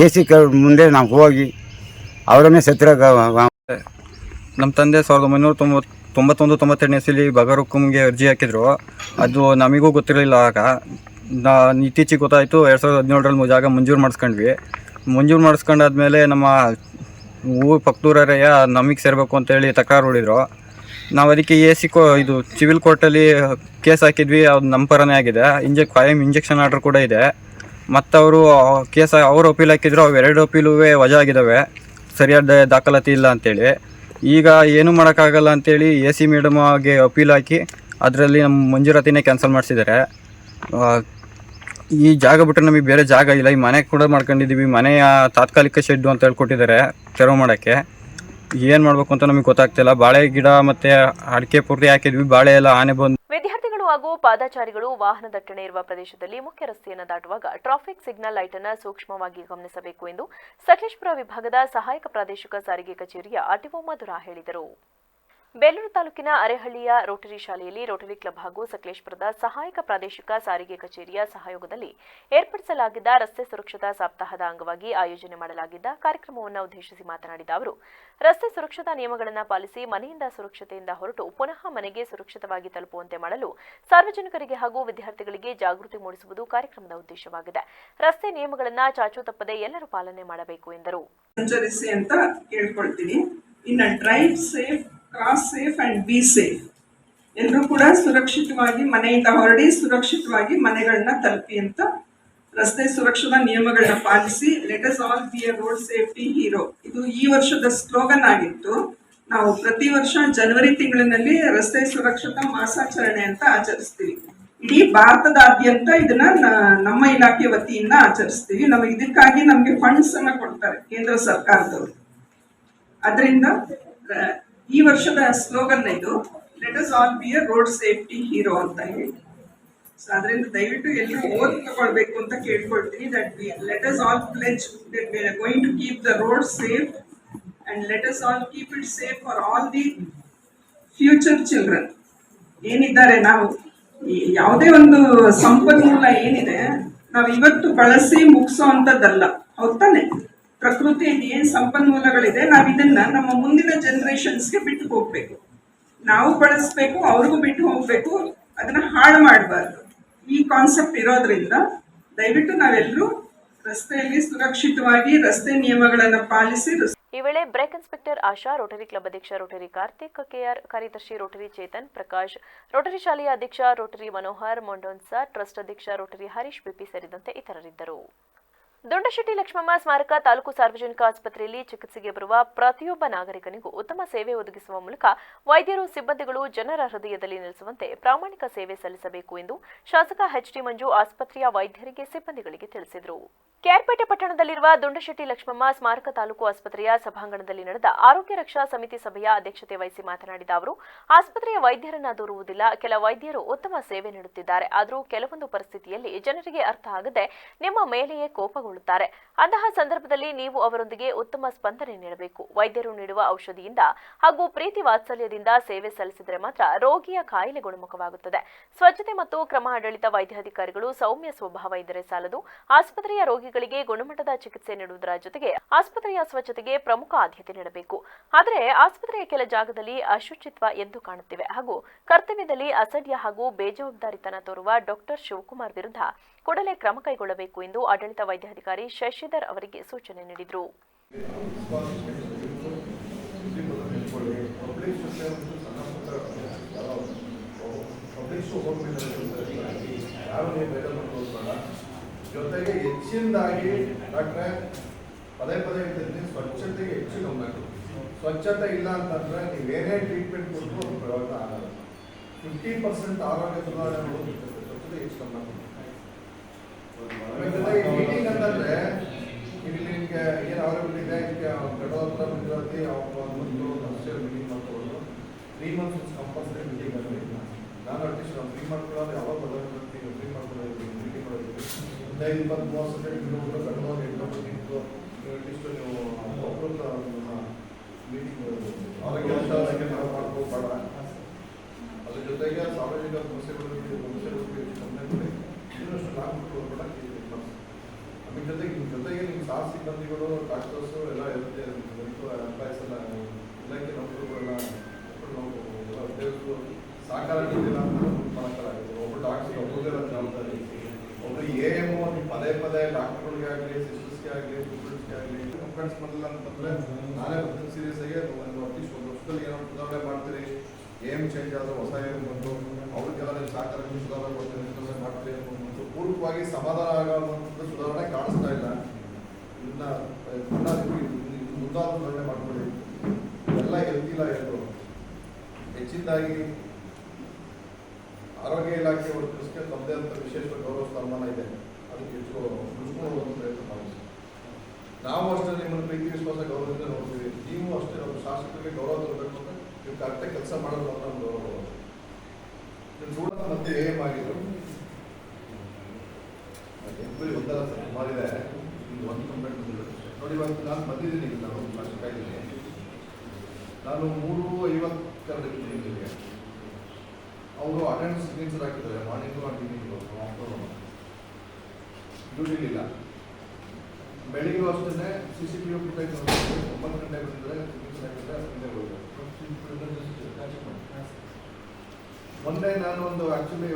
AC ಮುಂದೆ ನಾವು ಹೋಗಿ ಅವರನ್ನೇ ನಮ್ಮ ತಂದೆ 1991-92ನೇ ಇಸಲಿ ಬಗರ್ ಹುಕುಂಗೆ ಅರ್ಜಿ ಹಾಕಿದ್ರು. ಅದು ನಮಗೂ ಗೊತ್ತಿರಲಿಲ್ಲ. ಆಗ ಇತ್ತೀಚೆಗೆ ಗೊತ್ತಾಯಿತು. 2017ರಲ್ಲಿ ಜಾಗ ಮಂಜೂರು ಮಾಡಿಸ್ಕೊಂಡ್ವಿ. ಮಂಜೂರು ಮಾಡಿಸ್ಕೊಂಡಾದ್ಮೇಲೆ ನಮ್ಮ ಊರು ಪಕ್ಕದೂರರೆಯ ನಮಗೆ ಸೇರಬೇಕು ಅಂತೇಳಿ ತಕರಾರು ಹೊಡಿದ್ರು. ನಾವು ಅದಕ್ಕೆ ಇದು ಸಿವಿಲ್ ಕೋರ್ಟಲ್ಲಿ ಕೇಸ್ ಹಾಕಿದ್ವಿ, ಅದು ನಮ್ಮ ಪರನೇ ಆಗಿದೆ. ಇಂಜೆಕ್ಷನ್ ಆರ್ಡರ್ ಕೂಡ ಇದೆ. ಮತ್ತು ಅವರು ಕೇಸ್ ಅವರು ಅಪೀಲ್ ಹಾಕಿದ್ರು, ಅವು 2 ಅಪೀಲೂ ವಜಾ ಆಗಿದ್ದಾವೆ, ಸರಿಯಾದ ದಾಖಲಾತಿ ಇಲ್ಲ ಅಂತೇಳಿ. ಈಗ ಏನೂ ಮಾಡೋಕ್ಕಾಗಲ್ಲ ಅಂತೇಳಿ AC ಮೇಡಮ್ಗೆ ಅಪೀಲ್ ಹಾಕಿ ಅದರಲ್ಲಿ ನಮ್ಮ ಮಂಜೂರಾತಿನೇ ಕ್ಯಾನ್ಸಲ್ ಮಾಡಿಸಿದ್ದಾರೆ. ಈ ಜಾಗ ಬಿಟ್ಟರೆ ನಮಗೆ ಬೇರೆ ಜಾಗ ಇಲ್ಲ. ಈ ಮನೆ ಕೂಡ ಮಾಡ್ಕೊಂಡಿದ್ದೀವಿ, ಮನೆಯ ತಾತ್ಕಾಲಿಕ ಶೆಡ್ಡು ಅಂತ ಹೇಳ್ಕೊಟ್ಟಿದ್ದಾರೆ ತೆರವು ಮಾಡೋಕ್ಕೆ. ಏನು ಮಾಡಬೇಕು ಅಂತ ನಮಗೆ ಗೊತ್ತಾಗ್ತಿಲ್ಲ. ಬಾಳೆ ಗಿಡ ಮತ್ತು ಅಡಿಕೆ ಪೂರ್ತಿ ಹಾಕಿದ್ವಿ, ಬಾಳೆ ಎಲ್ಲ ಆನೆ ಬಂದು. ವಿದ್ಯಾರ್ಥಿಗಳು ಹಾಗೂ ಪಾದಚಾರಿಗಳು ವಾಹನ ದಟ್ಟಣೆ ಇರುವ ಪ್ರದೇಶದಲ್ಲಿ ಮುಖ್ಯ ರಸ್ತೆಯನ್ನು ದಾಟುವಾಗ ಟ್ರಾಫಿಕ್ ಸಿಗ್ನಲ್ ಲೈಟ್ ಅನ್ನು ಸೂಕ್ಷ್ಮವಾಗಿ ಗಮನಿಸಬೇಕು ಎಂದು ಸಕಲೇಶಪುರ ವಿಭಾಗದ ಸಹಾಯಕ ಪ್ರಾದೇಶಿಕ ಸಾರಿಗೆ ಕಚೇರಿಯ ಆರ್ಟಿಒ ಮಧುರಾ ಹೇಳಿದರು. ಬೇಲೂರು ತಾಲೂಕಿನ ಅರೆಹಳ್ಳಿಯ ರೋಟರಿ ಶಾಲೆಯಲ್ಲಿ ರೋಟರಿ ಕ್ಲಬ್ ಹಾಗೂ ಸಕಲೇಶಪುರದ ಸಹಾಯಕ ಪ್ರಾದೇಶಿಕ ಸಾರಿಗೆ ಕಚೇರಿಯ ಸಹಯೋಗದಲ್ಲಿ ಏರ್ಪಡಿಸಲಾಗಿದ್ದ ರಸ್ತೆ ಸುರಕ್ಷತಾ ಸಪ್ತಾಹದ ಅಂಗವಾಗಿ ಆಯೋಜನೆ ಮಾಡಲಾಗಿದ್ದ ಕಾರ್ಯಕ್ರಮವನ್ನು ಉದ್ದೇಶಿಸಿ ಮಾತನಾಡಿದ ಅವರು, ರಸ್ತೆ ಸುರಕ್ಷತಾ ನಿಯಮಗಳನ್ನು ಪಾಲಿಸಿ ಮನೆಯಿಂದ ಸುರಕ್ಷತೆಯಿಂದ ಹೊರಟು ಪುನಃ ಮನೆಗೆ ಸುರಕ್ಷಿತವಾಗಿ ತಲುಪುವಂತೆ ಮಾಡಲು ಸಾರ್ವಜನಿಕರಿಗೆ ಹಾಗೂ ವಿದ್ಯಾರ್ಥಿಗಳಿಗೆ ಜಾಗೃತಿ ಮೂಡಿಸುವುದು ಕಾರ್ಯಕ್ರಮದ ಉದ್ದೇಶವಾಗಿದೆ. ರಸ್ತೆ ನಿಯಮಗಳನ್ನು ಚಾಚೂ ತಪ್ಪದೆ ಎಲ್ಲರೂ ಪಾಲನೆ ಮಾಡಬೇಕು ಎಂದರು. ಸಂಚರಿಸಿ ಅಂತ ಕೇಳ್ಕೊಳ್ತೀನಿ. ಇನ್ನು drive safe, cross safe and be safe. ಎಲ್ಲರೂ ಕೂಡ ಸುರಕ್ಷಿತವಾಗಿ ಮನೆಯಿಂದ ಹೊರಡಿ ಸುರಕ್ಷಿತವಾಗಿ ಮನೆಗಳನ್ನ ತಲುಪಿ ಅಂತ ರಸ್ತೆ ಸುರಕ್ಷತಾ ನಿಯಮಗಳನ್ನ policy let us all B A road safety hero. ಇದು ಈ ವರ್ಷದ ಸ್ಲೋಗನ್ ಆಗಿತ್ತು. ನಾವು ಪ್ರತಿ ವರ್ಷ ಜನವರಿ ತಿಂಗಳಿನಲ್ಲಿ ರಸ್ತೆ ಸುರಕ್ಷತಾ ಮಾಸಾಚರಣೆ ಅಂತ ಆಚರಿಸ್ತೀವಿ. ಇಡೀ ಭಾರತದಾದ್ಯಂತ ಇದನ್ನ ನಮ್ಮ ಇಲಾಖೆ ವತಿಯಿಂದ ಆಚರಿಸ್ತೀವಿ. ಇದಕ್ಕಾಗಿ ನಮಗೆ ಫಂಡ್ಸ್ ಅನ್ನ ಕೊಡ್ತಾರೆ ಕೇಂದ್ರ ಸರ್ಕಾರದವರು. ಅದರಿಂದ ಈ ವರ್ಷದ ಸ್ಲೋಗನ್ ಇದು let us all B A road safety hero ಅಂತ ಹೇಳಿ. ಸೊ ಅದರಿಂದ ದಯವಿಟ್ಟು ಎಲ್ಲರೂ ಓದಿ ತಗೊಳ್ಬೇಕು ಅಂತ ಕೇಳ್ಕೊಳ್ತೀನಿ. That let us all pledge that we are going to keep the road safe and let us all keep it safe for all the future children ಏನಿದ್ದಾರೆ. ನಾವು ಯಾವುದೇ ಒಂದು ಸಂಪನ್ಮೂಲ ಏನಿದೆ ನಾವು ಇವತ್ತು ಬಳಸಿ ಮುಗಿಸೋ ಅಂಥದ್ದಲ್ಲ, ಹೌದಾನೆ? ಪ್ರಕೃತಿಯಲ್ಲಿ ಏನು ಸಂಪನ್ಮೂಲಗಳಿದೆ ನಾವು ಇದನ್ನ ನಮ್ಮ ಮುಂದಿನ ಜನರೇಷನ್ಸ್ಗೆ ಬಿಟ್ಟು ಹೋಗ್ಬೇಕು. ನಾವು ಬಳಸಬೇಕು, ಅವ್ರಿಗೂ ಬಿಟ್ಟು ಹೋಗ್ಬೇಕು, ಅದನ್ನ ಹಾಳು ಮಾಡಬಾರ್ದು. ಈ ಕಾನ್ಸೆಪ್ಟ್ ಇರೋದ್ರಿಂದ ದಯವಿಟ್ಟು ನಾವೆಲ್ಲರೂ ರಸ್ತೆಯಲ್ಲಿ ಸುರಕ್ಷಿತವಾಗಿ ರಸ್ತೆ ನಿಯಮಗಳನ್ನು ಪಾಲಿಸಿ. ಈ ವೇಳೆ ಬ್ರೇಕ್ ಇನ್ಸ್ಪೆಕ್ಟರ್ ಆಶಾ, ರೋಟರಿ ಕ್ಲಬ್ ಅಧ್ಯಕ್ಷ ರೋಟರಿ ಕಾರ್ತಿಕ್ ಕೆಆರ್, ಕಾರ್ಯದರ್ಶಿ ರೋಟರಿ ಚೇತನ್ ಪ್ರಕಾಶ್, ರೋಟರಿ ಶಾಲೆಯ ಅಧ್ಯಕ್ಷ ರೋಟರಿ ಮನೋಹರ್ ಮೊಂಡೋನ್ಸಾ, ಟ್ರಸ್ಟ್ ಅಧ್ಯಕ್ಷ ರೋಟರಿ ಹರೀಶ್ ಬಿಪಿ ಸೇರಿದಂತೆ ಇತರರಿದ್ದರು. ದುಂಡಶೆಟ್ಟಿ ಲಕ್ಷ್ಮಮ್ಮ ಸ್ಮಾರಕ ತಾಲೂಕು ಸಾರ್ವಜನಿಕ ಆಸ್ಪತ್ರೆಯಲ್ಲಿ ಚಿಕಿತ್ಸೆಗೆ ಬರುವ ಪ್ರತಿಯೊಬ್ಬ ನಾಗರಿಕನಿಗೂ ಉತ್ತಮ ಸೇವೆ ಒದಗಿಸುವ ಮೂಲಕ ವೈದ್ಯರು, ಸಿಬ್ಬಂದಿಗಳು ಜನರ ಹೃದಯದಲ್ಲಿ ನೆಲೆಸುವಂತೆ ಪ್ರಾಮಾಣಿಕ ಸೇವೆ ಸಲ್ಲಿಸಬೇಕು ಎಂದು ಶಾಸಕ ಎಚ್ಡಿ ಮಂಜು ಆಸ್ಪತ್ರೆಯ ವೈದ್ಯರಿಗೆ, ಸಿಬ್ಬಂದಿಗಳಿಗೆ ತಿಳಿಸಿದರು. ಕೆಆರ್ಪೇಟೆ ಪಟ್ಟಣದಲ್ಲಿರುವ ದುಂಡಶೆಟ್ಟಿ ಲಕ್ಷ್ಮಮ್ಮ ಸ್ಮಾರಕ ತಾಲೂಕು ಆಸ್ಪತ್ರೆಯ ಸಭಾಂಗಣದಲ್ಲಿ ನಡೆದ ಆರೋಗ್ಯ ರಕ್ಷಾ ಸಮಿತಿ ಸಭೆಯ ಅಧ್ಯಕ್ಷತೆ ವಹಿಸಿ ಮಾತನಾಡಿದ ಅವರು, ಆಸ್ಪತ್ರೆಯ ವೈದ್ಯರನ್ನ ದೂರುವುದಿಲ್ಲ. ಕೆಲ ವೈದ್ಯರು ಉತ್ತಮ ಸೇವೆ ನೀಡುತ್ತಿದ್ದಾರೆ. ಆದರೂ ಕೆಲವೊಂದು ಪರಿಸ್ಥಿತಿಯಲ್ಲಿ ಜನರಿಗೆ ಅರ್ಥ ಆಗದೆ ನಿಮ್ಮ ಮೇಲೆಯೇ ಕೋಪಗೊಳ್ಳುತ್ತಾರೆ. ಅಂತಹ ಸಂದರ್ಭದಲ್ಲಿ ನೀವು ಅವರೊಂದಿಗೆ ಉತ್ತಮ ಸ್ಪಂದನೆ ನೀಡಬೇಕು. ವೈದ್ಯರು ನೀಡುವ ಔಷಧಿಯಿಂದ ಹಾಗೂ ಪ್ರೀತಿ ವಾತ್ಸಲ್ಯದಿಂದ ಸೇವೆ ಸಲ್ಲಿಸಿದರೆ ಮಾತ್ರ ರೋಗಿಯ ಕಾಯಿಲೆ ಗುಣಮುಖವಾಗುತ್ತದೆ. ಸ್ವಚ್ಛತೆ ಮತ್ತು ಕ್ರಮ ಆಡಳಿತ ವೈದ್ಯಾಧಿಕಾರಿಗಳು ಸೌಮ್ಯ ಸ್ವಭಾವ ಇದ್ದರೆ ಸಾಲದು. ಆಸ್ಪತ್ರೆಯ ರೋಗಿಗಳಿಗೆ ಗುಣಮಟ್ಟದ ಚಿಕಿತ್ಸೆ ನೀಡುವುದರ ಜೊತೆಗೆ ಆಸ್ಪತ್ರೆಯ ಸ್ವಚ್ಛತೆಗೆ ಪ್ರಮುಖ ಆದ್ಯತೆ ನೀಡಬೇಕು. ಆದರೆ ಆಸ್ಪತ್ರೆಯ ಕೆಲ ಜಾಗದಲ್ಲಿ ಅಶುಚಿತ್ವ ಎದ್ದು ಕಾಣುತ್ತಿವೆ ಹಾಗೂ ಕರ್ತವ್ಯದಲ್ಲಿ ಅಸಡ್ಯ ಹಾಗೂ ಬೇಜವಾಬ್ದಾರಿತನ ತೋರುವ ಡಾಕ್ಟರ್ ಶಿವಕುಮಾರ್ ವಿರುದ್ಧ ಕೂಡಲೇ ಕ್ರಮ ಕೈಗೊಳ್ಳಬೇಕು ಎಂದು ಆಡಳಿತ ವೈದ್ಯಾಧಿಕಾರಿ ಶಶಿಧರ್ ಅವರಿಗೆ ಸೂಚನೆ ನೀಡಿದರು. ಜೊತೆಗೆ ಹೆಚ್ಚಿನದಾಗಿ ಡಾಕ್ಟ್ರೆ ಪದೇ ಪದೇ ಹೇಳ್ತಿದ್ದೀನಿ, ಸ್ವಚ್ಛತೆಗೆ ಹೆಚ್ಚು ಗಮನ ಕೊಡಿ. ಸ್ವಚ್ಛತೆ ಇಲ್ಲ ಅಂತಂದರೆ ನೀವೇನೇ ಟ್ರೀಟ್ಮೆಂಟ್ ಕೊಟ್ಟರು ಅದು ಪ್ರಯೋಜನ ಆಗಲ್ಲ. 50% ಆರೋಗ್ಯ ಸುಧಾರಣೆ ಮಾಡೋದು ಸ್ವಚ್ಛತೆ ಹೆಚ್ಚು ಗಮನ ಕೊಡಿ. ಜೊತೆಗೆ ಮೀಟಿಂಗ್ ಅಂತಂದರೆ ಇಲ್ಲಿ ನಿಮಗೆ ಏನು ಅವೈಲೇಬಲ್ ಇದೆ, ಇದಕ್ಕೆ ಗಡೋತ್ರ ಮಂಜೂರಾತಿ ಒಂದು ಅಫಿಷಿಯಲ್ ಮೀಟಿಂಗ್ ಮಾಡ್ಕೊಳ್ಳೋದು. 3 months ಕಂಪಲ್ಸರಿ ಮೀಟಿಂಗ್ ಆಗಲಿ. ನಾನು ಅಟ್ಲೀಸ್ಟ್ ನಾವು ಫ್ರೀ ಮಾಡ್ಕೊಳ್ಳೋದು ಯಾವಾಗ ಬದಲಾವಣೆ ಫ್ರೀ ಮಾಡ್ಕೊಳ್ಳೋದು ಮೀಟಿಂಗ್ ಮಾಡೋದು 15-20 ಕಿಲೋಮೀಟರ್ ಕಟ್ಟುವಾಗ ಇಟ್ಕೊಂಡು ಅಟ್ಲೀಸ್ಟ್ ನೀವು ಒಬ್ಬರು ಮೀಟಿಂಗ್ ಆರೋಗ್ಯ ಮಾಡ್ಕೋಬೇಡ. ಅದ್ರ ಜೊತೆಗೆ ಸಾರ್ವಜನಿಕ ಸಮಸ್ಯೆಗಳಿಗೆ ಗಮನ ಕೊಡಿ. ಇನ್ನಷ್ಟು ಲಾಭ ಕೊಡಬೇಡ. ಅದ್ರ ಜೊತೆಗೆ ನಿಮ್ಮ ಸಾರ್ ಸಿಬ್ಬಂದಿಗಳು, ಡಾಕ್ಟರ್ಸು ಎಲ್ಲ ಇರುತ್ತೆ, ಎಂಪ್ಲಾಯ್ಸ್ ಎಲ್ಲ ಇಲಾಖೆ ನೌಕರರುಗಳೆಲ್ಲ ನಾವು ಸಹಕಾರ ನೀಡಿಲ್ಲ ಅಂತ ಮಾಡೋಕ್ಕಾಗುತ್ತೆ. ಒಬ್ಬರು ಡಾಕ್ಟರ್ ಒಬ್ಬರದೇ ಜವಾಬ್ದಾರಿ. ಒಬ್ಬರು AM ನೀವು ಪದೇ ಪದೇ ಡಾಕ್ಟರ್ಗಳಿಗೆ ಆಗಲಿ, ಸಿಸ್ಟರ್ಸ್ಗೆ ಆಗಲಿ, ಸ್ಟೂಡೆಂಟ್ಸ್ಗೆ ಆಗಲಿ ಕಂಪ್ಲೇಂಟ್ಸ್ ಮಾಡಲಿಲ್ಲ ಅಂತಂದರೆ ನಾನೇ ಬರ್ತೀನಿ ಸೀರಿಯಸ್ ಆಗಿ. ಅಟ್ಲೀಸ್ಟ್ ಒಂದು ವರ್ಷದಲ್ಲಿ ಏನೋ ಸುಧಾರಣೆ ಮಾಡ್ತೀರಿ, ಗೇಮ್ ಚೇಂಜ್ ಆದರೂ ಹೊಸ ಗೇಮ್ ಬಂದು ಅವ್ರಿಗೆಲ್ಲ ಸಹಕಾರ ಸುಧಾರಣೆ ಕೊಡ್ತೇನೆ ಮಾಡ್ತೇವೆ ಮತ್ತು ಪೂರ್ವಕವಾಗಿ ಸಮಾಧಾನ ಆಗುವಂಥ ಸುಧಾರಣೆ ಕಾಣಿಸ್ತಾ ಇಲ್ಲ. ಇದನ್ನ ಮುಂದಾದ ಸುಧಾರಣೆ ಮಾಡ್ಕೊಳ್ಳಿ. ಎಲ್ಲ ಗೆಲ್ತಿಲ್ಲ ಎಂದು ಹೆಚ್ಚಿನದಾಗಿ ಆರೋಗ್ಯ ಇಲಾಖೆ ವರ್ಕರ್ಸ್ಗೆ ತಮ್ಮದೇ ಅಂತ ವಿಶೇಷ ಗೌರವ ಸ್ಥಾನಮಾನ ಇದೆ. ಅದಕ್ಕೆ ಹೆಚ್ಚು ಉಳಿಸ್ಕೊಳ್ಳುವಂಥ ಪ್ರಯತ್ನ ಮಾಡಿ. ನಾವು ಅಷ್ಟೇ ನಿಮ್ಮನ್ನು ಪ್ರೀತಿ ವಿಶ್ವಾಸ ಗೌರವದಿಂದ ನೋಡ್ತೀವಿ. ನೀವು ಅಷ್ಟೇ ನಮ್ಮ ಶಾಸಕರಿಗೆ ಗೌರವ ತರಬೇಕು ಅಂತ ನೀವು ಕರೆಕ್ಟಾಗಿ ಕೆಲಸ ಮಾಡೋದು ಅಂತ ನಮ್ಮ ಗೌರವ. ಸ್ಟೂಡೆಂಟ್ ಮತ್ತೆ ಏಮ್ ಆಗಿದ್ರು ಎಂಕ್ವೈರಿ ಒಂದರ ಸುಮಾರಿದೆ. ಈಗ ಒಂದು ಕಂಪ್ಲೇಂಟ್ ಬಂದಿರುತ್ತೆ ನೋಡಿ. ಇವತ್ತು ನಾನು ಬಂದಿದ್ದೀನಿ, ನಾನು ಶಾಸಕ ಇದ್ದೀನಿ. ನಾನು 3:50 ಅವರು ಅಟೆಂಡೆನ್ಸ್ ಸಿಗ್ನೇಚರ್ ಹಾಕಿದ್ದಾರೆ. ಮಾರ್ನಿಂಗು ಆ್ಯಂಡ್ ಈವ್ನಿಂಗು ಆಫ್ಟರ್ನೂನು ಡ್ಯೂಟಿಲಿಲ್ಲ. ಬೆಳಿಗ್ಗೆ ಅಷ್ಟೇ CCTV ಫುಟೇಜ್ 9 ಗಂಟೆಗೆ ಬಂದಿದ್ದಾರೆ. ಸಿಗ್ನೇಚರ್ ಹಾಕಿದ್ದಾರೆ. ಮೊನ್ನೆ ನಾನು ಆ್ಯಕ್ಚುಲಿ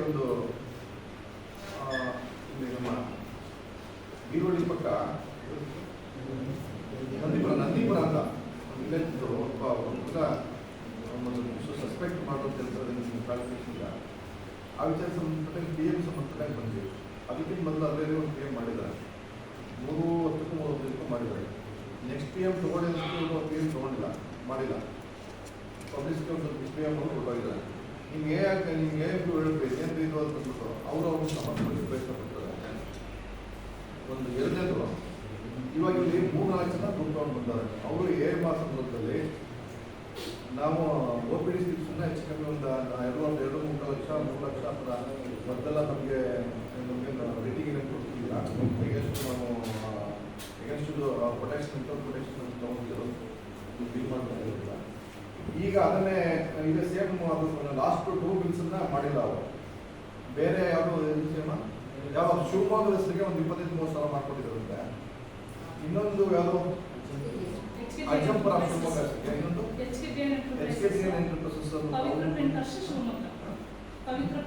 ಇಲ್ಲಿ ನಮ್ಮ ಬೀರೋಡಿ ಪಕ್ಕ ನಂದೀಪುರ ಅಂತ ಇಲ್ಲಿದ್ದು ಒಬ್ಬ ಸಸ್ಪೆಕ್ಟ್ ಮಾಡೋ ಕೆಲಸದಲ್ಲಿ ಕ್ವಾಲಿಫಿಕೇಶನ್ ಇಲ್ಲ. ಆ ವಿಚಾರ ಸಂಬಂಧಪಟ್ಟ PM ಸಂಬಂಧಪಟ್ಟಾಗಿ ಬಂದಿದೆ. ಅದಕ್ಕಿಂತ ಮೊದಲು ಅಲ್ಲೇ ಒಂದು PM ಮಾಡಿದ್ದಾರೆ. 3:10 ಮಾಡಿದ್ದಾರೆ. ನೆಕ್ಸ್ಟ್ PM ತಗೊಂಡಿದ್ದು PM ತಗೊಂಡಿಲ್ಲ, ಮಾಡಿಲ್ಲ. ಪಬ್ಲಿಸಿಟಿ ಒಂದು PM ಅವರು ಹೊರಟಿದ್ದಾರೆ. ನಿಮ್ಗೆ ಹೇಳಬೇಕು ಏನು ಇದು ಅಂತಂದ್ಬಿಟ್ಟು ಅವರು ಸಮರ್ಥಿಸಲು ಪ್ರಯತ್ನ ಪಡ್ತಾರೆ. ಒಂದು ಎರಡನೇದು, ಇವಾಗ ಇಲ್ಲಿ 3-4 ಜನ ದುಡ್ಡು ತಗೊಂಡು ಬಂದ್ದಾರೆ. ಅವರು AMR ಸಂದರ್ಭದಲ್ಲಿ ನಾವು OPD ಸ್ಲಿಪ್ಸನ್ನ ಹೆಚ್ಚು ಕಮ್ಮಿ ಒಂದು 2-3 ಲಕ್ಷ 3 ಲಕ್ಷ ಅಂತ ಮೊದಲೆಲ್ಲ ನಮಗೆ ರೇಟಿಂಗ್ ಏನು ಕೊಡ್ತಿಲ್ಲ. ಎಗೇನ್ಸ್ಟ್ ಪ್ರೊಟೆಕ್ಷನ್ ಅಂತ ತಗೊಂಡಿದ್ರು, ಬಿಲ್ ಮಾಡ್ತಾ ಇರಲಿಲ್ಲ. ಈಗ ಅದನ್ನೇ ಈಗ ಸೇಮ್ ಲಾಸ್ಟ್ 2 ಬಿಲ್ಸನ್ನ ಮಾಡಿಲ್ಲ ಅವರು. ಬೇರೆ ಯಾವುದೋ ಯಾವ ಶಿವಮೊಗ್ಗದ ಹೆಸರಿಗೆ ಒಂದು 25-30 ಸಾವಿರ ಮಾಡ್ಕೊಟ್ಟಿದ್ರಂತೆ. ಇನ್ನೊಂದು ಯಾವುದೋ ಅಜ್ಜಂಪುರ ಶಿವಮೊಗ್ಗ ಹೆಸರಿಗೆ, ಇನ್ನೊಂದು ಪವಿತ್ರ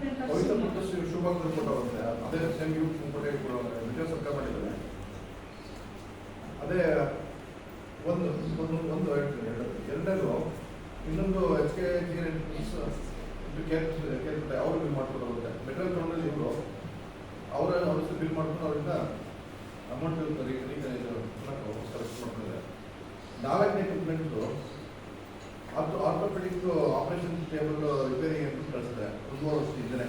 ಪುಟ್ಟ ಶಿವಮೊಗ್ಗದಲ್ಲಿ ಕೊಟ್ಟವಂತೆ. ಅದೇ ಸೇಮ್ ವಿಜಯ ಸರ್ಕಾರ ಮಾಡಿದ್ದಾರೆ. ಅದೇ ಒಂದು ಹೇಳ್ತೀನಿ. ಎರಡನೇದು ಇನ್ನೊಂದು HKG ಅವರು ಬಿಲ್ ಮಾಡ್ಕೊಡೋಗುತ್ತೆ. ಮೆಟೀರಿಯಲ್ ತಗೊಂಡ್ರೆ ಇವರು ಅವರ ಬಿಲ್ ಮಾಡ್ಕೊಂಡು ಅವರಿಂದ ಅಮೌಂಟ್ ಕಲೆಕ್ಟ್ ಮಾಡ್ಕೊಂಡಿದ್ದಾರೆ. 4ನೇ ಕಂಪ್ಲೇಂಟು ಆರ್ಥೋಪೆಡಿಕ್ ಆಪರೇಷನ್ ಟೇಬಲ್ ರಿಪೇರಿ ಅಂತ ಕಳಿಸಿದೆ 1 ವರ್ಷದಿಂದಲೇ.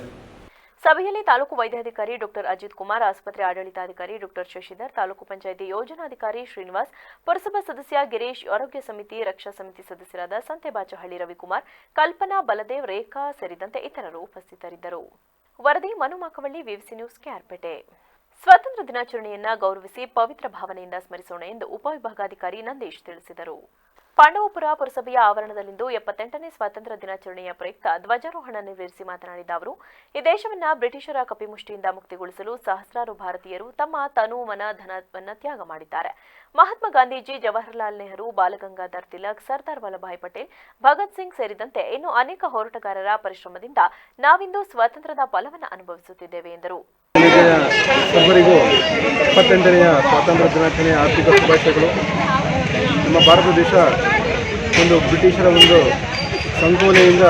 ಸಭೆಯಲ್ಲಿ ತಾಲೂಕು ವೈದ್ಯಾಧಿಕಾರಿ ಡಾಕ್ಟರ್ ಅಜಿತ್ ಕುಮಾರ್, ಆಸ್ಪತ್ರೆ ಆಡಳಿತಾಧಿಕಾರಿ ಡಾಕ್ಟರ್ ಶಶಿಧರ್, ತಾಲೂಕು ಪಂಚಾಯಿತಿ ಯೋಜನಾಧಿಕಾರಿ ಶ್ರೀನಿವಾಸ್, ಪುರಸಭಾ ಸದಸ್ಯ ಗಿರೀಶ್, ಆರೋಗ್ಯ ಸಮಿತಿ, ರಕ್ಷಾ ಸಮಿತಿ ಸದಸ್ಯರಾದ ಸಂತೆಬಾಚಹಳ್ಳಿ ರವಿಕುಮಾರ್, ಕಲ್ಪನಾ, ಬಲದೇವ್, ರೇಖಾ ಸೇರಿದಂತೆ ಇತರರು ಉಪಸ್ಥಿತರಿದ್ದರು. ವರದಿ ಮನು ಮಾಕವಳ್ಳಿ, ವಿವಿಸಿ ನ್ಯೂಸ್, ಕೆಆರ್ಪೇಟೆ. ಸ್ವಾತಂತ್ರ್ಯ ದಿನಾಚರಣೆಯನ್ನ ಗೌರವಿಸಿ ಪವಿತ್ರ ಭಾವನೆಯಿಂದ ಸ್ಮರಿಸೋಣ ಎಂದು ಉಪವಿಭಾಗಾಧಿಕಾರಿ ನಂದೀಶ್ ತಿಳಿಸಿದರು. ಪಾಂಡವಪುರ ಪುರಸಭೆಯ ಆವರಣದಲ್ಲಿಂದು 78ನೇ ಸ್ವಾತಂತ್ರ್ಯ ದಿನಾಚರಣೆಯ ಪ್ರಯುಕ್ತ ಧ್ವಜಾರೋಹಣ ನೆರವೇರಿಸಿ ಮಾತನಾಡಿದ ಅವರು, ಈ ದೇಶವನ್ನ ಬ್ರಿಟಿಷರ ಕಪಿಮುಷ್ಟಿಯಿಂದ ಮುಕ್ತಿಗೊಳಿಸಲು ಸಹಸ್ರಾರು ಭಾರತೀಯರು ತಮ್ಮ ತನು ಮನ ಧನವನ್ನ ತ್ಯಾಗ ಮಾಡಿದ್ದಾರೆ. ಮಹಾತ್ಮ ಗಾಂಧೀಜಿ, ಜವಾಹರಲಾಲ್ ನೆಹರು, ಬಾಲಗಂಗಾಧರ್ ತಿಲಕ್, ಸರ್ದಾರ್ ವಲ್ಲಭಾಯ್ ಪಟೇಲ್, ಭಗತ್ ಸಿಂಗ್ ಸೇರಿದಂತೆ ಇನ್ನು ಅನೇಕ ಹೋರಾಟಗಾರರ ಪರಿಶ್ರಮದಿಂದ ನಾವಿಂದು ಸ್ವಾತಂತ್ರ್ಯದ ಫಲವನ್ನು ಅನುಭವಿಸುತ್ತಿದ್ದೇವೆ ಎಂದರು. ಸರ್ವರಿಗೂ 78ನೇ ಸ್ವಾತಂತ್ರ್ಯ ದಿನಾಚರಣೆಯ ಆರ್ಥಿಕ ಶುಭಾಶಯಗಳು. ನಮ್ಮ ಭಾರತ ದೇಶ ಒಂದು ಬ್ರಿಟಿಷರ ಒಂದು ಸಂಕೋಲೆಯಿಂದ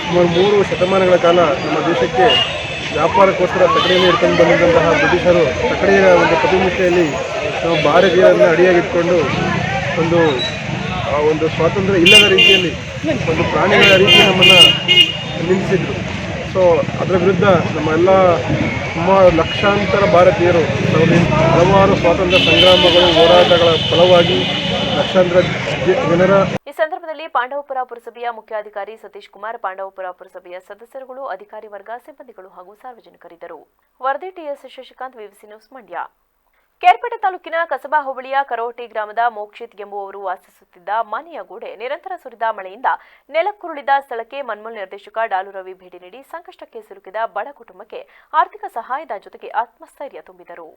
ಸುಮಾರು 3 ಶತಮಾನಗಳ ಕಾಲ ನಮ್ಮ ದೇಶಕ್ಕೆ ವ್ಯಾಪಾರಕ್ಕೋಸ್ಕರ ತಕಡೆಯನ್ನು ಹಿಡ್ಕೊಂಡು ಬಂದಿದ್ದಂತಹ ಬ್ರಿಟಿಷರು ತಕಡೆಯ ಒಂದು ಕಪಿಮುಷ್ಟಿಯಲ್ಲಿ ನಾವು ಭಾರತೀಯರನ್ನು ಅಡಿಯಾಗಿಟ್ಕೊಂಡು ಒಂದು ಸ್ವಾತಂತ್ರ್ಯ ಇಲ್ಲದ ರೀತಿಯಲ್ಲಿ ಒಂದು ಪ್ರಾಣಿಗಳ ರೀತಿ ನಮ್ಮನ್ನು ನಿಲ್ಲಿಸಿದ್ರು. ಸೊ ಅದರ ವಿರುದ್ಧ ನಮ್ಮ ಲಕ್ಷಾಂತರ ಭಾರತೀಯರು ಹಲವಾರು ಸ್ವಾತಂತ್ರ್ಯ ಸಂಗ್ರಾಮಗಳು, ಹೋರಾಟಗಳ ಫಲವಾಗಿ ಲಕ್ಷಾಂತರ ಜನರ. ಈ ಸಂದರ್ಭದಲ್ಲಿ ಪಾಂಡವಪುರ ಪುರಸಭೆಯ ಮುಖ್ಯಾಧಿಕಾರಿ ಸತೀಶ್ ಕುಮಾರ್, ಪಾಂಡವಪುರ ಪುರಸಭೆಯ ಸದಸ್ಯರುಗಳು, ಅಧಿಕಾರಿ ವರ್ಗ, ಸಿಬ್ಬಂದಿಗಳು ಹಾಗೂ ಸಾರ್ವಜನಿಕರಿದ್ದರು. ವರದಿ TS Shashikant, VVC news, Mandya. Kerpete ತಾಲೂಕಿನ ಕಸಬಾ ಹೋಬಳಿಯ ಕರೋಟಿ ಗ್ರಾಮದ ಮೋಕ್ಷಿತ್ ಎಂಬುವವರು ವಾಸಿಸುತ್ತಿದ್ದ ಮನೆಯ ಗೋಡೆ ನಿರಂತರ ಸುರಿದ ಮಳೆಯಿಂದ ನೆಲಕ್ಕುರುಳಿದ ಸ್ಥಳಕ್ಕೆ ಮನ್ಮೂಲ್ ನಿರ್ದೇಶಕ ಡಾಲು ರವಿ ಭೇಟಿ ನೀಡಿ ಸಂಕಷ್ಟಕ್ಕೆ ಸಿಲುಕಿದ ಬಡ ಕುಟುಂಬಕ್ಕೆ ಆರ್ಥಿಕ ಸಹಾಯದ ಜೊತೆಗೆ ಆತ್ಮಸ್ಥೈರ್ಯ ತುಂಬಿದರು.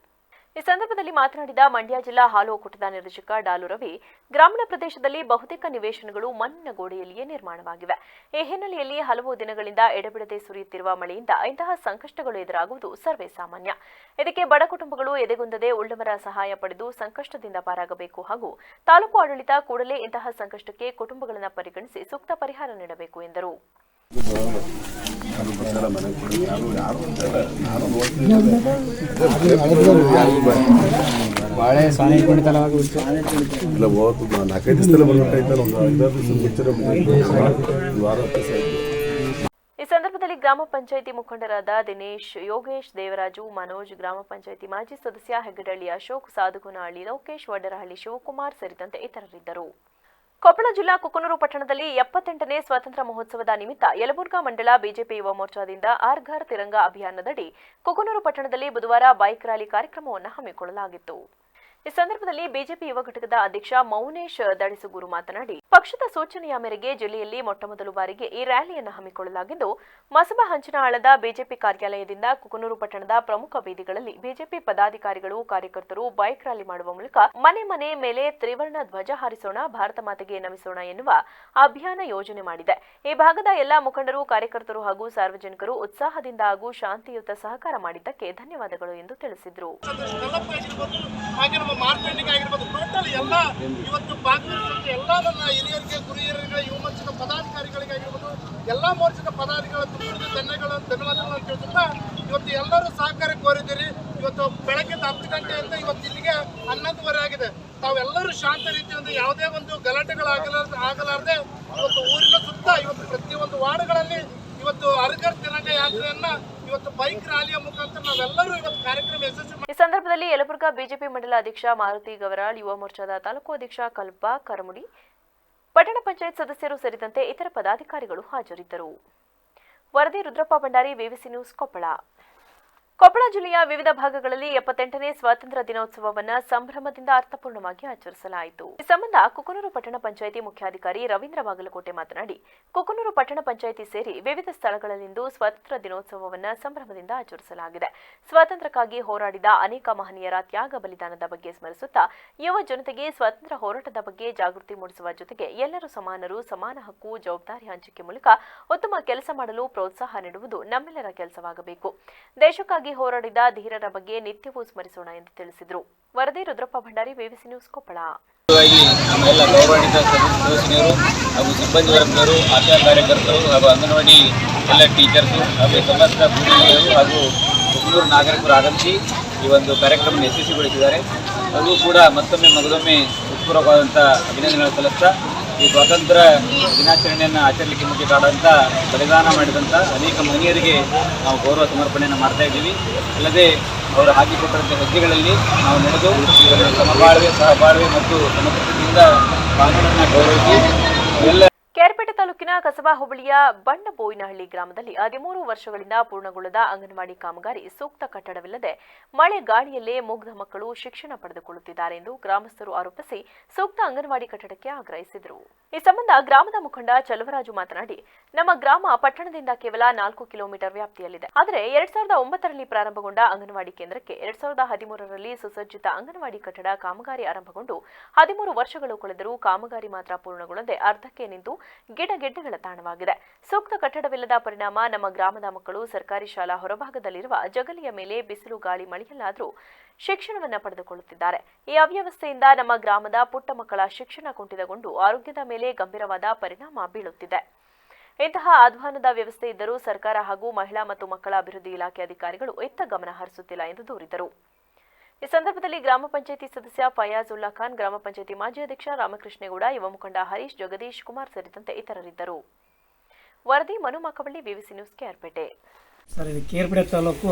ಈ ಸಂದರ್ಭದಲ್ಲಿ ಮಾತನಾಡಿದ ಮಂಡ್ಯ ಜಿಲ್ಲಾ ಹಾಲು ಒಕ್ಕೂಟದ ನಿರ್ದೇಶಕ ಡಾಲು ರವಿ, ಗ್ರಾಮೀಣ ಪ್ರದೇಶದಲ್ಲಿ ಬಹುತೇಕ ನಿವೇಶನಗಳು ಮಣ್ಣಿನ ಗೋಡೆಯಲ್ಲಿಯೇ ನಿರ್ಮಾಣವಾಗಿವೆ. ಈ ಹಿನ್ನೆಲೆಯಲ್ಲಿ ಹಲವು ದಿನಗಳಿಂದ ಎಡೆಬಿಡದೆ ಸುರಿಯುತ್ತಿರುವ ಮಳೆಯಿಂದ ಇಂತಹ ಸಂಕಷ್ಟಗಳು ಎದುರಾಗುವುದು ಸರ್ವೇ ಸಾಮಾನ್ಯ. ಇದಕ್ಕೆ ಬಡ ಕುಟುಂಬಗಳು ಎದೆಗುಂದದೆ ಉಳ್ಳವರ ಸಹಾಯ ಪಡೆದು ಸಂಕಷ್ಟದಿಂದ ಪಾರಾಗಬೇಕು ಹಾಗೂ ತಾಲೂಕು ಆಡಳಿತ ಕೂಡಲೇ ಇಂತಹ ಸಂಕಷ್ಟಕ್ಕೆ ಕುಟುಂಬಗಳನ್ನು ಪರಿಗಣಿಸಿ ಸೂಕ್ತ ಪರಿಹಾರ ನೀಡಬೇಕು ಎಂದರು. ಬಾಳೆ ಸಾನೆ ಕುಣಿತಲ್ಲ ಇಲ್ಲ 4-5 ದಿವಸ ಬರಬೇಕಾಯ್ತಲ್ಲ, ಒಂದು 5-6 ದಿವಸ ಮುಂಚೆ ವಾರ ಈ ಸಂದರ್ಭದಲ್ಲಿ ಗ್ರಾಮ ಪಂಚಾಯಿತಿ ಮುಖಂಡರಾದ ದಿನೇಶ್, ಯೋಗೇಶ್, ದೇವರಾಜು, ಮನೋಜ್, ಗ್ರಾಮ ಪಂಚಾಯಿತಿ ಮಾಜಿ ಸದಸ್ಯ ಹೆಗ್ಗಡಳ್ಳಿ ಅಶೋಕ್, ಸಾಧುಗುನಹಳ್ಳಿ ಲೋಕೇಶ್, ವಡರಹಳ್ಳಿ ಶಿವಕುಮಾರ್ ಸೇರಿದಂತೆ ಇತರರಿದ್ದರು. ಕೊಪ್ಪಳ ಜಿಲ್ಲಾ ಕುಕನೂರು ಪಟ್ಟಣದಲ್ಲಿ 78ನೇ ಸ್ವಾತಂತ್ರ್ಯ ಮಹೋತ್ಸವದ ನಿಮಿತ್ತ ಯಲಬುರ್ಗಾ ಮಂಡಲ ಬಿಜೆಪಿ ಯುವ ಮೋರ್ಚಾದಿಂದ ಹರ್ ಘರ್ ತಿರಂಗಾ ಅಭಿಯಾನದಡಿ ಕುಕನೂರು ಪಟ್ಟಣದಲ್ಲಿ ಬುಧವಾರ ಬೈಕ್ ರ್ಯಾಲಿ ಕಾರ್ಯಕ್ರಮವನ್ನು ಹಮ್ಮಿಕೊಳ್ಳಲಾಗಿತ್ತು. ಈ ಸಂದರ್ಭದಲ್ಲಿ ಬಿಜೆಪಿ ಯುವ ಘಟಕದ ಅಧ್ಯಕ್ಷ ಮೌನೇಶ್ ದಡಿಸುಗೂರು ಮಾತನಾಡಿ, ಪಕ್ಷದ ಸೂಚನೆಯ ಮೇರೆಗೆ ಜಿಲ್ಲೆಯಲ್ಲಿ ಮೊಟ್ಟಮೊದಲ ಬಾರಿಗೆ ಈ ರ್ಯಾಲಿಯನ್ನು ಹಮ್ಮಿಕೊಳ್ಳಲಾಗಿದ್ದು, ಮಸಬ ಹಂಚಿನಹಾಳದ ಬಿಜೆಪಿ ಕಾರ್ಯಾಲಯದಿಂದ ಕುಕನೂರು ಪಟ್ಟಣದ ಪ್ರಮುಖ ಬೀದಿಗಳಲ್ಲಿ ಬಿಜೆಪಿ ಪದಾಧಿಕಾರಿಗಳು, ಕಾರ್ಯಕರ್ತರು ಬೈಕ್ ರ್ಯಾಲಿ ಮಾಡುವ ಮೂಲಕ ಮನೆ ಮನೆ ಮೇಲೆ ತ್ರಿವರ್ಣ ಧ್ವಜ ಹಾರಿಸೋಣ, ಭಾರತ ಮಾತೆಗೆ ನಮಿಸೋಣ ಎನ್ನುವ ಅಭಿಯಾನ ಯೋಜನೆ ಮಾಡಿದೆ. ಈ ಭಾಗದ ಎಲ್ಲಾ ಮುಖಂಡರು, ಕಾರ್ಯಕರ್ತರು ಹಾಗೂ ಸಾರ್ವಜನಿಕರು ಉತ್ಸಾಹದಿಂದ ಹಾಗೂ ಶಾಂತಿಯುತ ಸಹಕಾರ ಮಾಡಿದ್ದಕ್ಕೆ ಧನ್ಯವಾದಗಳು ಎಂದು ತಿಳಿಸಿದರು. ಮಾರ್ಕೆಟಿಂಗ್ ಆಗಿರ್ಬೋದು, ಟೋಟಲ್ ಎಲ್ಲ ಇವತ್ತು ಭಾಗವಹಿಸುವಂತೆ ಎಲ್ಲ ನನ್ನ ಹಿರಿಯರಿಗೆ, ಗುರಿಯರಿಗೆ, ಯುವ ಮೋರ್ಚಾದ ಪದಾಧಿಕಾರಿಗಳಿಗಾಗಿರ್ಬೋದು, ಎಲ್ಲ ಮೋರ್ಚಾದ ಪದಾಧಿಕಾರಿಗಳ ತುಂಬದ ಧನ್ಯವಾದಗಳನ್ನು ತಿಳಿಸುತ್ತಾ ಇವತ್ತು ಎಲ್ಲರೂ ಸಹಕಾರ ಕೋರಿದ್ದೀರಿ. ಇವತ್ತು ಬೆಳಗ್ಗೆ 10 ಗಂಟೆಯಿಂದ ಇವತ್ತು ಇಲ್ಲಿಗೆ 11:30 ಆಗಿದೆ. ತಾವೆಲ್ಲರೂ ಶಾಂತ ರೀತಿಯಿಂದ ಯಾವುದೇ ಒಂದು ಗಲಾಟೆಗಳಾಗಲಾರದೆ ಇವತ್ತು ಊರಿನ ಸುತ್ತ ಇವತ್ತು ಪ್ರತಿಯೊಂದು ವಾರ್ಡ್ಗಳಲ್ಲಿ ಇವತ್ತು ಹರ್ ಘರ್ ತಿರಂಗಾ ಯಾತ್ರೆಯನ್ನ ಇವತ್ತು ಬೈಕ್ ರ್ಯಾಲಿಯ ಮುಖಾಂತರ ನಾವೆಲ್ಲರೂ ಇವತ್ತು ಕಾರ್ಯಕ್ರಮ ಯಶಸ್ವಿ. ಈ ಸಂದರ್ಭದಲ್ಲಿ ಯಲಬುರ್ಗಾ ಬಿಜೆಪಿ ಮಂಡಲ ಅಧ್ಯಕ್ಷ ಮಾರುತಿ ಗವರಾಳ್, ಯುವ ಮೋರ್ಚಾದ ತಾಲೂಕು ಅಧ್ಯಕ್ಷ ಕಲ್ಪ ಕರಮುಡಿ, ಪಟ್ಟಣ ಪಂಚಾಯತ್ ಸದಸ್ಯರು ಸೇರಿದಂತೆ ಇತರ ಪದಾಧಿಕಾರಿಗಳು ಹಾಜರಿದ್ದರು. ವರದಿ ರುದ್ರಪ್ಪ ಭಂಡಾರಿ, ವಿವಿಸಿ ನ್ಯೂಸ್, ಕೊಪ್ಪಳ. ಕೊಪ್ಪಳ ಜಿಲ್ಲೆಯ ವಿವಿಧ ಭಾಗಗಳಲ್ಲಿ 78ನೇ ಸ್ವಾತಂತ್ರ್ಯ ದಿನೋತ್ಸವವನ್ನು ಸಂಭ್ರಮದಿಂದ ಅರ್ಥಪೂರ್ಣವಾಗಿ ಆಚರಿಸಲಾಯಿತು. ಈ ಸಂಬಂಧ ಕುಕನೂರು ಪಟ್ಟಣ ಪಂಚಾಯಿತಿ ಮುಖ್ಯಾಧಿಕಾರಿ ರವೀಂದ್ರ ಬಾಗಲಕೋಟೆ ಮಾತನಾಡಿ, ಕುಕನೂರು ಪಟ್ಟಣ ಪಂಚಾಯಿತಿ ಸೇರಿ ವಿವಿಧ ಸ್ಥಳಗಳಲ್ಲಿಂದು ಸ್ವಾತಂತ್ರ್ಯ ದಿನೋತ್ಸವವನ್ನು ಸಂಭ್ರಮದಿಂದ ಆಚರಿಸಲಾಗಿದೆ. ಸ್ವಾತಂತ್ರ್ಯಕ್ಕಾಗಿ ಹೋರಾಡಿದ ಅನೇಕ ಮಹನೀಯರ ತ್ಯಾಗ ಬಲಿದಾನದ ಬಗ್ಗೆ ಸ್ಮರಿಸುತ್ತಾ ಯುವ ಜನತೆಗೆ ಸ್ವಾತಂತ್ರ್ಯ ಹೋರಾಟದ ಬಗ್ಗೆ ಜಾಗೃತಿ ಮೂಡಿಸುವ ಜೊತೆಗೆ ಎಲ್ಲರೂ ಸಮಾನರು, ಸಮಾನ ಹಕ್ಕು, ಜವಾಬ್ದಾರಿ ಹಂಚಿಕೆ ಮೂಲಕ ಉತ್ತಮ ಕೆಲಸ ಮಾಡಲು ಪ್ರೋತ್ಸಾಹ ನೀಡುವುದು ನಮ್ಮೆಲ್ಲರ ಕೆಲಸವಾಗಬೇಕು. ದೇಶಕ್ಕಾಗಿ ಹೋರಾಡಿದ ಧೀರರ ಬಗ್ಗೆ ನಿತ್ಯವೂ ಸ್ಮರಿಸೋಣ ಎಂದು ತಿಳಿಸಿದರು. ವರದಿ ರುದ್ರಪ್ಪ ಭಂಡಾರಿ, ವಿವಿಸಿ ನ್ಯೂಸ್, ಕೊಪ್ಪಳ. ನಮ್ಮೆಲ್ಲ ಗೌರವಾನ್ವಿತ ಸದಸ್ಯರು ಹಾಗೂ ಸಿಬ್ಬಂದಿ ವರ್ಗದವರು, ಆಶಾ ಕಾರ್ಯಕರ್ತರು ಹಾಗೂ ಅಂಗನವಾಡಿ ಎಲ್ಲ ಟೀಚರ್ಸು ಹಾಗೂ ಸಮಸ್ತ ಭೂಮಿಗಳು ಹಾಗೂ ಕುಕನೂರು ನಾಗರಿಕರು ಆಗಮಿಸಿ ಈ ಒಂದು ಕಾರ್ಯಕ್ರಮ ಯಶಸ್ವಿಗೊಳಿಸಿದ್ದಾರೆ. ಅದು ಕೂಡ ಮತ್ತೊಮ್ಮೆ ಮಗದೊಮ್ಮೆ ಹೃತ್ಪೂರ್ವಕವಾದಂಥ ಅಭಿನಂದನೆಗಳು ಸಲ್ಲಿಸ್ತಾ ಈ ಸ್ವಾತಂತ್ರ್ಯ ದಿನಾಚರಣೆಯನ್ನು ಆಚರಿಸಲಿಕ್ಕೆ ಮುಖ್ಯ ಕಾರಣಂತ ಬಲಿದಾನ ಮಾಡಿದಂಥ ಅನೇಕ ಮಹನೀಯರಿಗೆ ನಾವು ಗೌರವ ಸಮರ್ಪಣೆಯನ್ನು ಮಾಡ್ತಾ ಇದ್ದೀವಿ. ಅಲ್ಲದೆ ಅವರು ಹಾಕಿಕೊಟ್ಟಂಥ ಹೆಜ್ಜೆಗಳಲ್ಲಿ ನಾವು ನಡೆದು ಸಮಬಾಳ್ವೆ, ಸಹಬಾಳ್ವೆ ಮತ್ತು ಸಮಗ್ರತೆಯಿಂದ ಕಾನೂನನ್ನು ಗೌರವಿಸಿ ಎಲ್ಲ. ಕೇರ್ಪೇಟೆ ತಾಲೂಕಿನ ಕಸಬಾ ಹೋಬಳಿಯ ಬಣ್ಣಬೋಯಿನಹಳ್ಳಿ ಗ್ರಾಮದಲ್ಲಿ 13 ವರ್ಷಗಳಿಂದ ಪೂರ್ಣಗೊಳ್ಳದ ಅಂಗನವಾಡಿ ಕಾಮಗಾರಿ ಸೂಕ್ತ ಕಟ್ಟಡವಿಲ್ಲದೆ ಮಳೆ ಗಾಳಿಯಲ್ಲೇ ಮುಗ್ಧ ಮಕ್ಕಳು ಶಿಕ್ಷಣ ಪಡೆದುಕೊಳ್ಳುತ್ತಿದ್ದಾರೆ ಎಂದು ಗ್ರಾಮಸ್ಥರು ಆರೋಪಿಸಿ ಸೂಕ್ತ ಅಂಗನವಾಡಿ ಕಟ್ಟಡಕ್ಕೆ ಆಗ್ರಹಿಸಿದರು. ಈ ಸಂಬಂಧ ಗ್ರಾಮದ ಮುಖಂಡ ಚಲುವರಾಜು ಮಾತನಾಡಿ, ನಮ್ಮ ಗ್ರಾಮ ಪಟ್ಟಣದಿಂದ ಕೇವಲ 4 ಕಿಲೋಮೀಟರ್ ವ್ಯಾಪ್ತಿಯಲ್ಲಿದೆ. ಆದರೆ 2009ರಲ್ಲಿ ಪ್ರಾರಂಭಗೊಂಡ ಅಂಗನವಾಡಿ ಕೇಂದ್ರಕ್ಕೆ 2013ರಲ್ಲಿ ಸುಸಜ್ಜಿತ ಅಂಗನವಾಡಿ ಕಟ್ಟಡ ಕಾಮಗಾರಿ ಆರಂಭಗೊಂಡು 13 ವರ್ಷಗಳು ಕಳೆದರೂ ಕಾಮಗಾರಿ ಮಾತ್ರ ಪೂರ್ಣಗೊಳ್ಳದೆ ಅರ್ಧಕ್ಕೆ ನಿಂತು ಗಿಡಗೆಡ್ಡೆಗಳ ತಾಣವಾಗಿದೆ. ಸೂಕ್ತ ಕಟ್ಟಡವಿಲ್ಲದ ಪರಿಣಾಮ ನಮ್ಮ ಗ್ರಾಮದ ಮಕ್ಕಳು ಸರ್ಕಾರಿ ಶಾಲಾ ಹೊರಭಾಗದಲ್ಲಿರುವ ಜಗಲಿಯ ಮೇಲೆ ಬಿಸಿಲು ಗಾಳಿ ಮಳೆಯಲ್ಲಾದರೂ ಶಿಕ್ಷಣವನ್ನು ಪಡೆದುಕೊಳ್ಳುತ್ತಿದ್ದಾರೆ. ಈ ಅವ್ಯವಸ್ಥೆಯಿಂದ ನಮ್ಮ ಗ್ರಾಮದ ಪುಟ್ಟ ಮಕ್ಕಳ ಶಿಕ್ಷಣ ಕುಂಠಿತಗೊಂಡು ಆರೋಗ್ಯದ ಮೇಲೆ ಗಂಭೀರವಾದ ಪರಿಣಾಮ ಬೀಳುತ್ತಿದೆ. ಇಂತಹ ಅಧ್ವಾನದ ವ್ಯವಸ್ಥೆ ಇದ್ದರೂ ಸರ್ಕಾರ ಹಾಗೂ ಮಹಿಳಾ ಮತ್ತು ಮಕ್ಕಳ ಅಭಿವೃದ್ಧಿ ಇಲಾಖೆ ಅಧಿಕಾರಿಗಳು ಎತ್ತ ಗಮನ ಹರಿಸುತ್ತಿಲ್ಲ ಎಂದು ದೂರಿದರು. ಈ ಸಂದರ್ಭದಲ್ಲಿ ಗ್ರಾಮ ಪಂಚಾಯಿತಿ ಸದಸ್ಯ ಫಯಾಜ್ ಉಲ್ಲಾ ಖಾನ್, ಗ್ರಾಮ ಪಂಚಾಯಿತಿ ಮಾಜಿ ಅಧ್ಯಕ್ಷ ರಾಮಕೃಷ್ಣೇಗೌಡ, ಯುವ ಮುಖಂಡ ಹರೀಶ್, ಜಗದೀಶ್ ಕುಮಾರ್ ಸೇರಿದಂತೆ ಇತರರಿದ್ದರು. ವರದಿ Manu Makavalli, VVC news, Kerpete. Sir, ಇದು ಕೇರ್ಪೇಟೆ ತಾಲೂಕು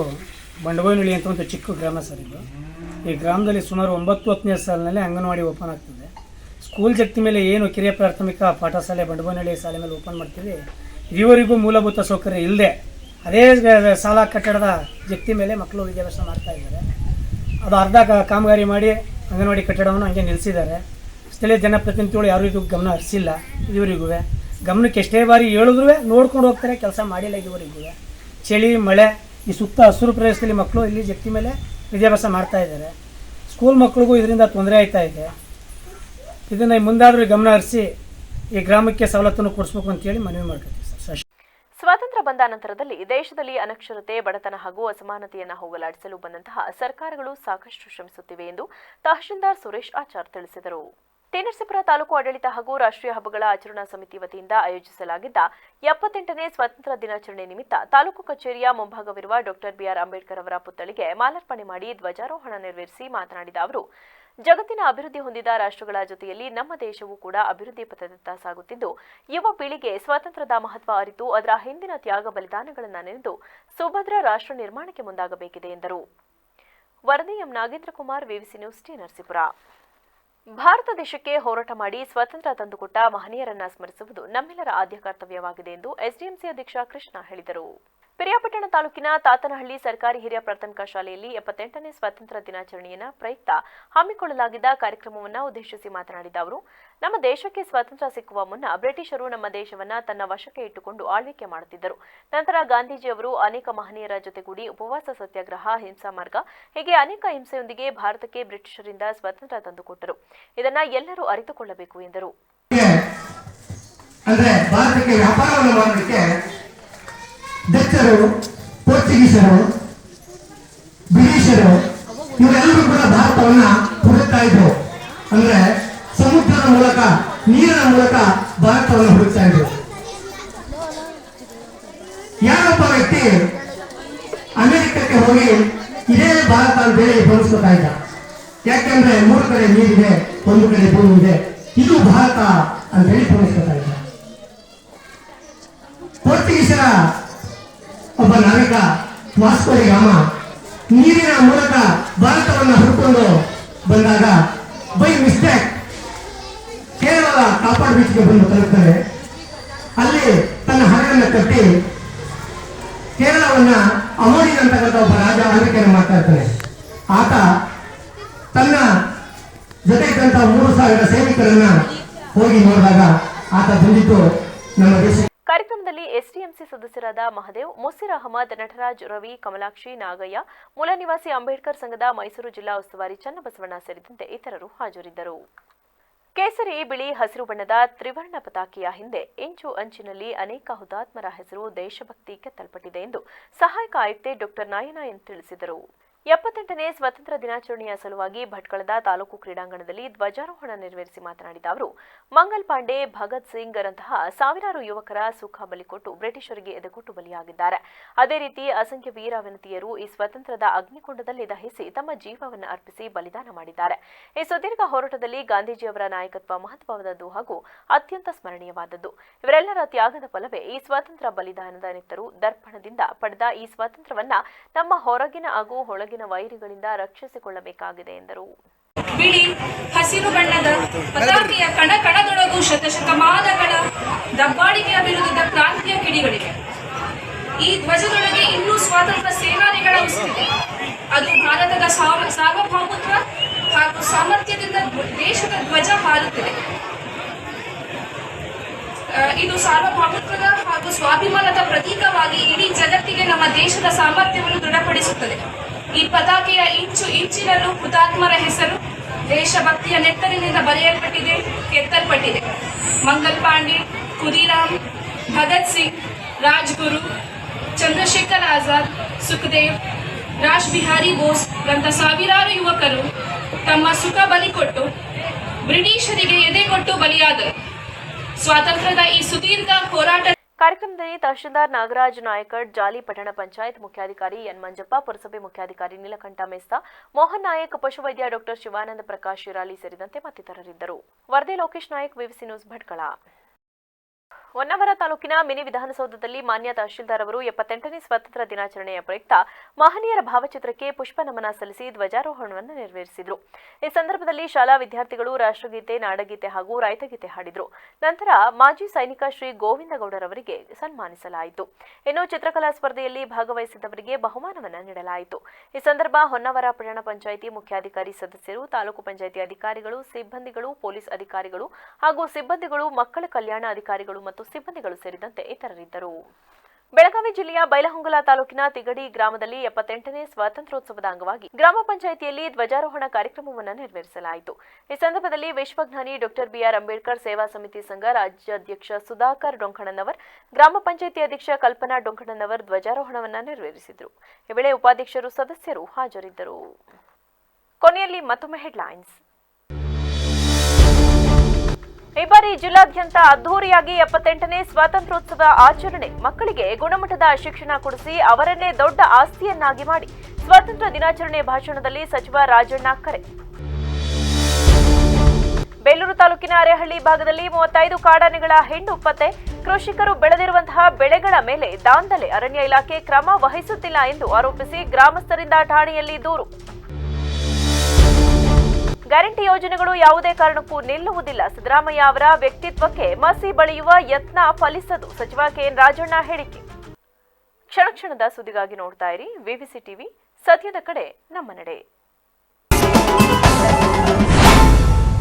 ಬಂಡಬೋಯಿನಹಳ್ಳಿ ಅಂತ ಒಂದು ಚಿಕ್ಕ ಗ್ರಾಮ ಸರ್. ಇದು ಈ ಗ್ರಾಮದಲ್ಲಿ ಸುಮಾರು 9-10ನೇ ಸಾಲಿನಲ್ಲಿ ಅಂಗನವಾಡಿ ಓಪನ್ ಆಗ್ತದೆ. ಸ್ಕೂಲ್ ಜಗತಿ ಮೇಲೆ ಏನು ಕಿರಿಯ ಪ್ರಾಥಮಿಕ ಪಾಠಶಾಲೆ ಬಂಡಬೋಯಿನಹಳ್ಳಿ ಶಾಲೆ ಮೇಲೆ ಓಪನ್ ಮಾಡ್ತೀವಿ, ಇವರಿಗೂ ಮೂಲಭೂತ ಸೌಕರ್ಯ ಇಲ್ಲದೆ ಅದೇ ಶಾಲಾ ಕಟ್ಟಡದ ಜಗತಿ ಮೇಲೆ ಮಕ್ಕಳು ವಿದ್ಯಾಭ್ಯಾಸ ಮಾಡ್ತಾ ಇದ್ದಾರೆ. ಅದು ಅರ್ಧ ಕಾಮಗಾರಿ ಮಾಡಿ ಅಂಗನವಾಡಿ ಕಟ್ಟಡವನ್ನು ಹಂಗೆ ನಿಲ್ಲಿಸಿದ್ದಾರೆ. ಸ್ಥಳೀಯ ಜನಪ್ರತಿನಿಧಿಗಳು ಯಾರೂ ಇದು ಗಮನ ಹರಿಸಿಲ್ಲ. ಇವರಿಗೂ ಗಮನಕ್ಕೆ ಎಷ್ಟೇ ಬಾರಿ ಹೇಳಿದ್ರೂ ನೋಡ್ಕೊಂಡು ಹೋಗ್ತಾರೆ, ಕೆಲಸ ಮಾಡಿಲ್ಲ ಇವರಿಗೂ. ಚಳಿ ಮಳೆ ಈ ಸುತ್ತ ಹಸಿರು ಪ್ರದೇಶದಲ್ಲಿ ಮಕ್ಕಳು ಇಲ್ಲಿ ಜಗತಿ ಮೇಲೆ ವಿದ್ಯಾಭ್ಯಾಸ ಮಾಡ್ತಾ ಇದ್ದಾರೆ. ಸ್ಕೂಲ್ ಮಕ್ಕಳಿಗೂ ಇದರಿಂದ ತೊಂದರೆ ಆಗ್ತಾ ಇದೆ. ಇದನ್ನು ಮುಂದಾದರೂ ಗಮನ ಹರಿಸಿ ಈ ಗ್ರಾಮಕ್ಕೆ ಸವಲತ್ತನ್ನು ಕೊಡಿಸ್ಬೇಕು ಅಂತೇಳಿ ಮನವಿ ಮಾಡ್ತೀವಿ ಸರ್. ಸ್ವಾತಂತ್ರ್ಯ ಬಂದ ನಂತರದಲ್ಲಿ ದೇಶದಲ್ಲಿ ಅನಕ್ಷರತೆ, ಬಡತನ ಹಾಗೂ ಅಸಮಾನತೆಯನ್ನು ಹೋಗಲಾಡಿಸಲು ಬಂದಂತಹ ಸರ್ಕಾರಗಳು ಸಾಕಷ್ಟು ಶ್ರಮಿಸುತ್ತಿವೆ ಎಂದು ತಹಶೀಲ್ದಾರ್ ಸುರೇಶ್ ಆಚಾರ್ ತಿಳಿಸಿದರು. ಟಿ.ನರಸೀಪುರ ತಾಲೂಕು ಆಡಳಿತ ಹಾಗೂ ರಾಷ್ಟ್ರೀಯ ಹಬ್ಬಗಳ ಆಚರಣಾ ಸಮಿತಿ ವತಿಯಿಂದ ಆಯೋಜಿಸಲಾಗಿದ್ದ 78ನೇ ಸ್ವಾತಂತ್ರ್ಯ ದಿನಾಚರಣೆ ನಿಮಿತ್ತ ತಾಲೂಕು ಕಚೇರಿಯ ಮುಂಭಾಗವಿರುವ ಡಾಕ್ಟರ್ ಬಿಆರ್ ಅಂಬೇಡ್ಕರ್ ಅವರ ಪುತ್ಥಳಿಗೆ ಮಾಲಾರ್ಪಣೆ ಮಾಡಿ ಧ್ವಜಾರೋಹಣ ನೆರವೇರಿಸಿ ಮಾತನಾಡಿದ ಅವರು, ಜಗತ್ತಿನ ಅಭಿವೃದ್ಧಿ ಹೊಂದಿದ ರಾಷ್ಟ್ರಗಳ ಜೊತೆಯಲ್ಲಿ ನಮ್ಮ ದೇಶವೂ ಕೂಡ ಅಭಿವೃದ್ಧಿ ಪಥದತ್ತ ಸಾಗುತ್ತಿದ್ದು, ಯುವ ಪೀಳಿಗೆ ಸ್ವಾತಂತ್ರ್ಯದ ಮಹತ್ವ ಅರಿತು ಅದರ ಹಿಂದಿನ ತ್ಯಾಗ ಬಲಿದಾನಗಳನ್ನು ನೆನೆದು ಸುಭದ್ರ ರಾಷ್ಟ್ರ ನಿರ್ಮಾಣಕ್ಕೆ ಮುಂದಾಗಬೇಕಿದೆ ಎಂದರು. ವರದಿ M Nagendra Kumar, VVC news, T Narasipura. Bharat ದೇಶಕ್ಕೆ ಹೋರಾಟ ಮಾಡಿ ಸ್ವಾತಂತ್ರ್ಯ ತಂದುಕೊಟ್ಟ ಮಹನೀಯರನ್ನ ಸ್ಮರಿಸುವುದು ನಮ್ಮೆಲ್ಲರ ಆದ್ಯ ಕರ್ತವ್ಯವಾಗಿದೆ ಎಂದು ಎಸ್ಡಿಎಂಸಿ ಅಧ್ಯಕ್ಷ ಕೃಷ್ಣ ಹೇಳಿದರು. ಪಿರಿಯಾಪಟ್ಟಣ ತಾಲೂಕಿನ ತಾತನಹಳ್ಳಿ ಸರ್ಕಾರಿ ಹಿರಿಯ ಪ್ರಾಥಮಿಕ ಶಾಲೆಯಲ್ಲಿ 78ನೇ ಸ್ವಾತಂತ್ರ್ಯ ದಿನಾಚರಣೆಯ ಪ್ರಯುಕ್ತ ಹಮ್ಮಿಕೊಳ್ಳಲಾಗಿದ್ದ ಕಾರ್ಯಕ್ರಮವನ್ನು ಉದ್ದೇಶಿಸಿ ಮಾತನಾಡಿದ ಅವರು, ನಮ್ಮ ದೇಶಕ್ಕೆ ಸ್ವಾತಂತ್ರ್ಯ ಸಿಕ್ಕುವ ಮುನ್ನ ಬ್ರಿಟಿಷರು ನಮ್ಮ ದೇಶವನ್ನ ತನ್ನ ವಶಕ್ಕೆ ಇಟ್ಟುಕೊಂಡು ಆಳ್ವಿಕೆ ಮಾಡುತ್ತಿದ್ದರು. ನಂತರ ಗಾಂಧೀಜಿಯವರು ಅನೇಕ ಮಹನೀಯರ ಜೊತೆಗೂಡಿ ಉಪವಾಸ ಸತ್ಯಾಗ್ರಹ, ಹಿಂಸಾ ಮಾರ್ಗ ಹೀಗೆ ಅನೇಕ ಹಿಂಸೆಯೊಂದಿಗೆ ಭಾರತಕ್ಕೆ ಬ್ರಿಟಿಷರಿಂದ ಸ್ವಾತಂತ್ರ್ಯ ತಂದುಕೊಟ್ಟರು. ಇದನ್ನ ಎಲ್ಲರೂ ಅರಿತುಕೊಳ್ಳಬೇಕು ಎಂದರು. ಡಚ್ಚರು, ಪೋರ್ಚುಗೀಸರು, ಬ್ರಿಟಿಷರು ಇವರೆಲ್ಲರೂ ಕೂಡ ಭಾರತವನ್ನ ಹುಡುಕ್ತಾ ಇದ್ರು. ಅಂದ್ರೆ ಸಮುದ್ರದ ಮೂಲಕ, ನೀರಿನ ಮೂಲಕ ಭಾರತವನ್ನು ಹುಡುಕ್ತಾ ಇದ್ರು. ಯಾರೊಬ್ಬ ವ್ಯಕ್ತಿ ಅಮೆರಿಕಕ್ಕೆ ಹೋಗಿ ಇದೇ ಭಾರತ ಅಂತ ಹೇಳಿ ಹೋಲಿಸ್ಕೊತಾ ಇದ್ದ. ಯಾಕೆಂದ್ರೆ 3 ಕಡೆ ನೀರಿದೆ, 1 ಕಡೆ ಭೂಮಿ ಇದೆ, ಇದು ಭಾರತ ಅಂತ ಹೇಳಿ ಹೋಲಿಸ್ಕೊತಾ ಇದ್ದ. ಪೋರ್ಚುಗೀಸರ ಒಬ್ಬ ನಾವಿಕ ವಾಸ್ಕೋ ಡಿ ಗಾಮ ನೀರಿನ ಮೂಲಕ ಭಾರತವನ್ನು ಹುಡುಕೊಂಡು ಬಂದಾಗ ಬೈ ಮಿಸ್ಟೇಕ್ ಕೇರಳದ ಕಾಪಾಡ್ ಬೀಚ್ಗೆ ಬಂದು ತಲುಪ್ತಾರೆ. ಅಲ್ಲಿ ತನ್ನ ಹಡಗನ್ನು ಕಟ್ಟಿ ಕೇರಳವನ್ನ ಅಮೋಡಿನ್ ಅಂತಕ್ಕಂಥ ಒಬ್ಬ ರಾಜ ಆಳ್ವಿಕೆಯನ್ನು ಮಾಡ್ತಾ ಇರ್ತಾನೆ. ಆತ ತನ್ನ ಜೊತೆ ಇದ್ದಂತಹ 3,000 ಸೈನಿಕರನ್ನ ಹೋಗಿ ನೋಡಿದಾಗ ಆತ ಬಂದಿದ್ದು ನಮ್ಮ ದೇಶ. ಕಾರ್ಯಕ್ರಮದಲ್ಲಿ ಎಸ್ಡಿಎಂಸಿ ಸದಸ್ಯರಾದ ಮಹದೇವ್, ಮುಸಿರ್ ಅಹಮದ್, ನಟರಾಜ್, ರವಿ, ಕಮಲಾಕ್ಷಿ, ನಾಗಯ್ಯ, ಮೂಲ ನಿವಾಸಿ ಅಂಬೇಡ್ಕರ್ ಸಂಘದ ಮೈಸೂರು ಜಿಲ್ಲಾ ಉಸ್ತುವಾರಿ ಚನ್ನಬಸವಣ್ಣ ಸೇರಿದಂತೆ ಇತರರು ಹಾಜರಿದ್ದರು. ಕೇಸರಿ, ಬಿಳಿ, ಹಸಿರು ಬಣ್ಣದ ತ್ರಿವರ್ಣ ಪತಾಕೆಯ ಹಿಂದೆ ಇಂಚು ಅಂಚಿನಲ್ಲಿ ಅನೇಕ ಹುತಾತ್ಮರ ಹೆಸರು, ದೇಶಭಕ್ತಿ ಕೆತ್ತಲ್ಪಟ್ಟಿದೆ ಎಂದು ಸಹಾಯಕ ಆಯುಕ್ತೆ ಡಾ ನಾಯನ ತಿಳಿಸಿದರು. 78ನೇ ಸ್ವಾತಂತ್ರ್ಯ ದಿನಾಚರಣೆಯ ಸಲುವಾಗಿ ಭಟ್ಕಳದ ತಾಲೂಕು ಕ್ರೀಡಾಂಗಣದಲ್ಲಿ ಧ್ವಜಾರೋಹಣ ನೆರವೇರಿಸಿ ಮಾತನಾಡಿದ ಅವರು, ಮಂಗಲ್ ಪಾಂಡೆ, ಭಗತ್ ಸಿಂಗ್ ರಂತಹ ಸಾವಿರಾರು ಯುವಕರ ಸುಖ ಬಲಿಕೊಟ್ಟು ಬ್ರಿಟಿಷರಿಗೆ ಎದೆಕೊಟ್ಟು ಬಲಿಯಾಗಿದ್ದಾರೆ. ಅದೇ ರೀತಿ ಅಸಂಖ್ಯ ವೀರ ವನಿತೆಯರು ಈ ಸ್ವಾತಂತ್ರ್ಯದ ಅಗ್ನಿಕುಂಡದಲ್ಲಿ ದಹಿಸಿ ತಮ್ಮ ಜೀವವನ್ನು ಅರ್ಪಿಸಿ ಬಲಿದಾನ ಮಾಡಿದ್ದಾರೆ. ಈ ಸುದೀರ್ಘ ಹೋರಾಟದಲ್ಲಿ ಗಾಂಧೀಜಿಯವರ ನಾಯಕತ್ವ ಮಹತ್ವವಾದದ್ದು ಹಾಗೂ ಅತ್ಯಂತ ಸ್ಮರಣೀಯವಾದದ್ದು. ಇವರೆಲ್ಲರ ತ್ಯಾಗದ ಫಲವೇ ಈ ಸ್ವಾತಂತ್ರ್ಯ ಬಲಿದಾನದ ನೆತ್ತರು. ದರ್ಪಣದಿಂದ ಪಡೆದ ಈ ಸ್ವಾತಂತ್ರ್ಯವನ್ನ ನಮ್ಮ ಹೊರಗಿನ ಹಾಗೂ ಒಳಗಿನ ವೈರಿಗಳಿಂದ ರಕ್ಷಿಸಿಕೊಳ್ಳಬೇಕಾಗಿದೆ ಎಂದರು. ಬಿಳಿ ಹಸಿರು ಬಣ್ಣದ ಪತಾಕೆಯ ಕಣಕಣದೊಳಗೂ ಶತಶತಮಾನಗಳ ದಬ್ಬಾಳಿಕೆಯ ವಿರುದ್ಧದ ಕ್ರಾಂತಿಯ ಕಿಡಿಗಳಿವೆ. ಈ ಧ್ವಜದೊಳಗೆ ಇನ್ನೂ ಸ್ವಾತಂತ್ರ್ಯ ಸೇನಾನಿಗಳ ಉಸಿರಿದೆ. ಅದು ಭಾರತದ ಸಾರ್ವಭೌಮತ್ವ ಹಾಗೂ ಸಾಮರ್ಥ್ಯದಿಂದ ದೇಶದ ಧ್ವಜ ಹಾರುತ್ತಿದೆ. ಇದು ಸಾರ್ವಭೌಮತ್ವದ ಹಾಗೂ ಸ್ವಾಭಿಮಾನದ ಪ್ರತೀಕವಾಗಿ ಇಡೀ ಜಗತ್ತಿಗೆ ನಮ್ಮ ದೇಶದ ಸಾಮರ್ಥ್ಯವನ್ನು ದೃಢಪಡಿಸುತ್ತದೆ. ಈ ಪತಾಕೆಯ ಇಂಚಿನಲ್ಲೂ ಹುತಾತ್ಮರ ಹೆಸರು ದೇಶಭಕ್ತಿಯ ನೆತ್ತರಿನಿಂದ ಬರೆಯಲ್ಪಟ್ಟಿದೆ, ಕೆತ್ತಲ್ಪಟ್ಟಿದೆ. ಮಂಗಲ್ ಪಾಂಡೆ, ಖುದೀರಾಮ್, ಭಗತ್ ಸಿಂಗ್, ರಾಜ್ಗುರು, ಚಂದ್ರಶೇಖರ್ ಆಜಾದ್, ಸುಖದೇವ್, ರಾಜ್ ಬಿಹಾರಿ ಬೋಸ್ ರಂಥ ಸಾವಿರಾರು ಯುವಕರು ತಮ್ಮ ಸುಖ ಬಲಿಕೊಟ್ಟು ಬ್ರಿಟಿಷರಿಗೆ ಎದೆಗೊಟ್ಟು ಬಲಿಯಾದರು. ಸ್ವಾತಂತ್ರ್ಯದ ಈ ಸುದೀರ್ಘ ಹೋರಾಟ. ಕಾರ್ಯಕ್ರಮದಲ್ಲಿ ತಹಶೀಲ್ದಾರ್ ನಾಗರಾಜ್ ನಾಯಕಡ್, ಜಾಲಿ ಪಟ್ಟಣ ಪಂಚಾಯತ್ ಮುಖ್ಯಾಧಿಕಾರಿ ಎನ್ ಮಂಜಪ್ಪ, ಪುರಸಭೆ ಮುಖ್ಯಾಧಿಕಾರಿ ನೀಲಕಂಠ ಮೆಸ್ತಾ, ಮೋಹನ್ ನಾಯಕ್, ಪಶುವೈದ್ಯ ಡಾ ಶಿವಾನಂದ ಪ್ರಕಾಶ್ ಶಿರಾಲಿ ಸೇರಿದಂತೆ ಮತ್ತಿತರರಿದ್ದರು. ವರದಿ ಲೋಕೇಶ್ ನಾಯಕ್, ವಿವಿಸಿ ನ್ಯೂಸ್, ಭಟ್ಕಳ. ಹೊನ್ನಾವರ ತಾಲೂಕಿನ ಮಿನಿ ವಿಧಾನಸೌಧದಲ್ಲಿ ಮಾನ್ಯ ತಹಶೀಲ್ದಾರ್ ಅವರು 78ನೇ ಸ್ವಾತಂತ್ರ್ಯ ದಿನಾಚರಣೆಯ ಪ್ರಯುಕ್ತ ಮಹನೀಯರ ಭಾವಚಿತ್ರಕ್ಕೆ ಪುಷ್ಪ ನಮನ ಸಲ್ಲಿಸಿ ಧ್ವಜಾರೋಹಣವನ್ನು ನೆರವೇರಿಸಿದರು. ಈ ಸಂದರ್ಭದಲ್ಲಿ ಶಾಲಾ ವಿದ್ಯಾರ್ಥಿಗಳು ರಾಷ್ಟ್ರಗೀತೆ, ನಾಡಗೀತೆ ಹಾಗೂ ರಾಯತಗೀತೆ ಹಾಡಿದರು. ನಂತರ ಮಾಜಿ ಸೈನಿಕ ಶ್ರೀ ಗೋವಿಂದಗೌಡರವರಿಗೆ ಸನ್ಮಾನಿಸಲಾಯಿತು. ಇನ್ನು ಚಿತ್ರಕಲಾ ಸ್ಪರ್ಧೆಯಲ್ಲಿ ಭಾಗವಹಿಸಿದವರಿಗೆ ಬಹುಮಾನವನ್ನು ನೀಡಲಾಯಿತು. ಈ ಸಂದರ್ಭ ಹೊನ್ನಾವರ ಪಟ್ಟಣ ಪಂಚಾಯಿತಿ ಮುಖ್ಯಾಧಿಕಾರಿ ಸದಸ್ಯರು, ತಾಲೂಕು ಪಂಚಾಯಿತಿ ಅಧಿಕಾರಿಗಳು, ಸಿಬ್ಬಂದಿಗಳು, ಪೊಲೀಸ್ ಅಧಿಕಾರಿಗಳು ಹಾಗೂ ಸಿಬ್ಬಂದಿಗಳು, ಮಕ್ಕಳ ಕಲ್ಯಾಣ ಅಧಿಕಾರಿಗಳು ಮತ್ತು ಸಿಬ್ಬಂದಿಗಳು ಸೇರಿದಂತೆ ಇತರರಿದ್ದರು. ಬೆಳಗಾವಿ ಜಿಲ್ಲೆಯ ಬೈಲಹೊಂಗಲ ತಾಲೂಕಿನ ತಿಗಡಿ ಗ್ರಾಮದಲ್ಲಿ 78ನೇ ಸ್ವಾತಂತ್ರ್ಯೋತ್ಸವದ ಅಂಗವಾಗಿ ಗ್ರಾಮ ಪಂಚಾಯಿತಿಯಲ್ಲಿ ಧ್ವಜಾರೋಹಣ ಕಾರ್ಯಕ್ರಮವನ್ನು ನೆರವೇರಿಸಲಾಯಿತು. ಈ ಸಂದರ್ಭದಲ್ಲಿ ವಿಶ್ವಜ್ಞಾನಿ ಡಾ ಬಿಆರ್ ಅಂಬೇಡ್ಕರ್ ಸೇವಾ ಸಮಿತಿ ಸಂಘ ರಾಜ್ಯಾಧ್ಯಕ್ಷ ಸುಧಾಕರ್ ಡೊಂಕಣ್ಣನವರ್, ಗ್ರಾಮ ಪಂಚಾಯಿತಿ ಅಧ್ಯಕ್ಷ ಕಲ್ಪನಾ ಡೊಂಕಣ್ಣನವರ್ ಧ್ವಜಾರೋಹಣವನ್ನು ನೆರವೇರಿಸಿದರು. ಈ ವೇಳೆ ಉಪಾಧ್ಯಕ್ಷರು, ಸದಸ್ಯರು ಹಾಜರಿದ್ದರು. ಕೊನೆಯಲ್ಲಿ ಮತ್ತೊಮ್ಮೆ ಹೆಡ್ಲೈನ್ಸ್. ಈ ಬಾರಿ ಜಿಲ್ಲಾದ್ಯಂತ ಅದ್ದೂರಿಯಾಗಿ 78ನೇ ಸ್ವಾತಂತ್ರ್ಯೋತ್ಸವ ಆಚರಣೆ. ಮಕ್ಕಳಿಗೆ ಗುಣಮಟ್ಟದ ಶಿಕ್ಷಣ ಕೊಡಿಸಿ ಅವರನ್ನೇ ದೊಡ್ಡ ಆಸ್ತಿಯನ್ನಾಗಿ ಮಾಡಿ. ಸ್ವಾತಂತ್ರ್ಯ ದಿನಾಚರಣೆ ಭಾಷಣದಲ್ಲಿ ಸಚಿವ ರಾಜಣ್ಣ ಕರೆ. ಬೇಲೂರು ತಾಲೂಕಿನ ಅರೇಹಳ್ಳಿ ಭಾಗದಲ್ಲಿ 35 ಕಾಡಾನೆಗಳ ಹೆಣ್ಣು ಪತ್ತೆ. ಕೃಷಿಕರು ಬೆಳೆದಿರುವಂತಹ ಬೆಳೆಗಳ ಮೇಲೆ ದಾಂಧಲೆ. ಅರಣ್ಯ ಇಲಾಖೆ ಕ್ರಮ ವಹಿಸುತ್ತಿಲ್ಲ ಎಂದು ಆರೋಪಿಸಿ ಗ್ರಾಮಸ್ಥರಿಂದ ಠಾಣೆಯಲ್ಲಿ ದೂರು. ಗ್ಯಾರಂಟಿ ಯೋಜನೆಗಳು ಯಾವುದೇ ಕಾರಣಕ್ಕೂ ನಿಲ್ಲುವುದಿಲ್ಲ. ಸಿದ್ದರಾಮಯ್ಯ ಅವರ ವ್ಯಕ್ತಿತ್ವಕ್ಕೆ ಮಸಿ ಬಳಿಯುವ ಯತ್ನ ಫಲಿಸದು. ಸಚಿವ ಕೆಎನ್ ರಾಜಣ್ಣ ಹೇಳಿಕೆ. ಕ್ಷಣ ಕ್ಷಣದ ಸುದ್ದಿಗಾಗಿ ನೋಡ್ತಾ ಇರಿ ವಿವಿಸಿ ಟಿವಿ. ಸತ್ಯದ ಕಡೆ ನಮ್ಮ ನಡೆ.